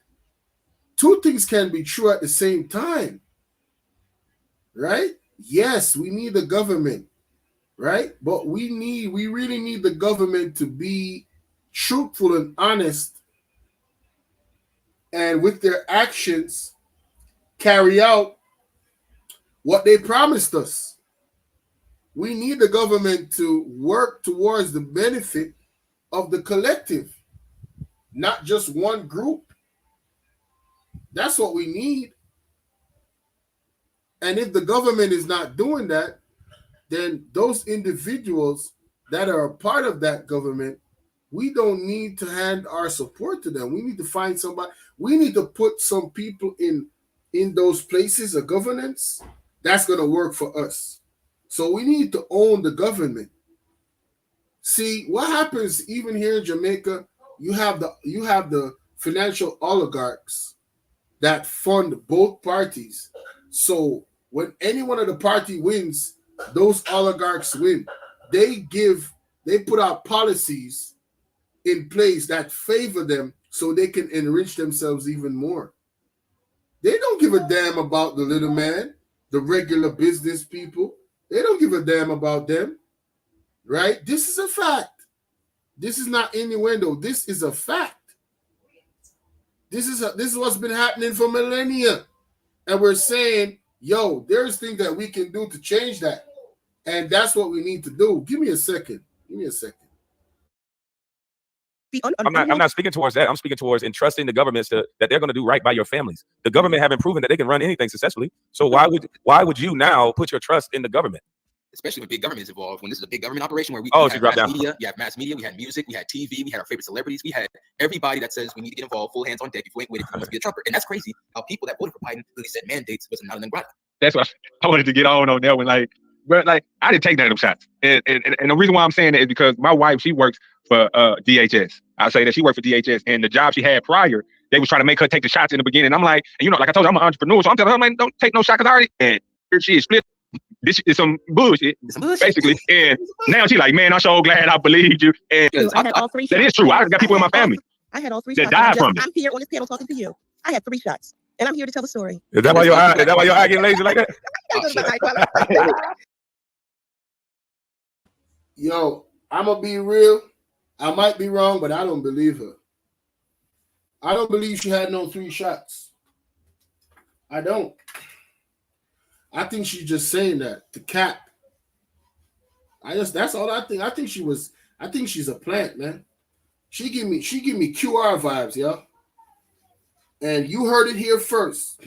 [SPEAKER 1] Two things can be true at the same time, right? Yes, we need the government, right? But we really need the government to be truthful and honest, and with their actions carry out what they promised us. We need the government to work towards the benefit of the collective, not just one group. That's what we need. And if the government is not doing that, then those individuals that are a part of that government, we don't need to hand our support to them. We need to find somebody. We need to put some people in those places of governance that's going to work for us. So we need to own the government. See, what happens even here in Jamaica, you have the financial oligarchs that fund both parties. So when any one of the party wins, those oligarchs win. They put out policies in place that favor them so they can enrich themselves even more. They don't give a damn about the little man, the regular business people. They don't give a damn about them, right? This is a fact. This is not innuendo. This is a fact. This is what's been happening for millennia. And we're saying, yo, there's things that we can do to change that. And that's what we need to do. Give me a second.
[SPEAKER 12] I'm not speaking towards that. I'm speaking towards entrusting the governments that they're going to do right by your families. The government haven't proven that they can run anything successfully. So why would you now put your trust in the government?
[SPEAKER 14] Especially when big government is involved, when this is a big government operation where we
[SPEAKER 12] have
[SPEAKER 14] mass media, you have mass media, we had music, we had TV, we had our favorite celebrities, we had everybody that says we need to get involved, full hands on deck. If you ain't with it, you must be a Trumper. And that's crazy how people that voted for Biden really said mandates was not an umbrella.
[SPEAKER 15] That's what I wanted to get on that one. Like I didn't take none of them shots. And the reason why I'm saying that is because my wife, she works for DHS. I say that she worked for DHS, and the job she had prior, they was trying to make her take the shots in the beginning. I'm like, and like I told you, I'm an entrepreneur, so I'm telling her, man, don't take no shot because I already. And here she is split. This is some bullshit, basically. And now she's like, man, I'm so glad I believed you. And
[SPEAKER 13] I had all three
[SPEAKER 15] that
[SPEAKER 13] shots.
[SPEAKER 15] is true. I got people in my family.
[SPEAKER 13] I had all three
[SPEAKER 15] that
[SPEAKER 13] shots.
[SPEAKER 15] died from it.
[SPEAKER 13] I'm here on this panel talking to you. I had 3 shots, and I'm here to tell the story.
[SPEAKER 12] Is that why your eye getting lazy like that?
[SPEAKER 1] Yo, I'm gonna be real. I might be wrong, but I don't believe her. I don't believe she had no 3 shots. I don't. I think she's just saying that to cap. That's all I think. I think she's a plant, man. She give me QR vibes, yo. And you heard it here first.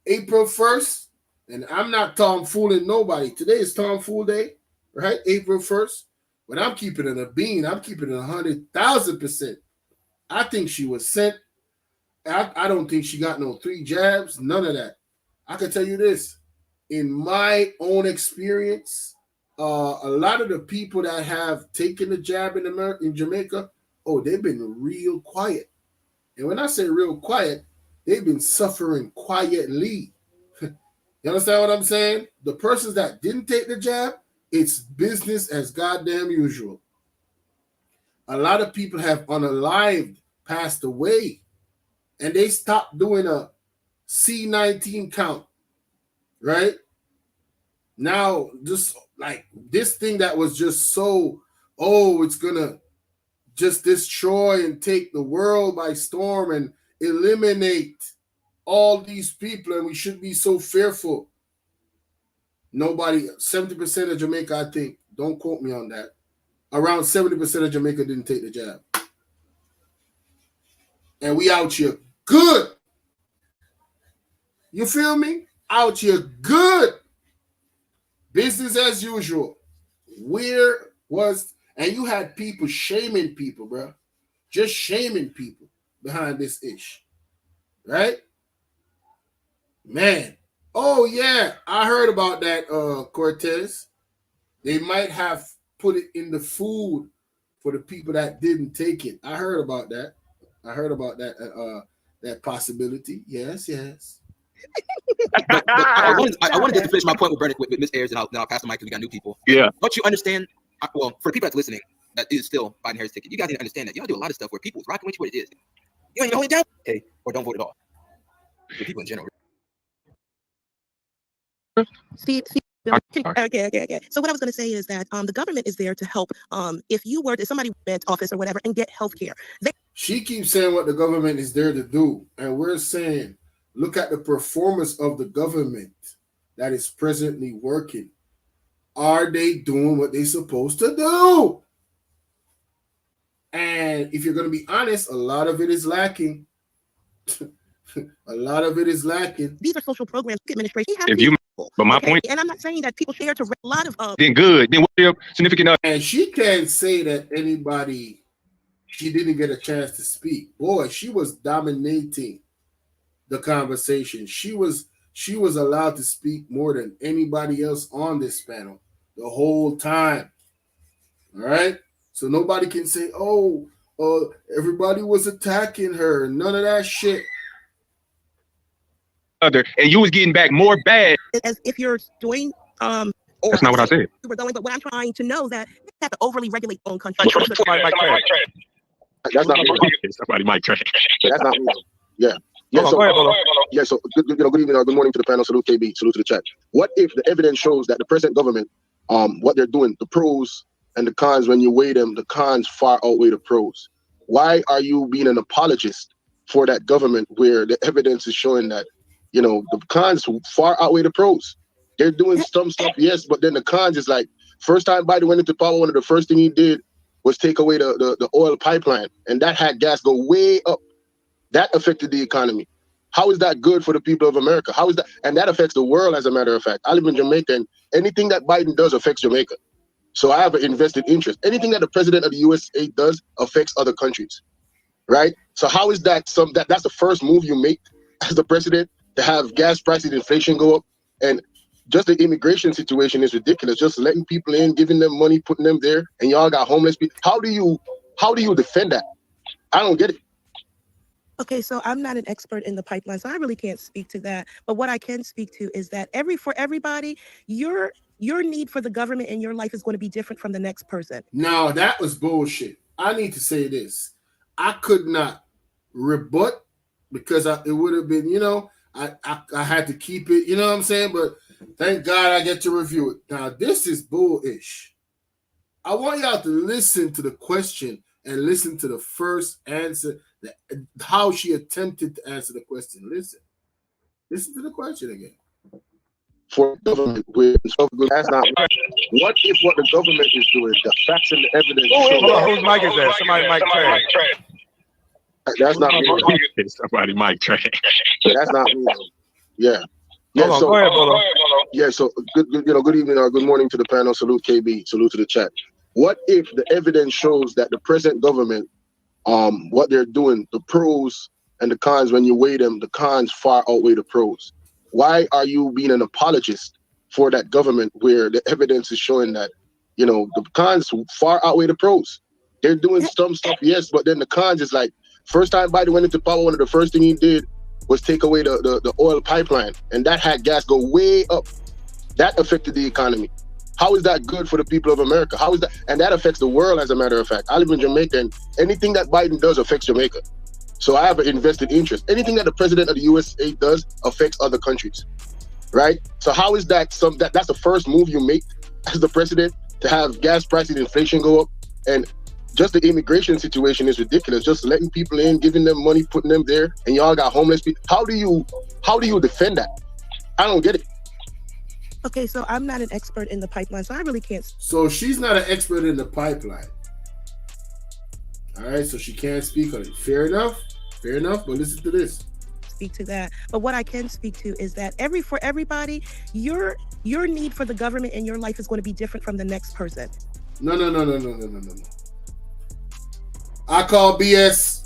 [SPEAKER 1] April 1st, and I'm not tomfooling nobody. Today is tomfool day, right? April 1st. But I'm keeping it a bean. I'm keeping it 100,000%. I think she was sent. I don't think she got no 3 jabs. None of that. I can tell you this. In my own experience, a lot of the people that have taken the jab in Jamaica, they've been real quiet. And when I say real quiet, they've been suffering quietly. You understand what I'm saying? The persons that didn't take the jab, it's business as goddamn usual. A lot of people have unalived, passed away, and they stopped doing a C-19 count. Right? Now, just like this thing that was just so, it's gonna just destroy and take the world by storm and eliminate all these people, and we should be so fearful. Nobody, 70% of Jamaica, I think, don't quote me on that. Around 70% of Jamaica didn't take the jab. And we out here good. You feel me? Out here good. Business as usual. And you had people shaming people, bro. Just shaming people behind this ish. Right? Man. Oh, yeah. I heard about that, Cortez. They might have put it in the food for the people that didn't take it. I heard about that. That possibility. Yes.
[SPEAKER 14] but I wanted to finish my point with Ms. Ayers, and I'll pass the mic because we got new people.
[SPEAKER 15] Yeah.
[SPEAKER 14] Don't you understand? Well, for the people that's listening, that is still Biden Harris ticket. You guys need to understand that y'all do a lot of stuff where people is rocking with you what it is. You ain't hold it down, okay, or don't vote at all. For people in general.
[SPEAKER 13] See. Okay. So what I was going to say is that the government is there to help. If somebody went to office or whatever and get health care.
[SPEAKER 1] She keeps saying what the government is there to do. And we're saying, look at the performance of the government that is presently working. Are they doing what they're supposed to do? And if you're going to be honest, a lot of it is lacking. A lot of it is lacking.
[SPEAKER 13] These are social programs, administration.
[SPEAKER 15] If you, but my point,
[SPEAKER 13] and I'm not saying that people share to a lot of
[SPEAKER 15] then good. Then what's your significant other?
[SPEAKER 1] And she can't say that anybody, she didn't get a chance to speak. Boy, she was dominating the conversation. She was allowed to speak more than anybody else on this panel the whole time. All right? So nobody can say, oh, everybody was attacking her. None of that shit.
[SPEAKER 15] And you was getting back more bad.
[SPEAKER 13] As if you're doing
[SPEAKER 15] that's not what I said.
[SPEAKER 13] We're going, but what I'm trying to know that you have to overly regulate your own country.
[SPEAKER 10] That's not me.
[SPEAKER 15] Somebody might trash.
[SPEAKER 10] That's not me. Yeah. Yeah, so, yeah, so good evening or good morning to the panel. Salute KB, salute to the chat. What if the evidence shows that the present government, what they're doing, the pros and the cons, when you weigh them, the cons far outweigh the pros? Why are you being an apologist for that government where the evidence is showing that, you know, the cons far outweigh the pros? They're doing some stuff, yes, but then the cons is like, first time Biden went into power, one of the first thing he did was take away the oil pipeline, and that had gas go way up. That affected the economy. How is that good for the people of America? How is that? And that affects the world, as a matter of fact. I live in Jamaica, and anything that Biden does affects Jamaica. So I have an invested interest. Anything that the president of the USA does affects other countries, right? So how is that that's the first move you make as the president, to have gas prices, inflation go up, and just the immigration situation is ridiculous. Just letting people in, giving them money, putting them there, and y'all got homeless people. How do you defend that? I don't get it.
[SPEAKER 13] Okay, so I'm not an expert in the pipeline, so I really can't speak to that. But what I can speak to is that for everybody, your need for the government in your life is going to be different from the next person.
[SPEAKER 1] No, that was bullshit. I need to say this. I could not rebut because it would have been, you know, I had to keep it, you know what I'm saying? But thank God I get to review it. Now, this is bullish. I want y'all to listen to the question and listen to the first answer, how she attempted to answer the question. Listen to the question again.
[SPEAKER 10] For government with that's not right. What if what the government is doing, the facts and the evidence?
[SPEAKER 12] Whose mic is that? Somebody mic trash.
[SPEAKER 10] That's not me.
[SPEAKER 15] Somebody mic trash.
[SPEAKER 10] That's not me. Yeah.
[SPEAKER 12] Yeah, so, go ahead, Bolo.
[SPEAKER 10] Yeah, so good evening or good morning to the panel. Salute KB, salute to the chat. What if the evidence shows that the present government, what they're doing, the pros and the cons, when you weigh them, the cons far outweigh the pros? Why are you being an apologist for that government where the evidence is showing that, you know, the cons far outweigh the pros? They're doing some stuff, yes, but then the cons is like, first time Biden went into power, one of the first thing he did was take away the oil pipeline, and that had gas go way up. That affected the economy. How is that good for the people of America? How is that? And that affects the world, as a matter of fact. I live in Jamaica, and anything that Biden does affects Jamaica. So I have an invested interest. Anything that the president of the USA does affects other countries, right? So how is that that's the first move you make as the president, to have gas prices, inflation go up, and just the immigration situation is ridiculous. Just letting people in, giving them money, putting them there, and y'all got homeless people. How do you defend that? I don't get it.
[SPEAKER 13] Okay, so I'm not an expert in the pipeline, so I really can't.
[SPEAKER 1] So she's not an expert in the pipeline. All right, so she can't speak on it. Fair enough, but listen to this.
[SPEAKER 13] Speak to that. But what I can speak to is that for everybody, your need for the government in your life is going to be different from the next person.
[SPEAKER 1] No. I call BS.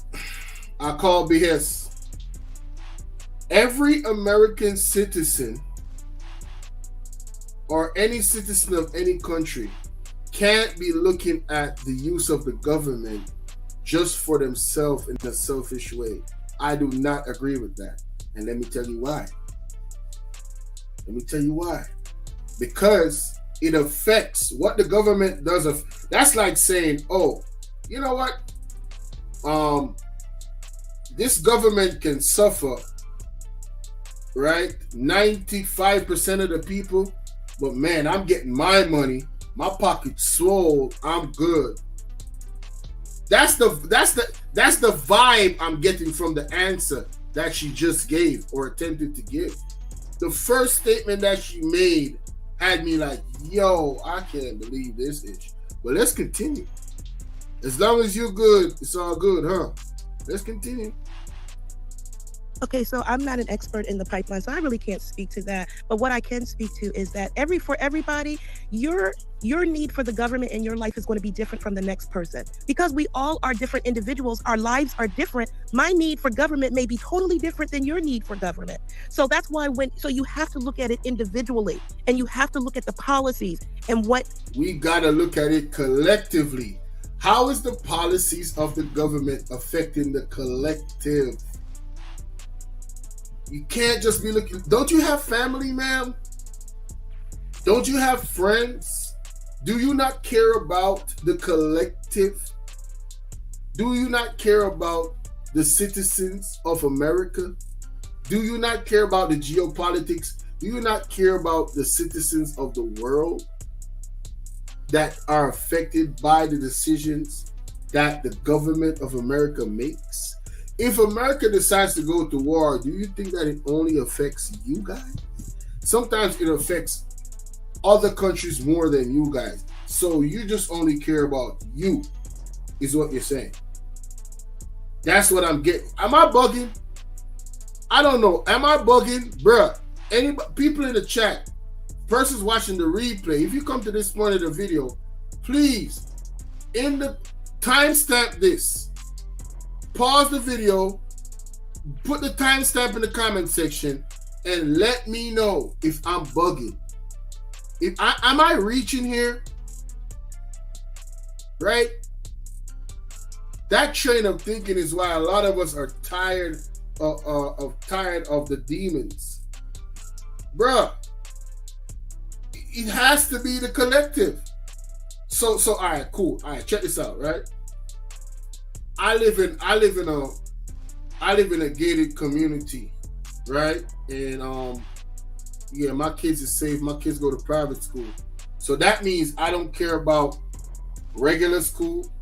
[SPEAKER 1] Every American citizen or any citizen of any country can't be looking at the use of the government just for themselves in a selfish way. I do not agree with that. And let me tell you why. Because it affects what the government does. That's like saying, oh, you know what? This government can suffer, right? 95% of the people, but man, I'm getting my money, my pocket's swole, I'm good. That's the vibe I'm getting from the answer that she just gave or attempted to give. The first statement that she made had me like, yo, I can't believe this ish. But let's continue. As long as you're good, it's all good, huh? Let's continue.
[SPEAKER 13] Okay, so I'm not an expert in the pipeline, so I really can't speak to that. But what I can speak to is that for everybody, your need for the government in your life is going to be different from the next person. Because we all are different individuals, our lives are different. My need for government may be totally different than your need for government. So that's why so you have to look at it individually, and you have to look at the policies and what
[SPEAKER 1] we got to look at it collectively. How is the policies of the government affecting the collective? You can't just be looking. Don't you have family, ma'am? Don't you have friends? Do you not care about the collective? Do you not care about the citizens of America? Do you not care about the geopolitics? Do you not care about the citizens of the world that are affected by the decisions that the government of America makes? If America decides to go to war, do you think that it only affects you guys? Sometimes it affects other countries more than you guys. So you just only care about you, is what you're saying. That's what I'm getting. Am I bugging? I don't know. Am I bugging? Bruh, people in the chat, persons watching the replay, if you come to this point of the video, please, timestamp this. Pause the video, put the timestamp in the comment section, and let me know if I'm bugging. Am I reaching here? Right? That train of thinking is why a lot of us are tired of the demons. Bruh, it has to be the collective. So all right, cool. All right, check this out, right? I live in a gated community, right? And yeah, my kids are safe. My kids go to private school. So that means I don't care about regular school.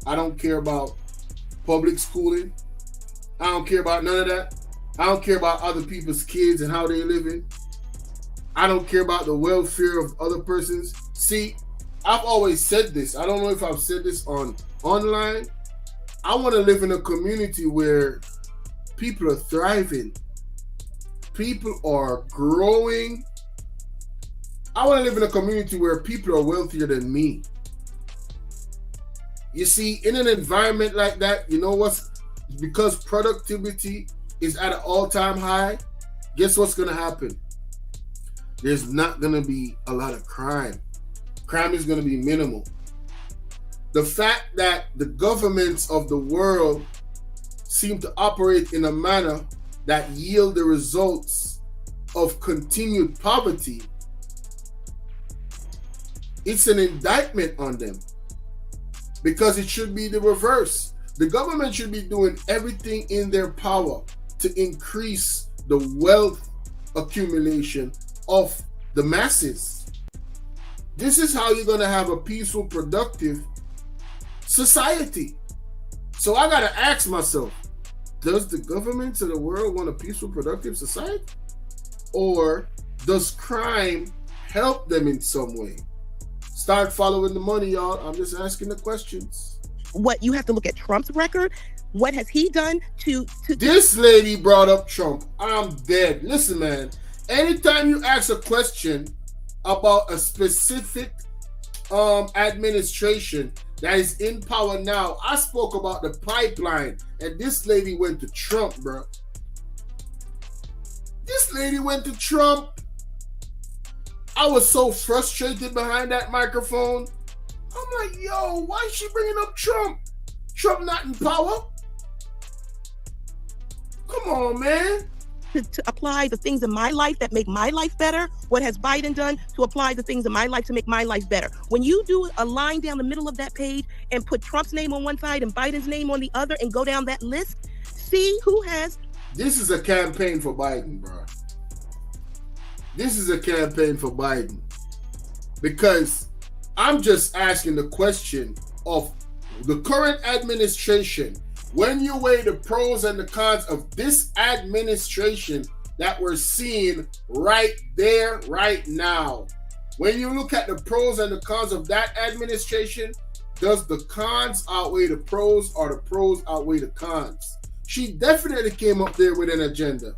[SPEAKER 1] I don't care about public schooling. I don't care about none of that. I don't care about other people's kids and how they living. I don't care about the welfare of other persons. See, I've always said this. I don't know if I've said this online. I want to live in a community where people are thriving. People are growing. I want to live in a community where people are wealthier than me. You see, in an environment like that, you know what's, because productivity is at an all-time high, guess what's going to happen? There's not going to be a lot of crime. Crime is going to be minimal. The fact that the governments of the world seem to operate in a manner that yield the results of continued poverty, it's an indictment on them, because it should be the reverse. The government should be doing everything in their power to increase the wealth accumulation of the masses. This is how you're going to have a peaceful, productive society. So I got to ask myself, does the governments of the world want a peaceful, productive society? Or does crime help them in some way? Start following the money, y'all. I'm just asking the questions.
[SPEAKER 13] What you have to look at Trump's record. What has he done to
[SPEAKER 1] This lady brought up Trump. I'm dead. Listen, man. Anytime you ask a question about a specific administration that is in power now, I spoke about the pipeline, and this lady went to Trump, bro. This lady went to Trump. I was so frustrated behind that microphone. I'm like, yo, why is she bringing up Trump? Trump not in power? Come on, man.
[SPEAKER 13] To apply the things in my life that make my life better. What has Biden done to apply the things in my life to make my life better? When you do a line down the middle of that page and put Trump's name on one side and Biden's name on the other and go down that list, see who has...
[SPEAKER 1] This is a campaign for Biden, bro. This is a campaign for Biden. Because I'm just asking the question of the current administration. When you weigh the pros and the cons of this administration that we're seeing right there, right now, when you look at the pros and the cons of that administration, does the cons outweigh the pros or the pros outweigh the cons? She definitely came up there with an agenda.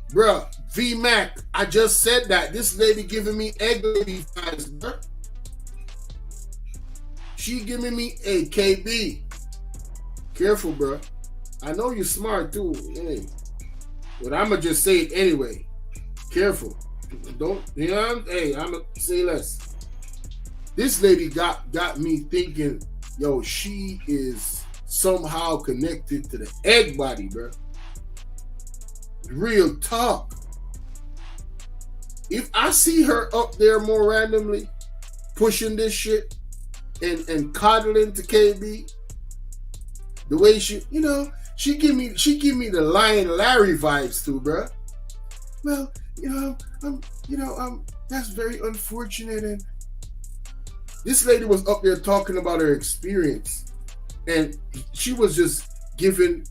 [SPEAKER 1] Bruh, V-Mac, I just said that. This lady giving me egg lady vibes, bruh. She giving me a KB. Careful, bruh. I know you're smart too. Hey. But I'ma just say it anyway. Careful. Don't, you know, hey, I'ma say less. This lady got me thinking, yo, she is somehow connected to the egg body, bruh. Real talk. If I see her up there more randomly pushing this shit and coddling to KB, the way she, you know, she give me the Lion Larry vibes too, bruh. Well, that's very unfortunate. And this lady was up there talking about her experience, and she was just giving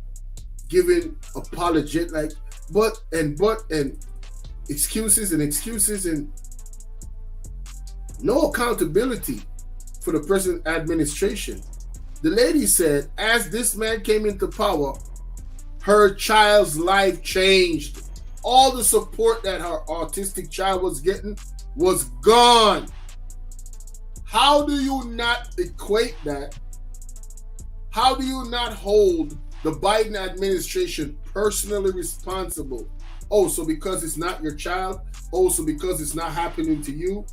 [SPEAKER 1] apologetic, like, but and excuses and no accountability for the present administration. The lady said, as this man came into power, her child's life changed. All the support that her autistic child was getting was gone. How do you not equate that? How do you not hold the Biden administration personally responsible? Oh, so because it's not your child? Oh, so because it's not happening to you?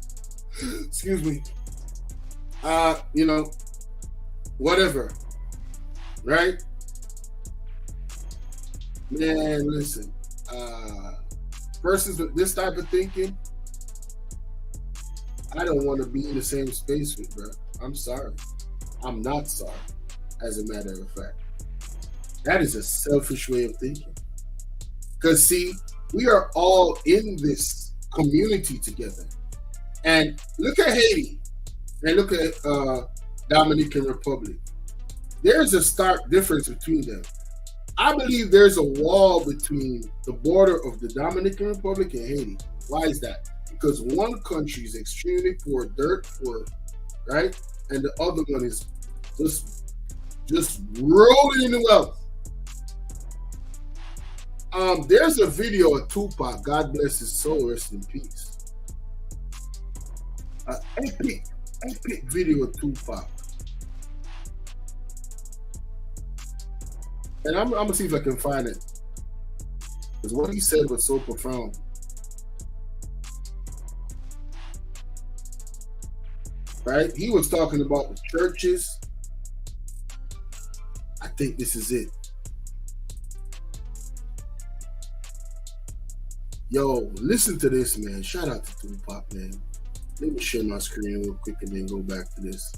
[SPEAKER 1] Excuse me. Whatever. Right? Man, listen. Persons with this type of thinking, I don't want to be in the same space with, bro. I'm sorry. I'm not sorry, as a matter of fact. That is a selfish way of thinking. Because, see, we are all in this community together. And look at Haiti. And look at Dominican Republic. There's a stark difference between them. I believe there's a wall between the border of the Dominican Republic and Haiti. Why is that? Because one country is extremely poor, dirt poor, right? And the other one is just rolling in the wealth. There's a video of Tupac, God bless his soul, rest in peace. Epic video of Tupac. And I'm gonna see if I can find it. Because what he said was so profound. Right? He was talking about the churches. I think this is it. Yo, listen to this, man. Shout out to Tupac, man. Let me share my screen real quick and then go back to this.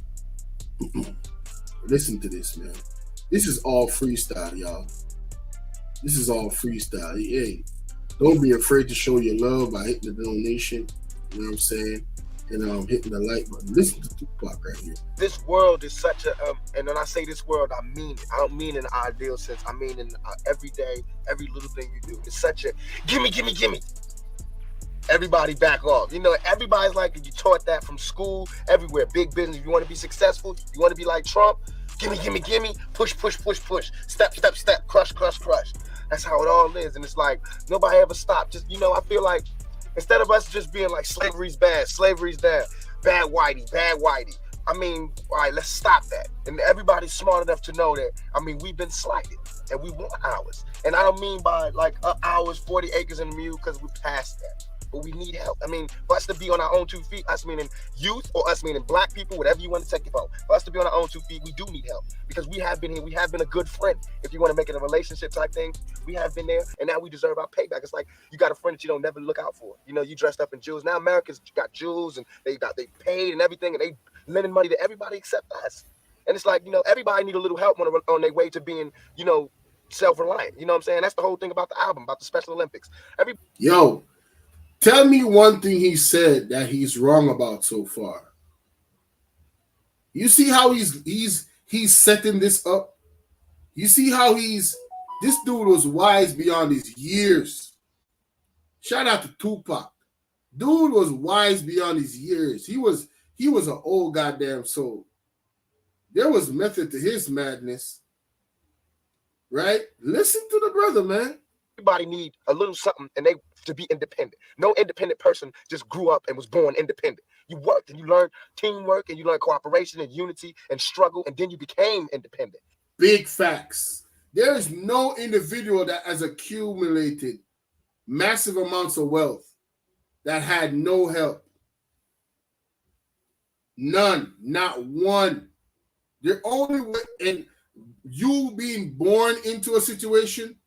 [SPEAKER 1] Listen to this, man. This is all freestyle, y'all. This is all freestyle. Hey, don't be afraid to show your love by hitting the donation. You know what I'm saying? And hitting the like button. Listen to Tupac right here.
[SPEAKER 16] This world is such a and when I say this world, I mean it. I don't mean in an ideal sense. I mean in every day, every little thing you do. It's such a gimme. Everybody back off. You know, everybody's like, you taught that from school, everywhere. Big business. If you want to be successful, you want to be like Trump, gimme. Push. Step. Crush. That's how it all is. And it's like, nobody ever stopped. Just, you know, I feel like instead of us just being like, slavery's bad, slavery's down, bad whitey. I mean, all right, let's stop that. And everybody's smart enough to know that, I mean, we've been slighted and we want ours. And I don't mean by like ours, 40 acres in the mule, because we're past that. But we need help. I mean, for us to be on our own 2 feet, us meaning youth or us meaning black people, whatever you want to take it for. For us to be on our own 2 feet, we do need help because we have been here. We have been a good friend. If you want to make it a relationship type thing, we have been there, and now we deserve our payback. It's like you got a friend that you don't never look out for. You know, you dressed up in jewels. Now America's got jewels, and they paid and everything, and they lending money to everybody except us. And it's like, you know, everybody need a little help on their way to being, you know, self-reliant. You know what I'm saying? That's the whole thing about the album, about the Special Olympics.
[SPEAKER 1] Yo. Tell me one thing he said that he's wrong about so far. You see how he's setting this up? You see how this dude was wise beyond his years. Shout out to Tupac. Dude was wise beyond his years. He was an old goddamn soul. There was method to his madness. right? Listen to the brother, man.
[SPEAKER 16] Everybody need a little something and they to be independent. No independent person just grew up and was born independent. You worked and you learned teamwork and you learned cooperation and unity and struggle, and then you became independent.
[SPEAKER 1] Big facts. There is no individual that has accumulated massive amounts of wealth that had no help. None, not one. The only way, and you being born into a situation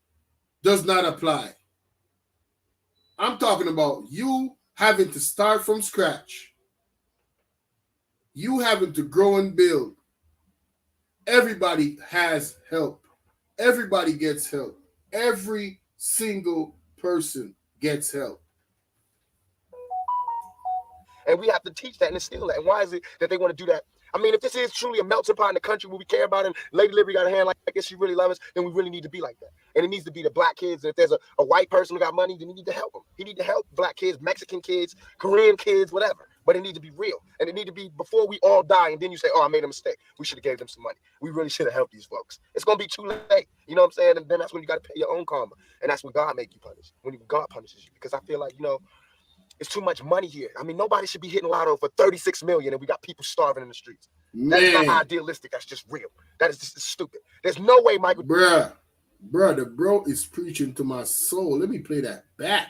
[SPEAKER 1] does not apply. I'm talking about you having to start from scratch. You having to grow and build. Everybody has help. Everybody gets help. Every single person gets help.
[SPEAKER 16] And we have to teach that and instill that. And why is it that they want to do that? I mean, if this is truly a melting pot in the country where we care about and Lady Liberty got a hand like I guess she really loves us, then we really need to be like that. And it needs to be the black kids. And if there's a white person who got money, then he need to help them. He need to help black kids, Mexican kids, Korean kids, whatever. But it needs to be real. And it need to be before we all die. And then you say, oh, I made a mistake. We should have gave them some money. We really should have helped these folks. It's going to be too late. You know what I'm saying? And then that's when you got to pay your own karma. And that's when God make you punish. When God punishes you. Because I feel like, you know, it's too much money here. I mean, nobody should be hitting lotto for 36 million and we got people starving in the streets. That's not idealistic. That's just real. That is just stupid. There's no way, Michael.
[SPEAKER 1] Bruh, the bro is preaching to my soul. Let me play that back.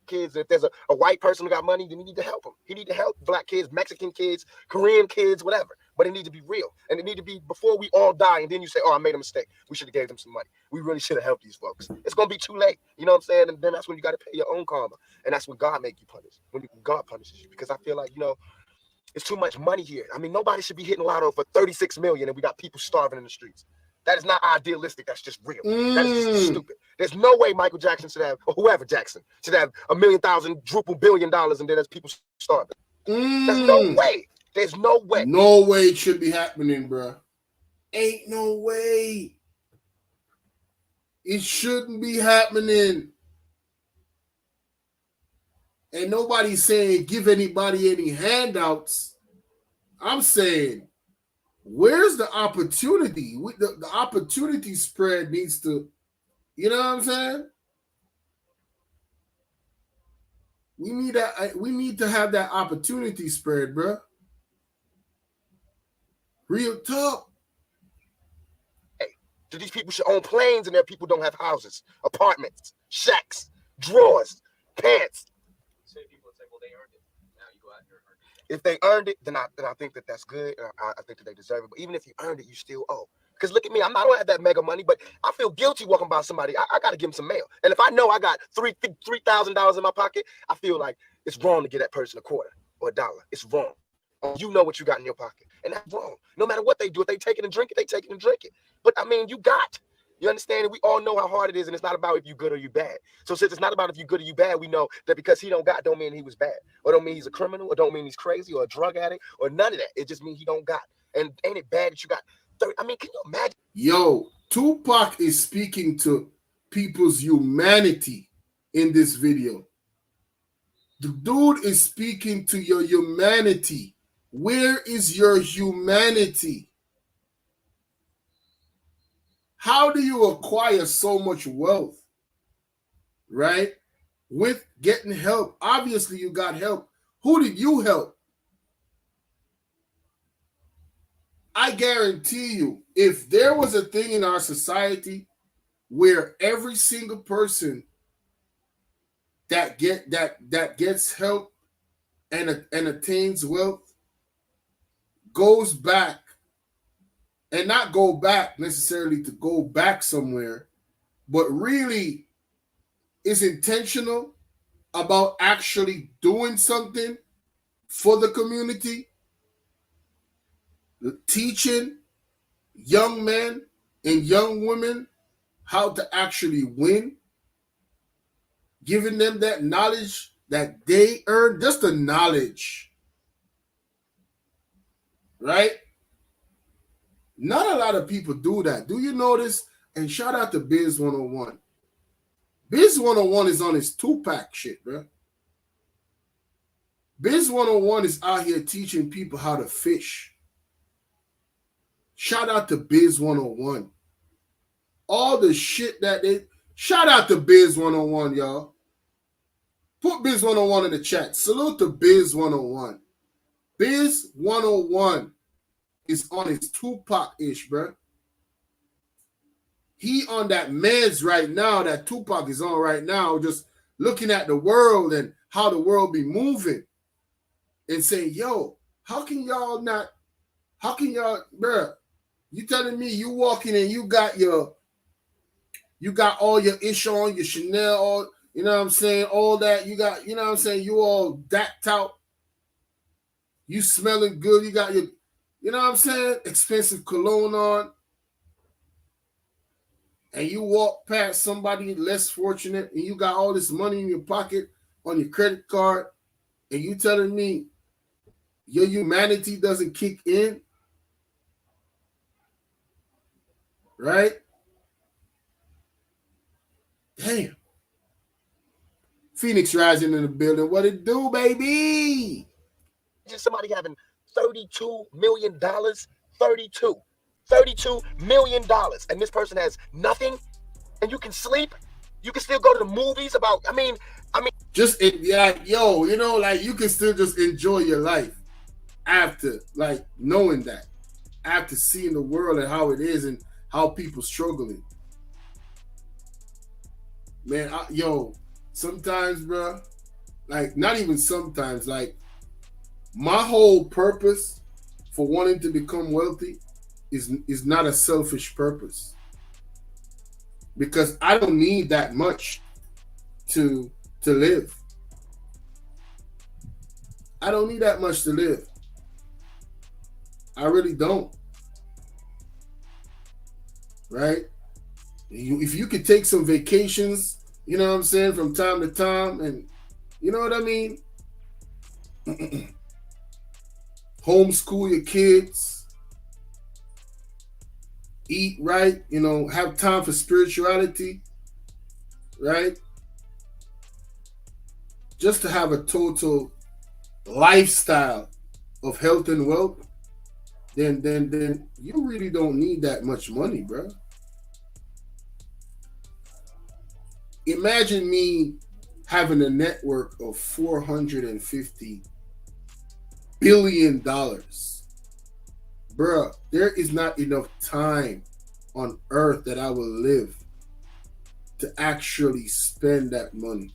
[SPEAKER 16] Kids, if there's a white person who got money, then you need to help them. He need to help black kids, Mexican kids, Korean kids, whatever. But it need to be real. And it need to be before we all die. And then you say, oh, I made a mistake. We should have gave them some money. We really should have helped these folks. It's going to be too late. You know what I'm saying? And then that's when you got to pay your own karma. And that's when God make you punish. When God punishes you. Because I feel like, you know, it's too much money here. I mean, nobody should be hitting lotto for 36 million and we got people starving in the streets. That is not idealistic. That's just real. That is just stupid. There's no way Michael Jackson should have, or whoever Jackson, should have $1 million, $1 billion, and then there's people starving. There's no way. There's no way.
[SPEAKER 1] No way it should be happening, bro. Ain't no way. It shouldn't be happening. And nobody's saying give anybody any handouts. I'm saying, where's the opportunity? The opportunity spread needs to, you know what I'm saying? We need to have that opportunity spread, bro. Real talk.
[SPEAKER 16] Hey, these people should own planes and their people don't have houses, apartments, shacks, drawers, pants. If they earned it, then I think that that's good. I think that they deserve it. But even if you earned it, you still owe. Because look at me, I don't have that mega money, but I feel guilty walking by somebody. I got to give them some mail. And if I know I got $3,000 in my pocket, I feel like it's wrong to give that person a quarter or $1. It's wrong. You know what you got in your pocket. And that's wrong. No matter what they do, if they take it and drink it, they take it and drink it. But I mean, you got. You understand? And we all know how hard it is, and it's not about if you're good or you bad. So since it's not about if you're good or you bad, we know that because he don't got, don't mean he was bad, or don't mean he's a criminal, or don't mean he's crazy, or a drug addict, or none of that. It just means he don't got. And ain't it bad that you got 30? I mean, can you imagine?
[SPEAKER 1] Yo, Tupac is speaking to people's humanity in this video. The dude is speaking to your humanity. Where is your humanity? How do you acquire so much wealth, right? With getting help. Obviously, you got help. Who did you help? I guarantee you, if there was a thing in our society where every single person that gets help and attains wealth goes back, and not go back necessarily to go back somewhere, but really is intentional about actually doing something for the community, teaching young men and young women how to actually win, giving them that knowledge that they earn, just the knowledge, right? Not a lot of people do that. Do you notice? And shout out to Biz 101. Biz 101 is on his 2-pack shit, bro. Biz 101 is out here teaching people how to fish. Shout out to Biz 101. all the shit that they. Shout out to Biz 101, y'all. Put Biz 101 in the chat. Salute to Biz 101. Biz 101 is on his Tupac-ish, bro. He on that meds right now that Tupac is on right now, just looking at the world and how the world be moving and saying, yo, how can y'all, bro, you telling me you walking and you got all your ish on, your Chanel, all, you know what I'm saying, all that, you got, you know what I'm saying, you all decked out, you smelling good, you got your, you know what I'm saying, expensive cologne on, and you walk past somebody less fortunate and you got all this money in your pocket on your credit card, and you telling me your humanity doesn't kick in, right? Damn. Phoenix Rising in the building. What it do, baby?
[SPEAKER 16] Just somebody having $32 million. $32 million. And this person has nothing. And you can sleep. You can still go to the movies about, I mean.
[SPEAKER 1] Just, yeah, yo, you know, like you can still just enjoy your life after, like, knowing that. After seeing the world and how it is and how people struggling. Man, yo, sometimes, bro, like, not even sometimes, like, my whole purpose for wanting to become wealthy is not a selfish purpose. Because I don't need that much to live. I don't need that much to live. I really don't. Right? If you could take some vacations, you know what I'm saying, from time to time, and you know what I mean? Homeschool your kids, eat right, you know, have time for spirituality, right? Just to have a total lifestyle of health and wealth, then you really don't need that much money, bro. Imagine me having a network of $450 billion. Bruh, there is not enough time on earth that I will live to actually spend that money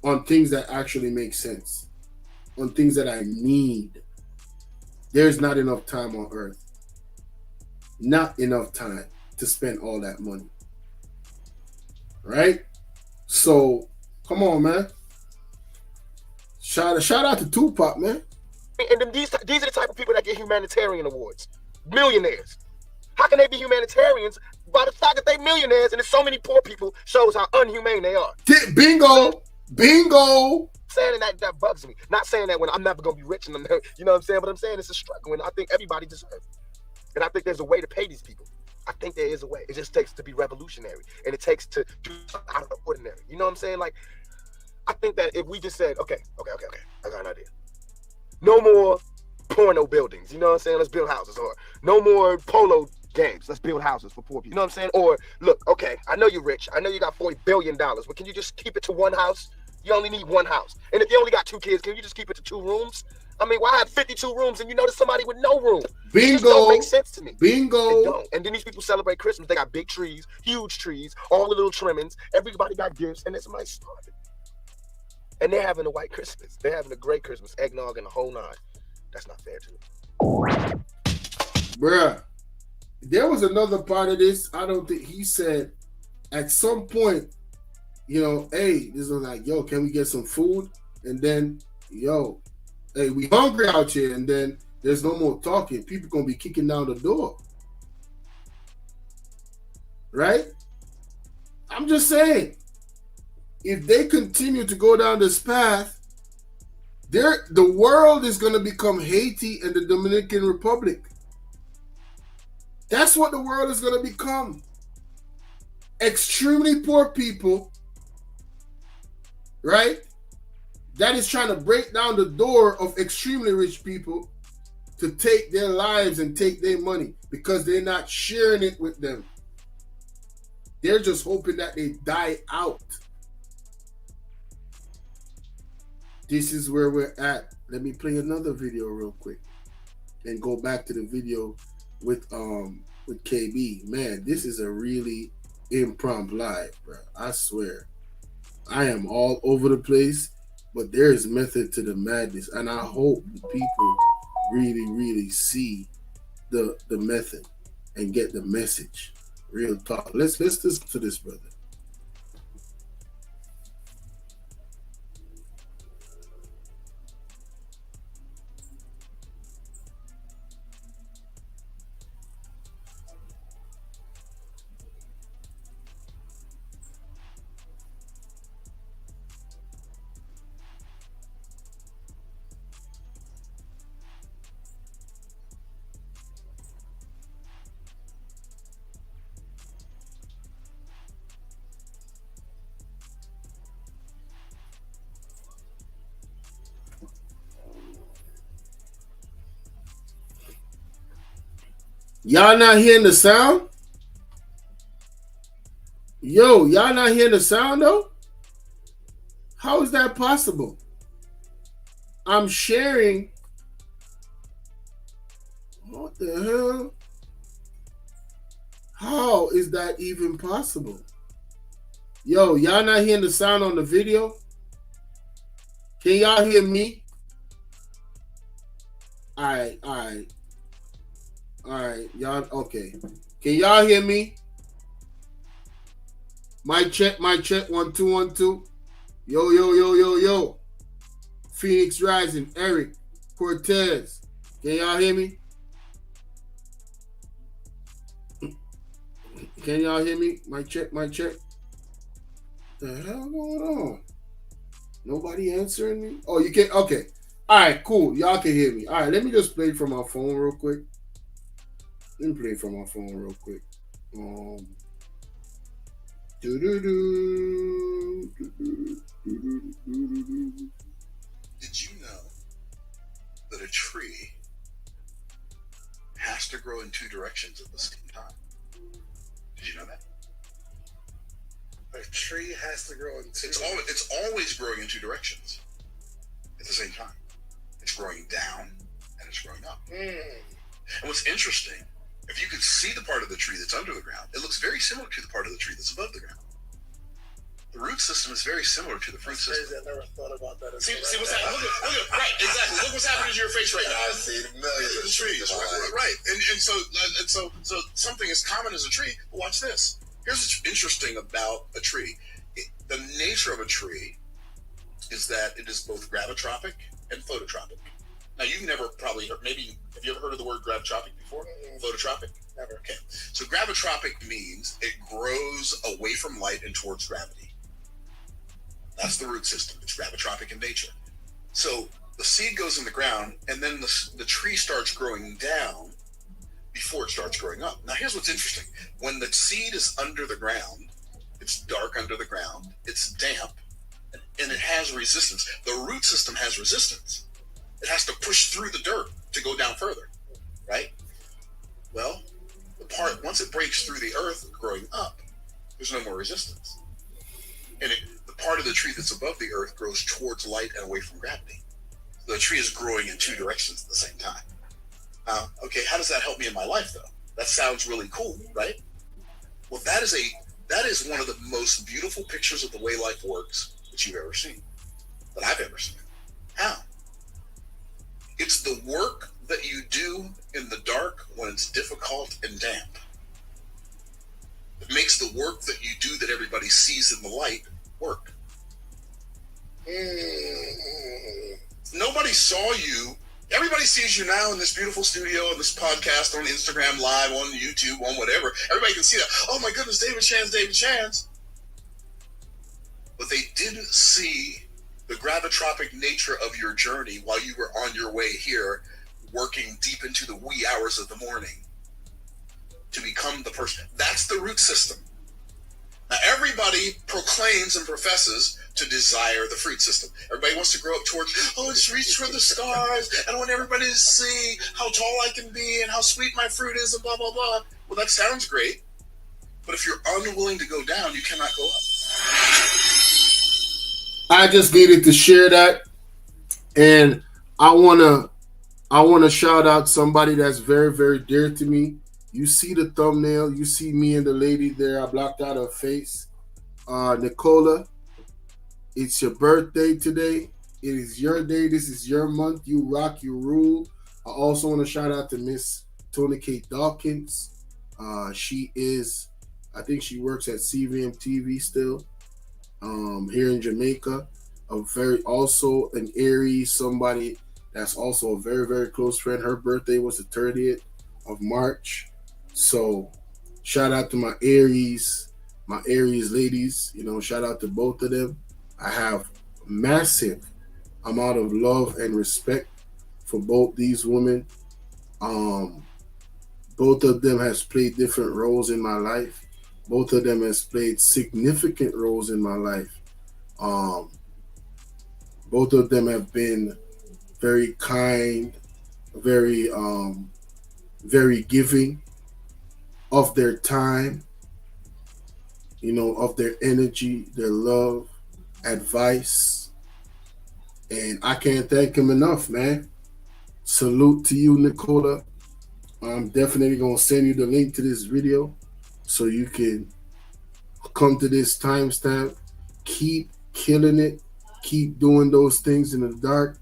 [SPEAKER 1] on things that actually make sense, on things that I need. There's not enough time on earth. Not enough time to spend all that money. Right? So, come on, man. Shout out to Tupac, man.
[SPEAKER 16] And then these are the type of people that get humanitarian awards. Millionaires. How can they be humanitarians by the fact that they millionaires and there's so many poor people shows how unhumane they are.
[SPEAKER 1] Bingo! Bingo!
[SPEAKER 16] Saying that bugs me. Not saying that when I'm never going to be rich and you know what I'm saying? But I'm saying it's a struggle and I think everybody deserves it. And I think there's a way to pay these people. I think there is a way. It just takes to be revolutionary. And it takes to do something out of the ordinary. You know what I'm saying? Like, I think that if we just said, okay, I got an idea. No more porno buildings. You know what I'm saying? Let's build houses. Or no more polo games. Let's build houses for poor people. You know what I'm saying? Or, look, okay, I know you're rich. I know you got $40 billion. But can you just keep it to one house? You only need one house. And if you only got 2 kids, can you just keep it to 2 rooms? I mean, why have 52 rooms and you notice somebody with no room?
[SPEAKER 1] Bingo.
[SPEAKER 16] It just don't make sense to me.
[SPEAKER 1] Bingo.
[SPEAKER 16] It don't. And then these people celebrate Christmas. They got big trees, huge trees, all the little trimmings. Everybody got gifts, and then somebody's starving. And they're having a white Christmas. They're having a great Christmas, eggnog and the whole nine. That's not fair to me.
[SPEAKER 1] Bruh, there was another part of this. I don't think he said at some point, you know, hey, this was like, yo, can we get some food? And then, yo, hey, we hungry out here, and then there's no more talking. People gonna be kicking down the door. Right? I'm just saying, if they continue to go down this path, the world is gonna become Haiti and the Dominican Republic. That's what the world is gonna become. Extremely poor people, right? That is trying to break down the door of extremely rich people to take their lives and take their money because they're not sharing it with them. They're just hoping that they die out. This is where we're at. Let me play another video real quick and go back to the video with KB. Man, this is a really impromptu live, bro. I swear. I am all over the place, but there is method to the madness, and I hope people really, really see the method and get the message. Real talk. Let's listen to this, brother. Y'all not hearing the sound? Yo, y'all not hearing the sound though? How is that possible? I'm sharing. What the hell? How is that even possible? Yo, y'all not hearing the sound on the video? Can y'all hear me? All right, y'all, okay. Can y'all hear me? Mic check, 1 2 1 2. Yo. Phoenix Rising, Eric, Cortez. Can y'all hear me? Can y'all hear me? Mic check. The hell going on? Nobody answering me? Oh, you can? Okay. All right, cool. Y'all can hear me. All right, let me just play from my phone real quick. Did
[SPEAKER 17] you know that a tree has to grow in two directions at the same time? Did you know that?
[SPEAKER 16] A tree has to grow in two.
[SPEAKER 17] It's always growing in two directions at the same time. It's growing down and it's growing up. And what's interesting, if you could see the part of the tree that's under the ground, it looks very similar to the part of the tree that's above the ground. The root system is very similar to the fruit system.
[SPEAKER 16] I never thought about that.
[SPEAKER 17] See what's happening? Look at, right, exactly. Look what's happening to your face right now.
[SPEAKER 16] I see millions of trees.
[SPEAKER 17] Right. And so something as common as a tree, but watch this. Here's what's interesting about a tree. The nature of a tree is that it is both gravitropic and phototropic. Now, you've never probably heard, maybe, have you ever heard of the word gravitropic before? Phototropic?
[SPEAKER 16] Never.
[SPEAKER 17] Okay. So gravitropic means it grows away from light and towards gravity. That's the root system. It's gravitropic in nature. So the seed goes in the ground, and then the tree starts growing down before it starts growing up. Now, here's what's interesting. When the seed is under the ground, it's dark under the ground, it's damp, and it has resistance. The root system has resistance. It has to push through the dirt to go down further, right? Well, once it breaks through the earth growing up, there's no more resistance. And the part of the tree that's above the earth grows towards light and away from gravity. So the tree is growing in two directions at the same time. Okay, how does that help me in my life, though? That sounds really cool, right? Well, that is one of the most beautiful pictures of the way life works that you've ever seen, that I've ever seen. How? It's the work that you do in the dark when it's difficult and damp. It makes the work that you do that everybody sees in the light work. Nobody saw you. Everybody sees you now in this beautiful studio, on this podcast, on Instagram Live, on YouTube, on whatever. Everybody can see that. Oh my goodness, David Shands. But they didn't see the gravitropic nature of your journey while you were on your way here, working deep into the wee hours of the morning to become the person. That's the root system. Now, everybody proclaims and professes to desire the fruit system. Everybody wants to grow up towards, just reach for the stars. I want everybody to see how tall I can be and how sweet my fruit is and blah, blah, blah. Well, that sounds great. But if you're unwilling to go down, you cannot go up.
[SPEAKER 1] I just needed to share that, and I wanna shout out somebody that's very, very dear to me. You see the thumbnail, you see me and the lady there. I blocked out her face. Nicola, it's your birthday today. It is your day. This is your month. You rock, you rule. I also want to shout out to Miss Tony K. Dawkins. She is, I think she works at CVM TV still, here in Jamaica. Also an Aries, somebody that's also a very, very close friend. Her birthday was the 30th of March. So shout out to my Aries ladies. You know, shout out to both of them. I have massive amount of love and respect for both these women. Both of them has played different roles in my life. Both of them has played significant roles in my life. Both of them have been very kind, very giving of their time, you know, of their energy, their love, advice. And I can't thank them enough, man. Salute to you, Nicola. I'm definitely going to send you the link to this video so you can come to this timestamp. Keep killing it. Keep doing those things in the dark,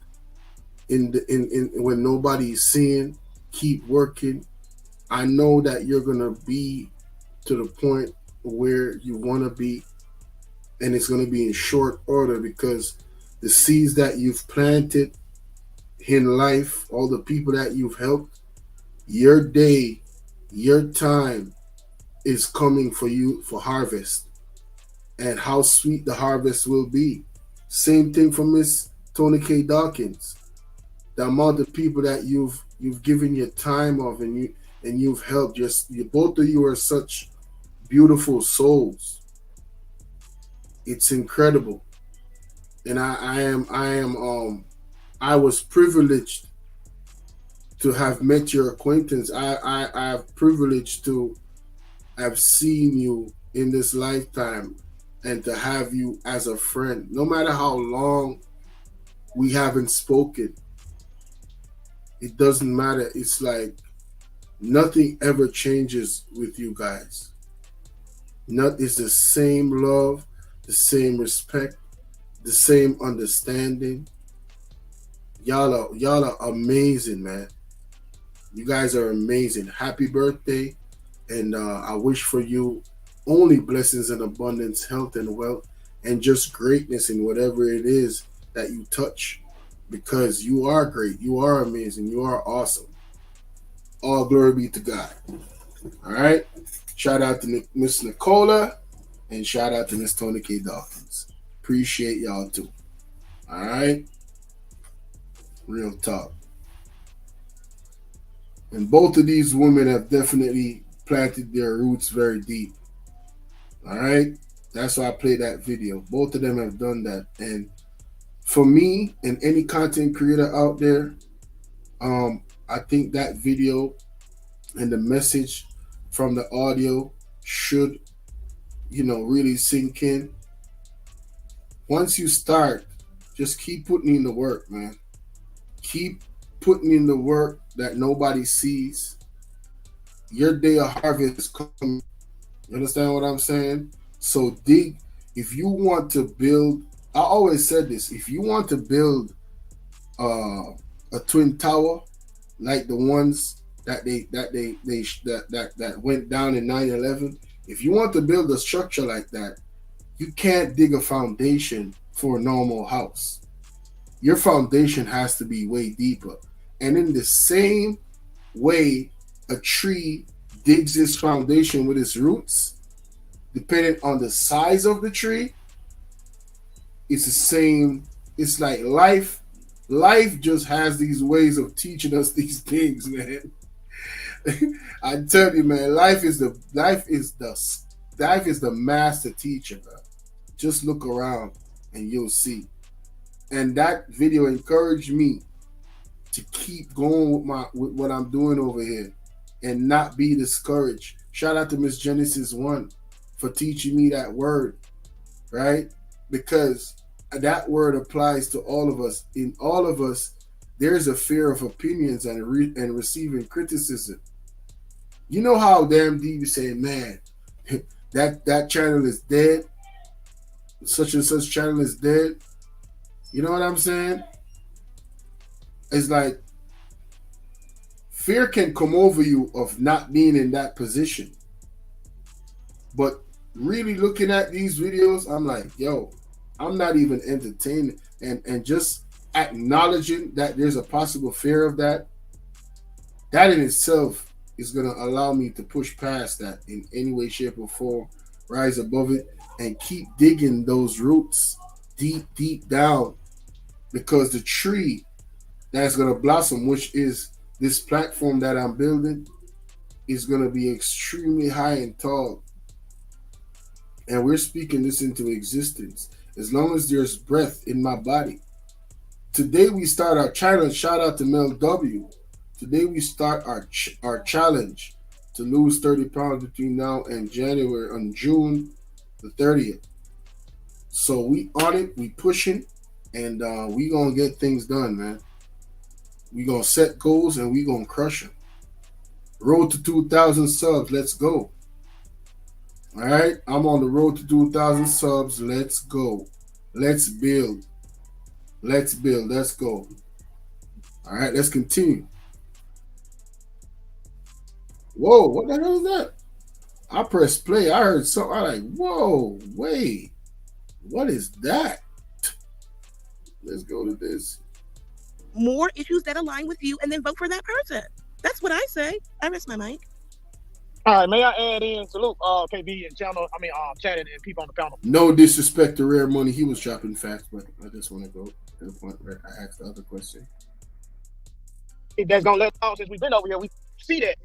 [SPEAKER 1] when nobody's seeing. Keep working. I know that you're going to be to the point where you want to be, and it's going to be in short order, because the seeds that you've planted in life, all the people that you've helped, your day, your time is coming for you for harvest. And how sweet the harvest will be. Same thing for Miss Tony K. Dawkins. The amount of people that you've given your time of and you've helped. Both of you are such beautiful souls. It's incredible. And I was privileged to have met your acquaintance. I have privileged to have seen you in this lifetime and to have you as a friend. No matter how long we haven't spoken, it doesn't matter. It's like nothing ever changes with you guys. It's the same love, the same respect, the same understanding. Y'all are amazing, man. You guys are amazing. Happy birthday. And I wish for you only blessings and abundance, health and wealth, and just greatness in whatever it is that you touch, because you are great. You are amazing. You are awesome. All glory be to God. All right. Shout out to Miss Nicola, and shout out to Miss Tony K. Dawkins. Appreciate y'all too. All right. Real talk. And both of these women have definitely planted their roots very deep. All right. That's why I play that video. Both of them have done that. And for me and any content creator out there, I think that video and the message from the audio should, really sink in. Once you start, just keep putting in the work, man. Keep putting in the work that nobody sees. Your day of harvest is coming. You understand what I'm saying? So dig. If you want to build, I always said this, if you want to build a twin tower like the ones that went down in 9/11, if you want to build a structure like that, you can't dig a foundation for a normal house. Your foundation has to be way deeper. And in the same way a tree digs its foundation with its roots, depending on the size of the tree, it's the same. It's like life. Life just has these ways of teaching us these things, man. I tell you, man, life is the master teacher, bro. Just look around and you'll see. And that video encouraged me to keep going with what I'm doing over here and not be discouraged. Shout out to Miss Genesis 1 for teaching me that word, right? Because that word applies to all of us. In all of us, there's a fear of opinions and receiving criticism. You know how damn deep you say, man, that channel is dead. Such and such channel is dead. You know what I'm saying? It's like fear can come over you of not being in that position. But really looking at these videos, I'm like, yo, I'm not even entertaining. And just acknowledging that there's a possible fear of that, that in itself is going to allow me to push past that in any way, shape, or form, rise above it, and keep digging those roots deep, deep down. Because the tree that's going to blossom, which is this platform that I'm building, is going to be extremely high and tall. And we're speaking this into existence. As long as there's breath in my body. Today we start our challenge. Shout out to Mel W. Today we start our challenge to lose 30 pounds between now and January, on June the 30th. So we on it, we pushing, and we gonna get things done, man. We gonna set goals and we gonna crush them. Road to 2,000 subs, let's go. All right, I'm on the road to 2,000 subs. Let's go. Let's build. Let's build. Let's go. All right, let's continue. Whoa, what the hell is that? I pressed play. I heard something. I like, whoa, wait. What is that? Let's go to this.
[SPEAKER 13] More issues that align with you and then vote for that person. That's what I say. I rest my mic.
[SPEAKER 18] All right, may I add in salute KB and chatting and people on the panel.
[SPEAKER 1] No disrespect to Rare Money. He was dropping facts, but I just want to go to the point where I asked the other question.
[SPEAKER 18] That's gonna let out since we've been over here. We see that.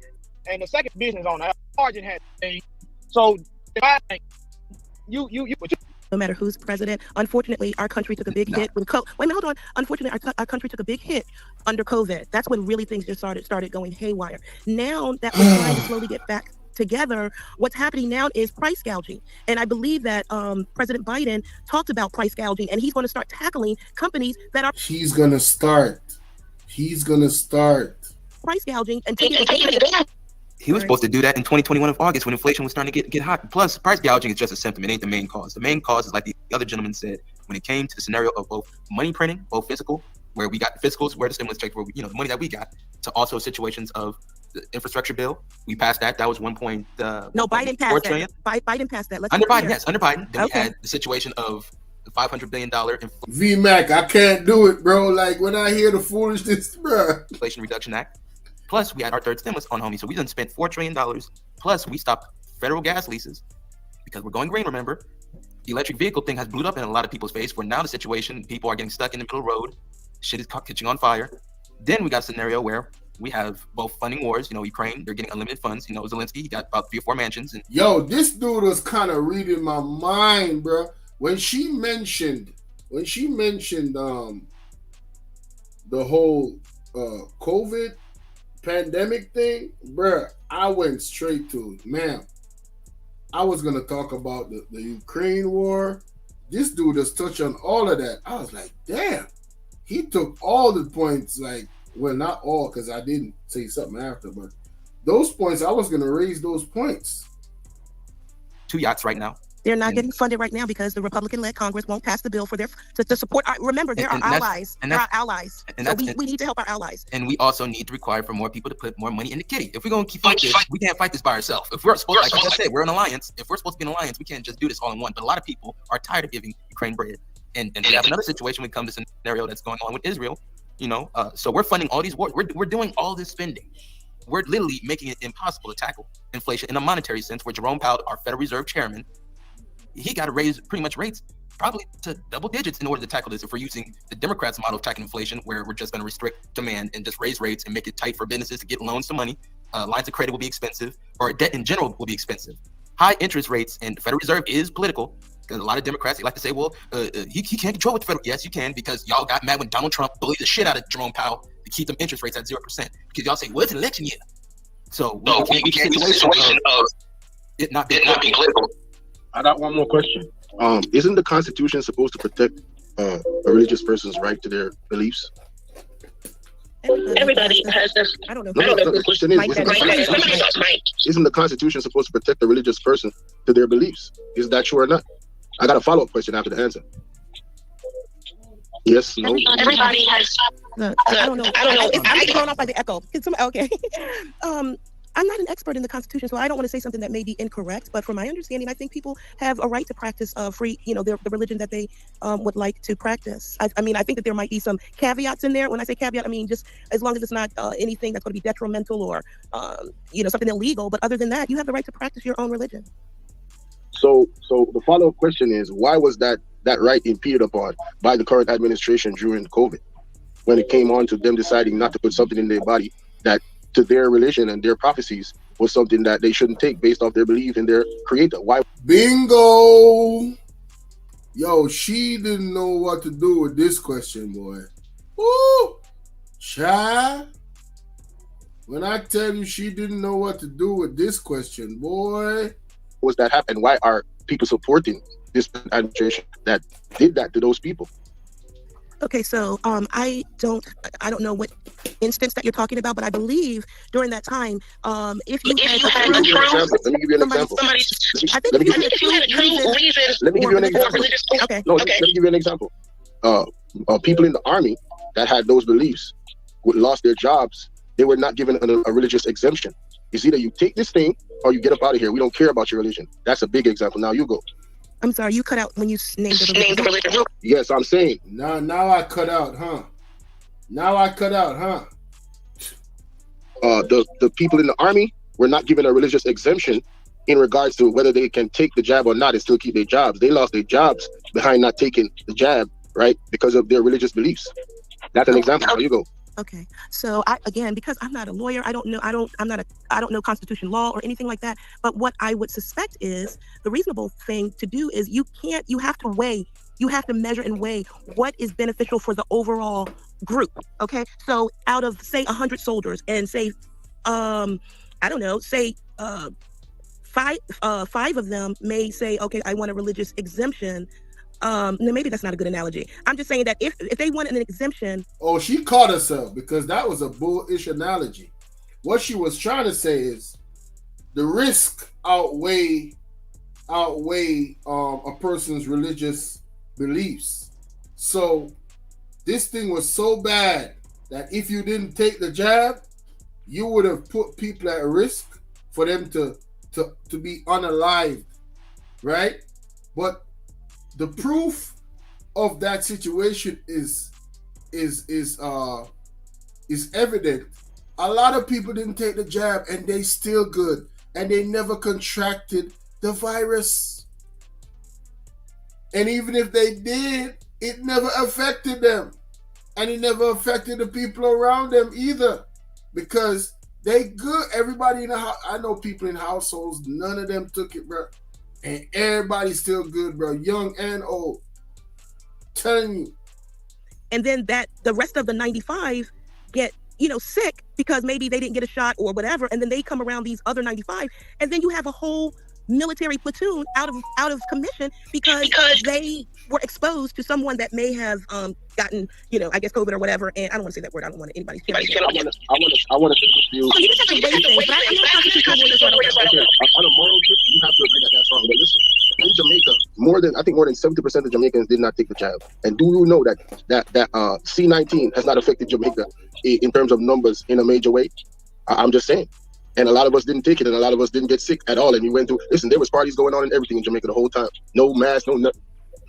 [SPEAKER 18] And the second business on the margin has changed. So if I think you
[SPEAKER 13] no matter who's president, unfortunately, our country took a big hit when hold on. Unfortunately, our country took a big hit under COVID. That's when really things just started going haywire. Now that we're trying to slowly get back together, what's happening now is price gouging. And I believe that President Biden talked about price gouging, and he's going to start tackling companies that are.
[SPEAKER 1] He's going to start
[SPEAKER 13] Price gouging and taking it.
[SPEAKER 14] He was supposed to do that in 2021 of August when inflation was starting to get hot. Plus, price gouging is just a symptom. It ain't the main cause. The main cause is, like the other gentleman said, when it came to the scenario of both money printing, both physical, where we got the physicals, where the stimulus checks, where we, the money that we got, to also situations of the infrastructure bill. We passed that. That was
[SPEAKER 13] No, Biden passed that. Biden passed that.
[SPEAKER 14] Under Biden, yes, under Biden. Then we had the situation of the $500 billion
[SPEAKER 1] VMAC, I can't do it, bro. Like, when I hear the foolishness, bro.
[SPEAKER 14] Inflation Reduction Act. Plus, we had our third stimulus on, homie. So we done spent $4 trillion. Plus, we stopped federal gas leases because we're going green, remember. The electric vehicle thing has blew up in a lot of people's face. Where now the situation, people are getting stuck in the middle of the road. Shit is catching on fire. Then we got a scenario where we have both funding wars. Ukraine, they're getting unlimited funds. Zelensky, he got about 3 or 4 mansions. And
[SPEAKER 1] yo, this dude was kind of reading my mind, bro. When she mentioned the whole COVID pandemic thing, bruh, I went straight to, man, I was going to talk about the Ukraine war. This dude just touched on all of that. I was like, damn, he took all the points, like, well, not all, because I didn't say something after, but those points, I was going to raise those points.
[SPEAKER 14] 2 yachts right now.
[SPEAKER 13] They're not getting funded right now because the Republican-led Congress won't pass the bill for to support. Remember, they're our allies. They're our allies. So we need to help our allies.
[SPEAKER 14] And we also need to require for more people to put more money in the kitty. If we're going to keep fighting this, we can't fight this by ourselves. If we're supposed, like I said, we're an alliance. If we're supposed to be an alliance, we can't just do this all in one. But a lot of people are tired of giving Ukraine bread. And we have another situation when it comes to scenario that's going on with Israel. So we're funding all these wars. We're doing all this spending. We're literally making it impossible to tackle inflation in a monetary sense, where Jerome Powell, our Federal Reserve chairman, he got to raise pretty much rates probably to double digits in order to tackle this. If we're using the Democrats' model of tackling inflation, where we're just going to restrict demand and just raise rates and make it tight for businesses to get loans to money, lines of credit will be expensive, or debt in general will be expensive. High interest rates, and the Federal Reserve is political, because a lot of Democrats, they like to say, well, he can't control what the Federal. Yes, you can, because y'all got mad when Donald Trump bullied the shit out of Jerome Powell to keep them interest rates at 0%. Because y'all say, well, it's an election year. So we can't be in a situation of it not being political.
[SPEAKER 16] I got one more question. Isn't the Constitution supposed to protect a religious person's right to their beliefs?
[SPEAKER 13] Everybody has this. I don't know.
[SPEAKER 16] No, the question is, isn't the Constitution supposed to protect the religious person to their beliefs? Is that true or not? I got a follow-up question after the answer. Yes, no.
[SPEAKER 13] Everybody has. I don't know. I'm thrown off by the echo. Okay. I'm not an expert in the Constitution, so I don't want to say something that may be incorrect. But from my understanding, I think people have a right to practice free, the religion that they would like to practice. I mean, I think that there might be some caveats in there. When I say caveat, I mean just as long as it's not anything that's going to be detrimental or, something illegal. But other than that, you have the right to practice your own religion.
[SPEAKER 16] So the follow-up question is, why was that right impeded upon by the current administration during COVID, when it came on to them deciding not to put something in their body that to their religion and their prophecies was something that they shouldn't take based off their belief in their creator? Why?
[SPEAKER 1] Bingo! Yo, she didn't know what to do with this question, boy. Woo! Child. When I tell you she didn't know what to do with this question, boy.
[SPEAKER 16] Was that happen? Why are people supporting this administration that did that to those people?
[SPEAKER 13] Okay, so I don't know what instance that you're talking about, but I believe during that time, if you had
[SPEAKER 16] let me give you an example. Let me give you an example.
[SPEAKER 13] Okay.
[SPEAKER 16] No, let me give you an example. People in the army that had those beliefs lost their jobs. They were not given a religious exemption. It's either you take this thing or you get up out of here. We don't care about your religion. That's a big example. Now you go.
[SPEAKER 13] I'm sorry, you cut out when you named the religion.
[SPEAKER 16] Yes, I'm saying.
[SPEAKER 1] Now I cut out, huh?
[SPEAKER 16] The people in the army were not given a religious exemption in regards to whether they can take the jab or not and still keep their jobs. They lost their jobs behind not taking the jab, right? Because of their religious beliefs. That's an example. There you go.
[SPEAKER 13] Okay, so because I'm not a lawyer, I don't know Constitution law or anything like that. But what I would suspect is the reasonable thing to do is you have to measure and weigh what is beneficial for the overall group. Okay, so out of say 100 soldiers and say, five of them may say, okay, I want a religious exemption. Maybe that's not a good analogy. I'm just saying that if they want an exemption.
[SPEAKER 1] Oh, she caught herself because that was a bullish analogy. What she was trying to say is the risk outweigh a person's religious beliefs. So this thing was so bad that if you didn't take the jab, you would have put people at risk for them to be unalived, right? But the proof of that situation is evident. A lot of people didn't take the jab and they still good and they never contracted the virus. And even if they did, it never affected them. And it never affected the people around them either. Because they good. Everybody in the house, I know people in households, none of them took it, bro. And everybody's still good, bro. Young and old. Telling you.
[SPEAKER 13] And then the rest of the 95 get, sick because maybe they didn't get a shot or whatever. And then they come around these other 95. And then you have a whole military platoon out of commission because they were exposed to someone that may have gotten, I guess COVID or whatever. And I don't want to say that word. I don't want anybody's I
[SPEAKER 16] want to confuse.
[SPEAKER 13] Oh, you just have to wait things, but
[SPEAKER 16] on a moral tip, you have to agree that that's wrong. But listen, in Jamaica, more than 70% of Jamaicans did not take the jab. And do you know that C-19 has not affected Jamaica in terms of numbers in a major way? I'm just saying. And a lot of us didn't take it, and a lot of us didn't get sick at all. And we went through, listen, there was parties going on and everything in Jamaica the whole time. No mask, no nothing.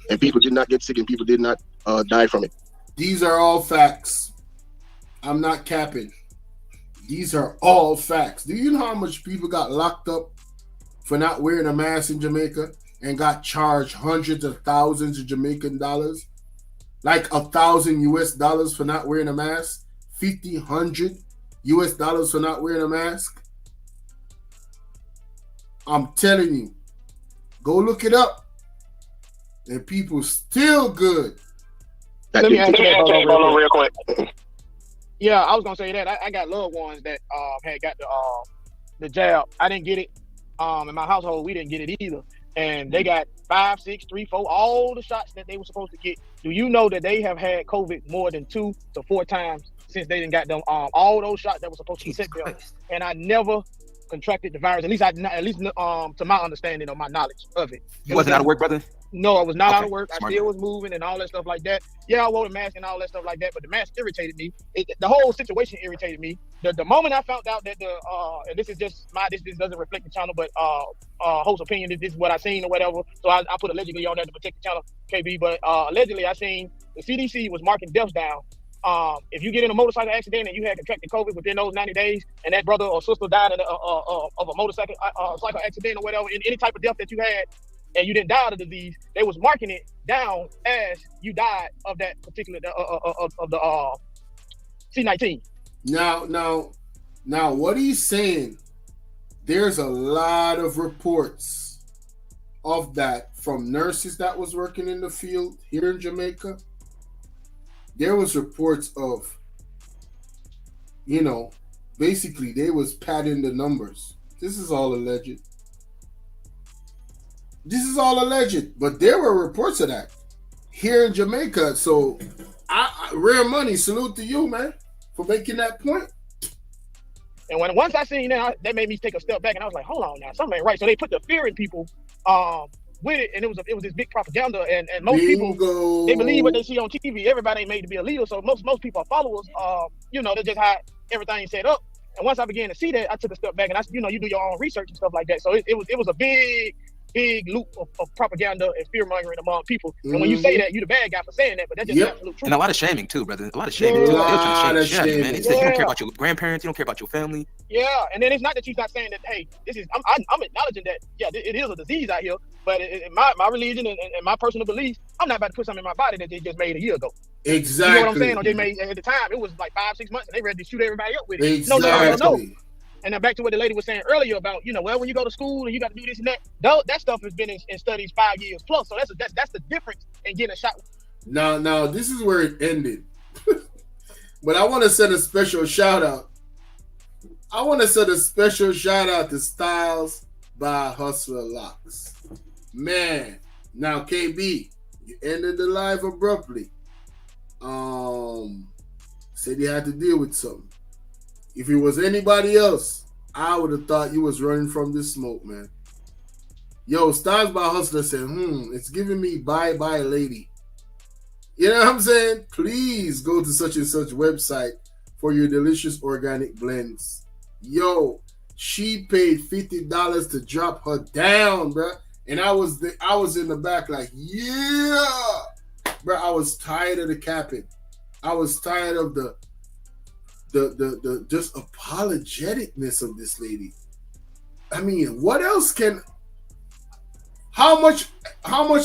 [SPEAKER 16] And people did not get sick and people did not die from it.
[SPEAKER 1] These are all facts. I'm not capping. These are all facts. Do you know how much people got locked up for not wearing a mask in Jamaica and got charged hundreds of thousands of Jamaican dollars? Like $1,000 for not wearing a mask? $100 for not wearing a mask? I'm telling you, go look it up. And people still good.
[SPEAKER 18] Let me answer that Bolo real quick. Yeah, I was gonna say that. I got loved ones that had got the jab. I didn't get it. In my household, we didn't get it either. And they got 5, 6, 3, 4, all the shots that they were supposed to get. Do you know that they have had COVID more than 2 to 4 times since they didn't got them all those shots that were supposed to set them? And I never contracted the virus. At least to my understanding or my knowledge of it.
[SPEAKER 14] You wasn't out of work, brother?
[SPEAKER 18] No, I was not out of work.
[SPEAKER 14] Smart
[SPEAKER 18] I still was moving and all that stuff like that. Yeah, I wore a mask and all that stuff like that, but the mask irritated me. The whole situation irritated me. The moment I found out that and this is just this doesn't reflect the channel, but host opinion, this is what I seen or whatever. So I put allegedly on there to protect the channel, KB. But allegedly, I seen the CDC was marking deaths down. If you get in a motorcycle accident and you had contracted COVID within those 90 days, and that brother or sister died of a motorcycle accident or whatever, in any type of death that you had, and you didn't die of the disease, they was marking it down as you died of that particular of the C-19.
[SPEAKER 1] Now, what he's saying, there's a lot of reports of that from nurses that was working in the field here in Jamaica. There was reports of, basically they was padding the numbers. This is all alleged. But there were reports of that here in Jamaica. So, Rare Money, salute to you, man, for making that point.
[SPEAKER 18] And once I seen that made me take a step back, and I was like, hold on now, something ain't right. So they put the fear in people with it, and it was this big propaganda. And most people, they believe what they see on TV. Everybody ain't made to be a leader, so most people are followers. They just had everything set up. And once I began to see that, I took a step back, and you do your own research and stuff like that. So it was a big loop of propaganda and fear mongering among people. And when you say that, you the bad guy for saying that, but that's just absolute truth.
[SPEAKER 14] And a lot of shaming too, brother. A lot of shaming too. They were trying to shame you, man. They said you don't care about your grandparents, you don't care about your family.
[SPEAKER 18] Yeah, and then it's not that you're not saying that, hey, this is, I'm acknowledging that, yeah, it is a disease out here, but in my religion and my personal beliefs, I'm not about to put something in my body that they just made a year ago.
[SPEAKER 1] Exactly.
[SPEAKER 18] You know what I'm saying? Or they made, at the time, it was like 5-6 months, and they ready to shoot everybody up with it.
[SPEAKER 1] Exactly.
[SPEAKER 18] No. And then back to what the lady was saying earlier about, when you go to school and you got to do this and that, that stuff has been in studies 5 years plus. So that's the difference in getting a shot.
[SPEAKER 1] Now this is where it ended. But I want to send a special shout out. To Styles by Hustler Locks. Man, now KB, you ended the live abruptly. Said you had to deal with something. If it was anybody else, I would have thought you was running from this smoke, man. Yo, Styles by Hustler said, it's giving me bye-bye lady. You know what I'm saying? Please go to such and such website for your delicious organic blends. Yo, she paid $50 to drop her down, bro. And I was in the back like, yeah. Bro, I was tired of the capping. I was tired of the just apologeticness of this lady. I mean, what else how much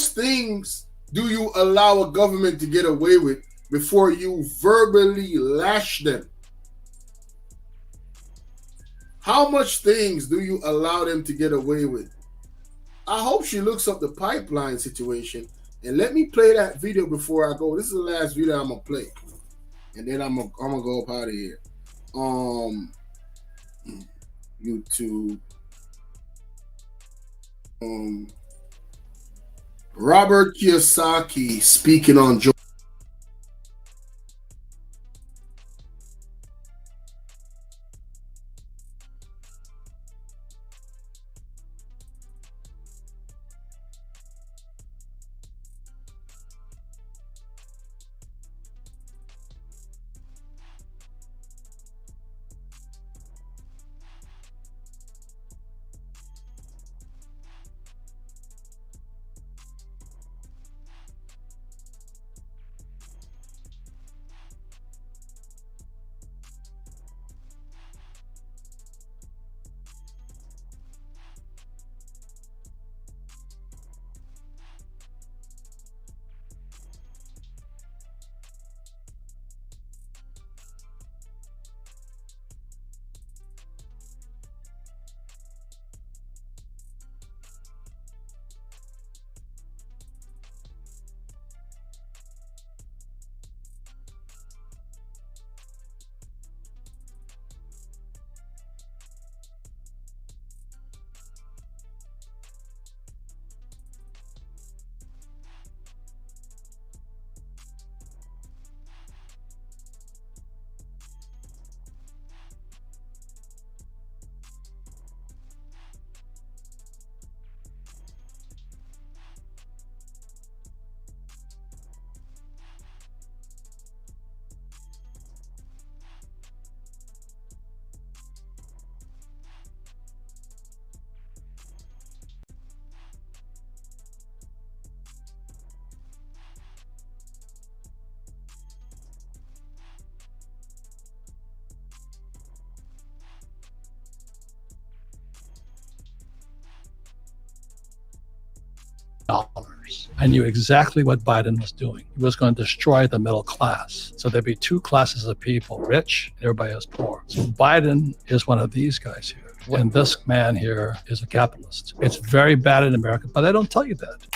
[SPEAKER 1] things do you allow a government to get away with before you verbally lash them? How much things do you allow them to get away with? I hope she looks up the pipeline situation, and let me play that video before I go. This is the last video I'm gonna play. And then I'm gonna go up out of here. YouTube. Robert Kiyosaki speaking on Joe.
[SPEAKER 19] dollars. I knew exactly what Biden was doing. He was going to destroy the middle class. So there'd be two classes of people, rich, and everybody else poor. So Biden is one of these guys here. And this man here is a capitalist. It's very bad in America, but I don't tell you that.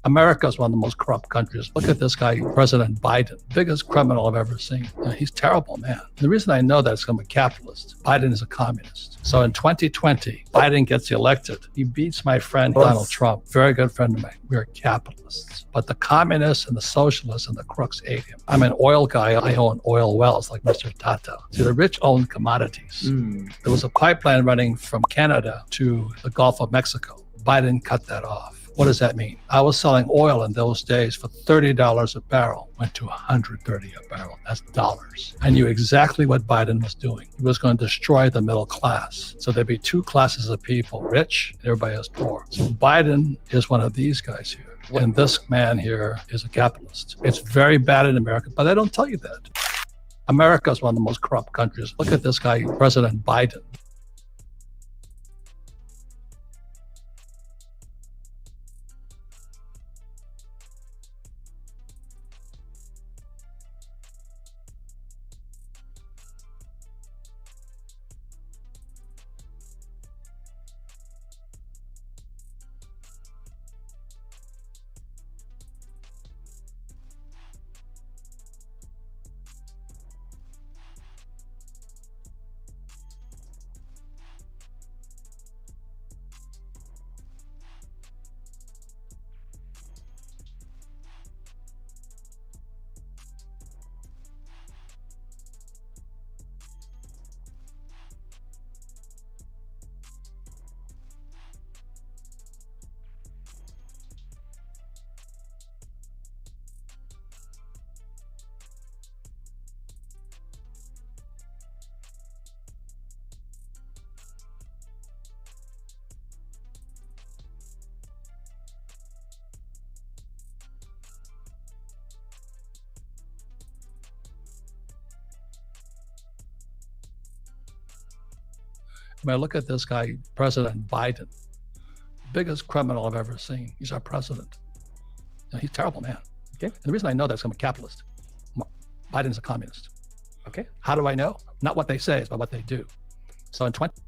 [SPEAKER 19] America is one of the most corrupt countries. Look at this guy, President Biden, biggest criminal I've ever seen. He's terrible, man. The reason I know that is I'm a capitalist. Biden is a communist. So in 2020, Biden gets elected. He beats my friend Donald Trump, very good friend of mine. We're capitalists. But the communists and the socialists and the crooks ate him. I'm an oil guy. I own oil wells like Mr. Tata. See, the rich own commodities. There was a pipeline running from Canada to the Gulf of Mexico. Biden cut that off. What does that mean? I was selling oil in those days for $30 a barrel, went to $130 a barrel. That's dollars. I knew exactly what Biden was doing. He was going to destroy the middle class. So there'd be two classes of people, rich and everybody else poor. So Biden is one of these guys here. And this man here is a capitalist. It's very bad in America, but I don't tell you that. America is one of the most corrupt countries. Look at this guy, President Biden. I mean, look at this guy, President Biden, biggest criminal I've ever seen. He's our president. He's a terrible man. Okay. And the reason I know that is I'm a capitalist. Biden's a communist. Okay. How do I know? Not what they say, it's about what they do. So in 2020,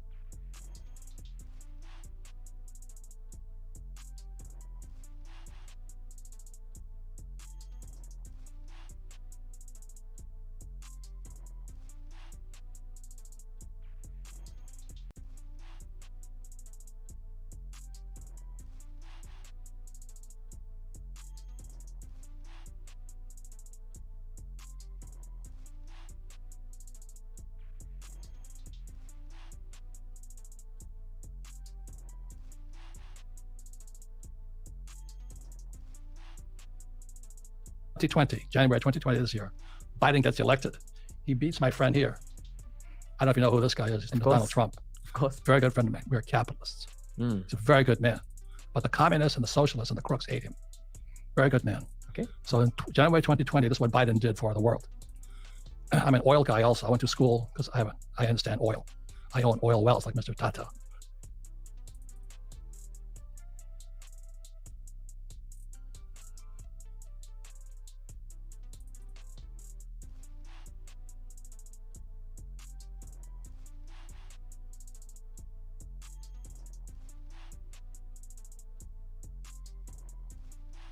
[SPEAKER 19] January 2020 this year, Biden gets elected. He beats my friend here. I don't know if you know who this guy is. He's Donald Trump. Of course. Very good friend of mine. We're capitalists. He's a very good man. But the communists and the socialists and the crooks ate him. Very good man. Okay. So in January 2020, this is what Biden did for the world. I'm an oil guy also. I went to school because I understand oil. I own oil wells like Mr. Tata.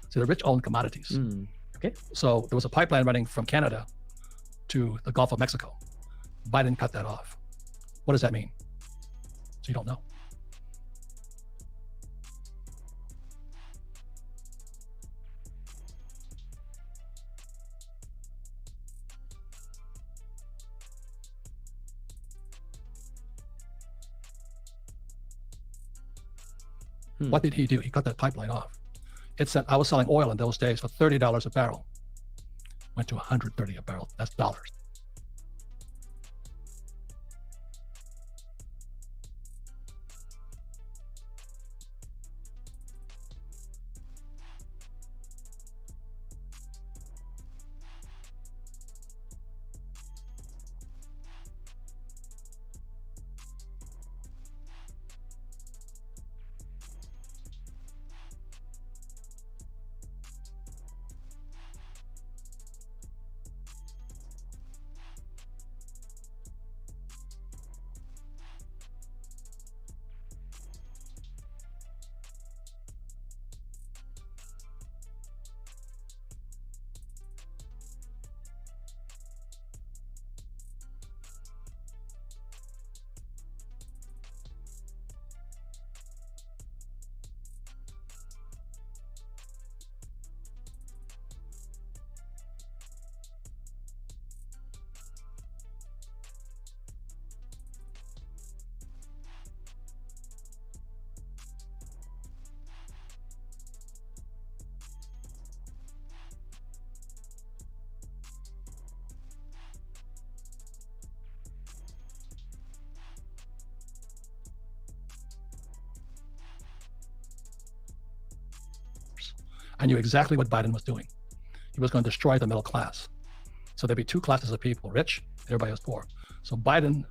[SPEAKER 19] So the rich own commodities. Okay. So there was a pipeline running from Canada to the Gulf of Mexico. Biden cut that off. What does that mean? So you don't know. What did he do? He cut that pipeline off. It said I was selling oil in those days for $30 a barrel. Went to $130 a barrel. That's dollars. I knew exactly what Biden was doing. He was going to destroy the middle class. So there'd be two classes of people, rich, everybody was poor. So Biden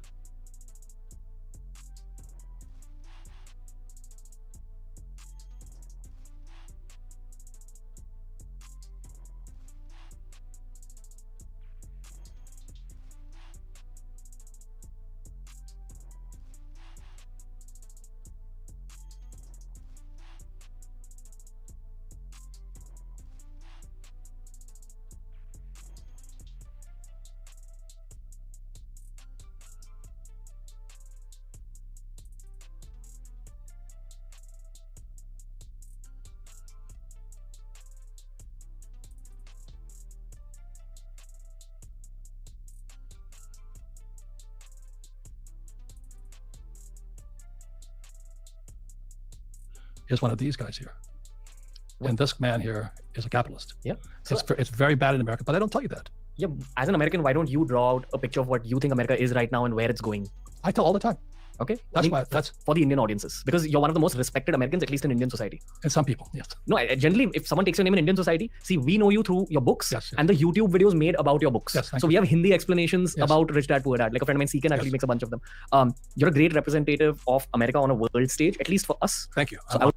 [SPEAKER 19] is one of these guys here. And this man here is a capitalist.
[SPEAKER 20] Yeah.
[SPEAKER 19] So it's very bad in America, but I don't tell you that.
[SPEAKER 20] Yeah. As an American, why don't you draw out a picture of what you think America is right now and where it's going?
[SPEAKER 19] I tell all the time.
[SPEAKER 20] Okay.
[SPEAKER 19] That's why that's
[SPEAKER 20] for the Indian audiences, because you're one of the most respected Americans, at least in Indian society.
[SPEAKER 19] And some people, yes.
[SPEAKER 20] No, generally, if someone takes your name in Indian society, see, we know you through your books and the YouTube videos made about your books.
[SPEAKER 19] Yes,
[SPEAKER 20] so we have Hindi explanations about Rich Dad Poor Dad. Like a friend of mine, Seekan, actually makes a bunch of them. You're a great representative of America on a world stage, at least for us.
[SPEAKER 19] Thank you.
[SPEAKER 20] So I would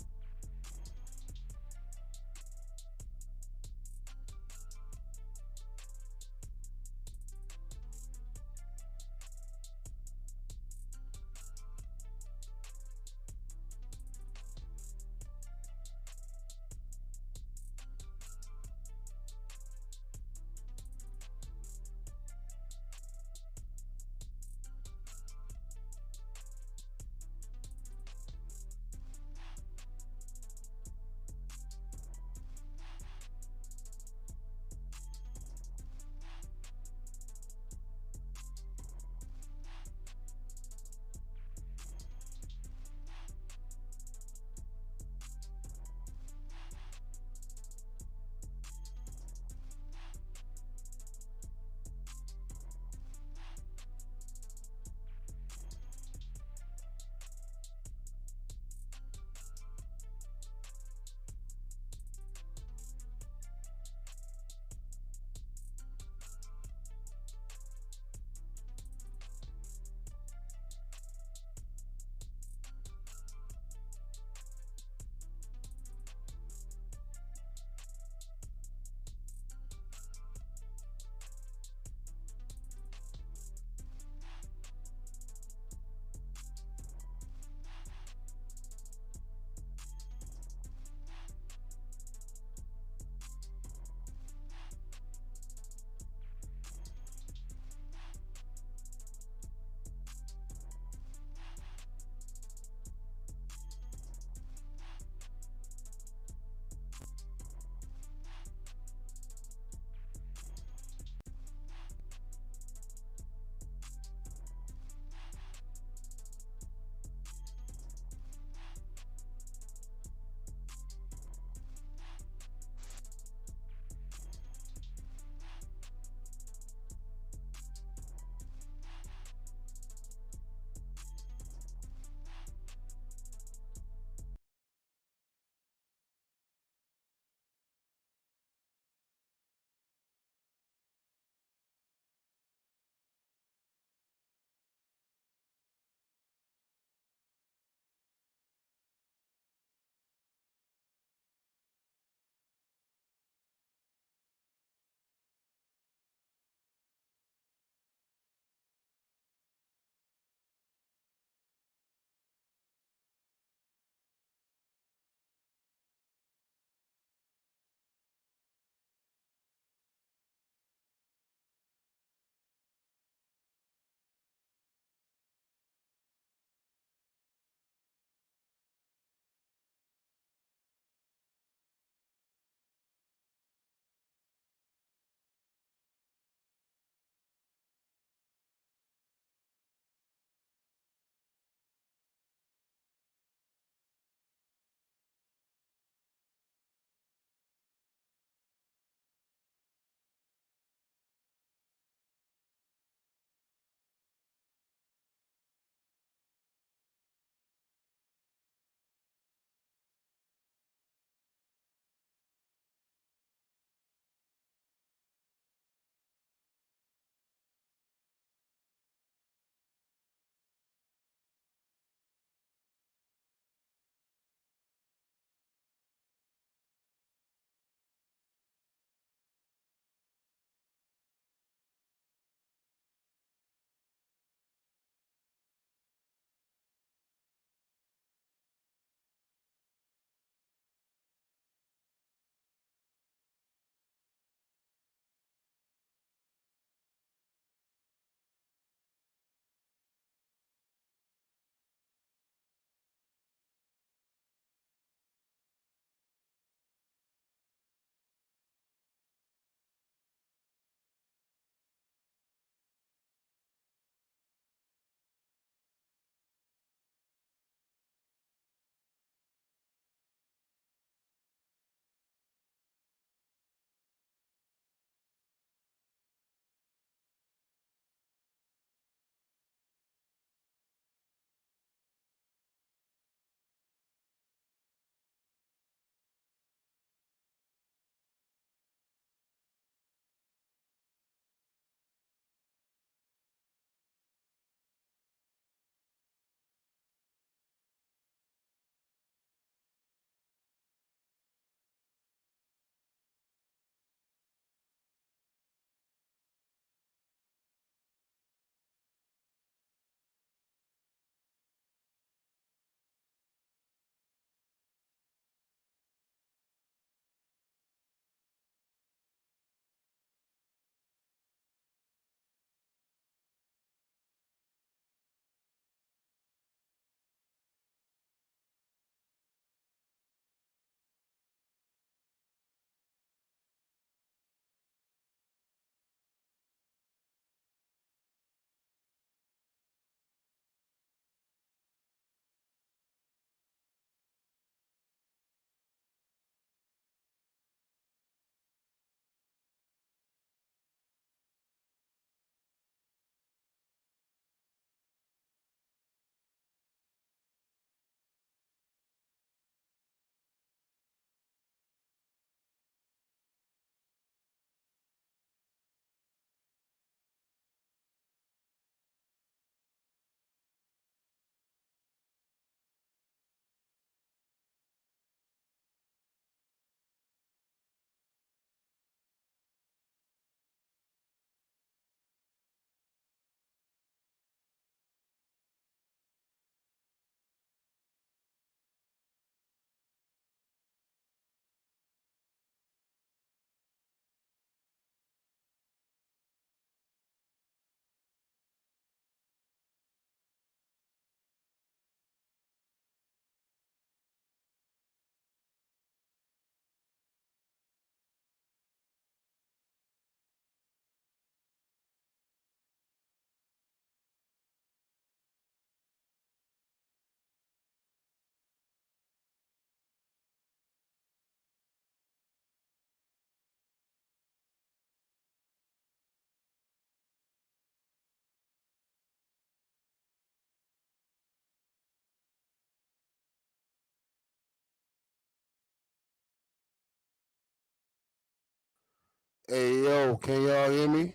[SPEAKER 1] Hey yo, can y'all hear me?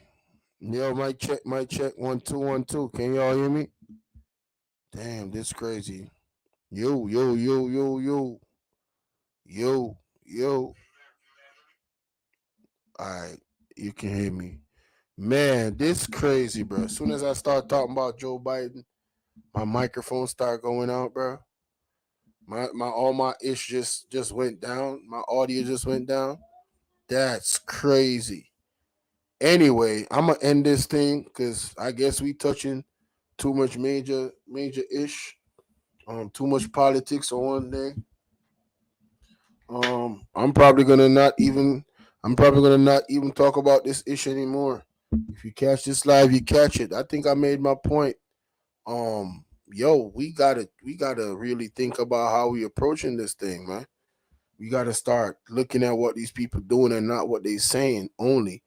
[SPEAKER 1] Yo, mic check, 1 2 1 2. Can y'all hear me? Damn, this crazy. Yo, yo, yo, yo, yo, yo, yo. All right, you can hear me. Man, this crazy, bro. As soon as I start talking about Joe Biden, my microphone start going out, bro. My all my ish just went down. My audio just went down. That's crazy. Anyway, I'm gonna end this thing because I guess we touching too much major ish. Too much politics on one day. I'm probably gonna not even. I'm probably gonna not even talk about this issue anymore. If you catch this live, you catch it. I think I made my point. Yo, we gotta really think about how we approaching this thing, man. We gotta start looking at what these people doing and not what they saying only.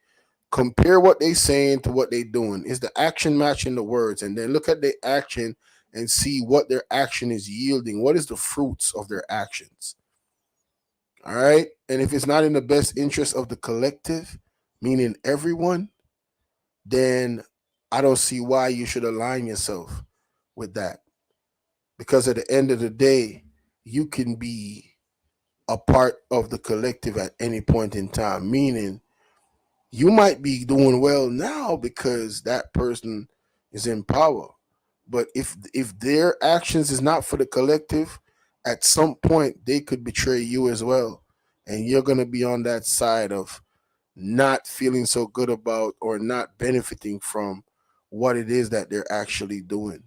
[SPEAKER 1] Compare what they saying to what they doing. Is the action matching the words? And then look at their action and see what their action is yielding. What is the fruits of their actions? All right. And if it's not in the best interest of the collective, meaning everyone, then I don't see why you should align yourself with that. Because at the end of the day, you can be a part of the collective at any point in time, meaning you might be doing well now because that person is in power. But if their actions is not for the collective, at some point they could betray you as well. And you're gonna be on that side of not feeling so good about or not benefiting from what it is that they're actually doing.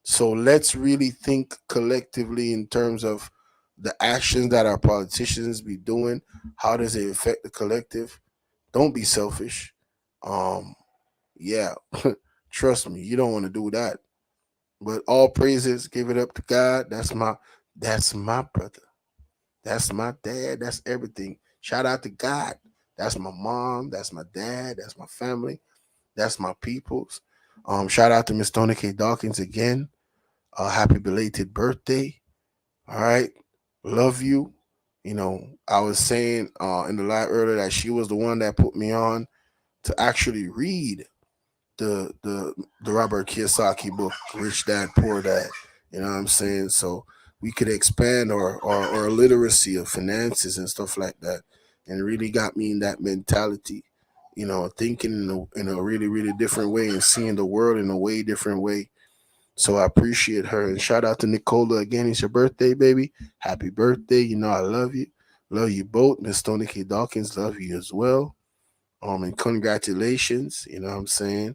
[SPEAKER 1] So let's really think collectively in terms of the actions that our politicians be doing. How does it affect the collective? Don't be selfish. Um, yeah, trust me, you don't want to do that. But all praises, give it up to God. That's my brother. That's my dad. That's everything. Shout out to God. That's my mom. That's my dad. That's my family. That's my peoples. Shout out to Miss Tony K. Dawkins again. Happy belated birthday. All right. Love you. You know, I was saying in the live earlier that she was the one that put me on to actually read the Robert Kiyosaki book, Rich Dad Poor Dad. You know what I'm saying? So we could expand our literacy of finances and stuff like that. And it really got me in that mentality, you know, thinking in a really, really different way and seeing the world in a way different way. So I appreciate her. And shout out to Nicola again. It's your birthday, baby. Happy birthday. You know I love you. Love you both. Miss Tony K. Dawkins, love you as well. And congratulations, you know what I'm saying,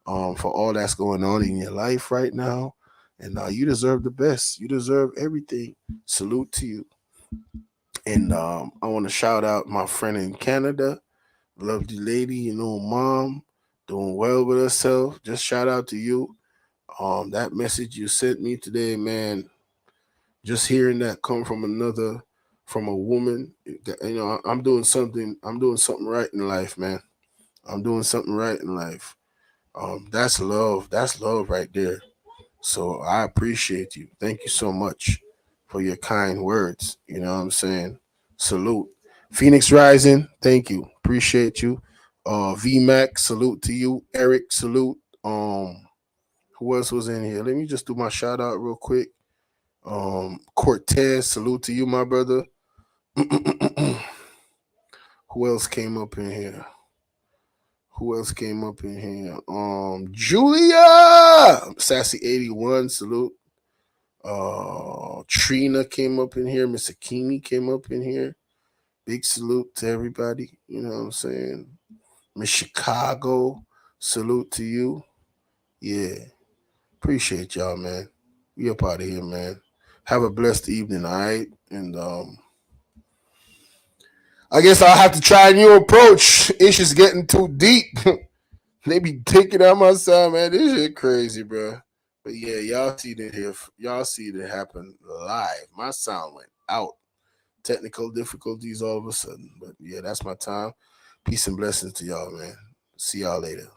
[SPEAKER 1] for all that's going on in your life right now. And you deserve the best. You deserve everything. Salute to you. And I want to shout out my friend in Canada. Lovely lady, you know, mom, doing well with herself. Just shout out to you. That message you sent me today, man, just hearing that come from a woman, you know, I'm doing something right in life, man. I'm doing something right in life. That's love. That's love right there. So I appreciate you. Thank you so much for your kind words. You know what I'm saying? Salute. Phoenix Rising, thank you. Appreciate you. VMAC, salute to you. Eric, salute. Who else was in here? Let me just do my shout out real quick. Cortez, salute to you, my brother. Who else came up in here? Julia Sassy 81, salute. Trina came up in here. Miss Akimi came up in here. Big salute to everybody. You know what I'm saying? Miss Chicago, salute to you. Yeah. Appreciate y'all, man. We up out of here, man. Have a blessed evening, all right? And I guess I'll have to try a new approach. It's just getting too deep. They be taking out my sound, man. This shit crazy, bro. But yeah, y'all see it here. Y'all see it happen live. My sound went out. Technical difficulties all of a sudden. But yeah, that's my time. Peace and blessings to y'all, man. See y'all later.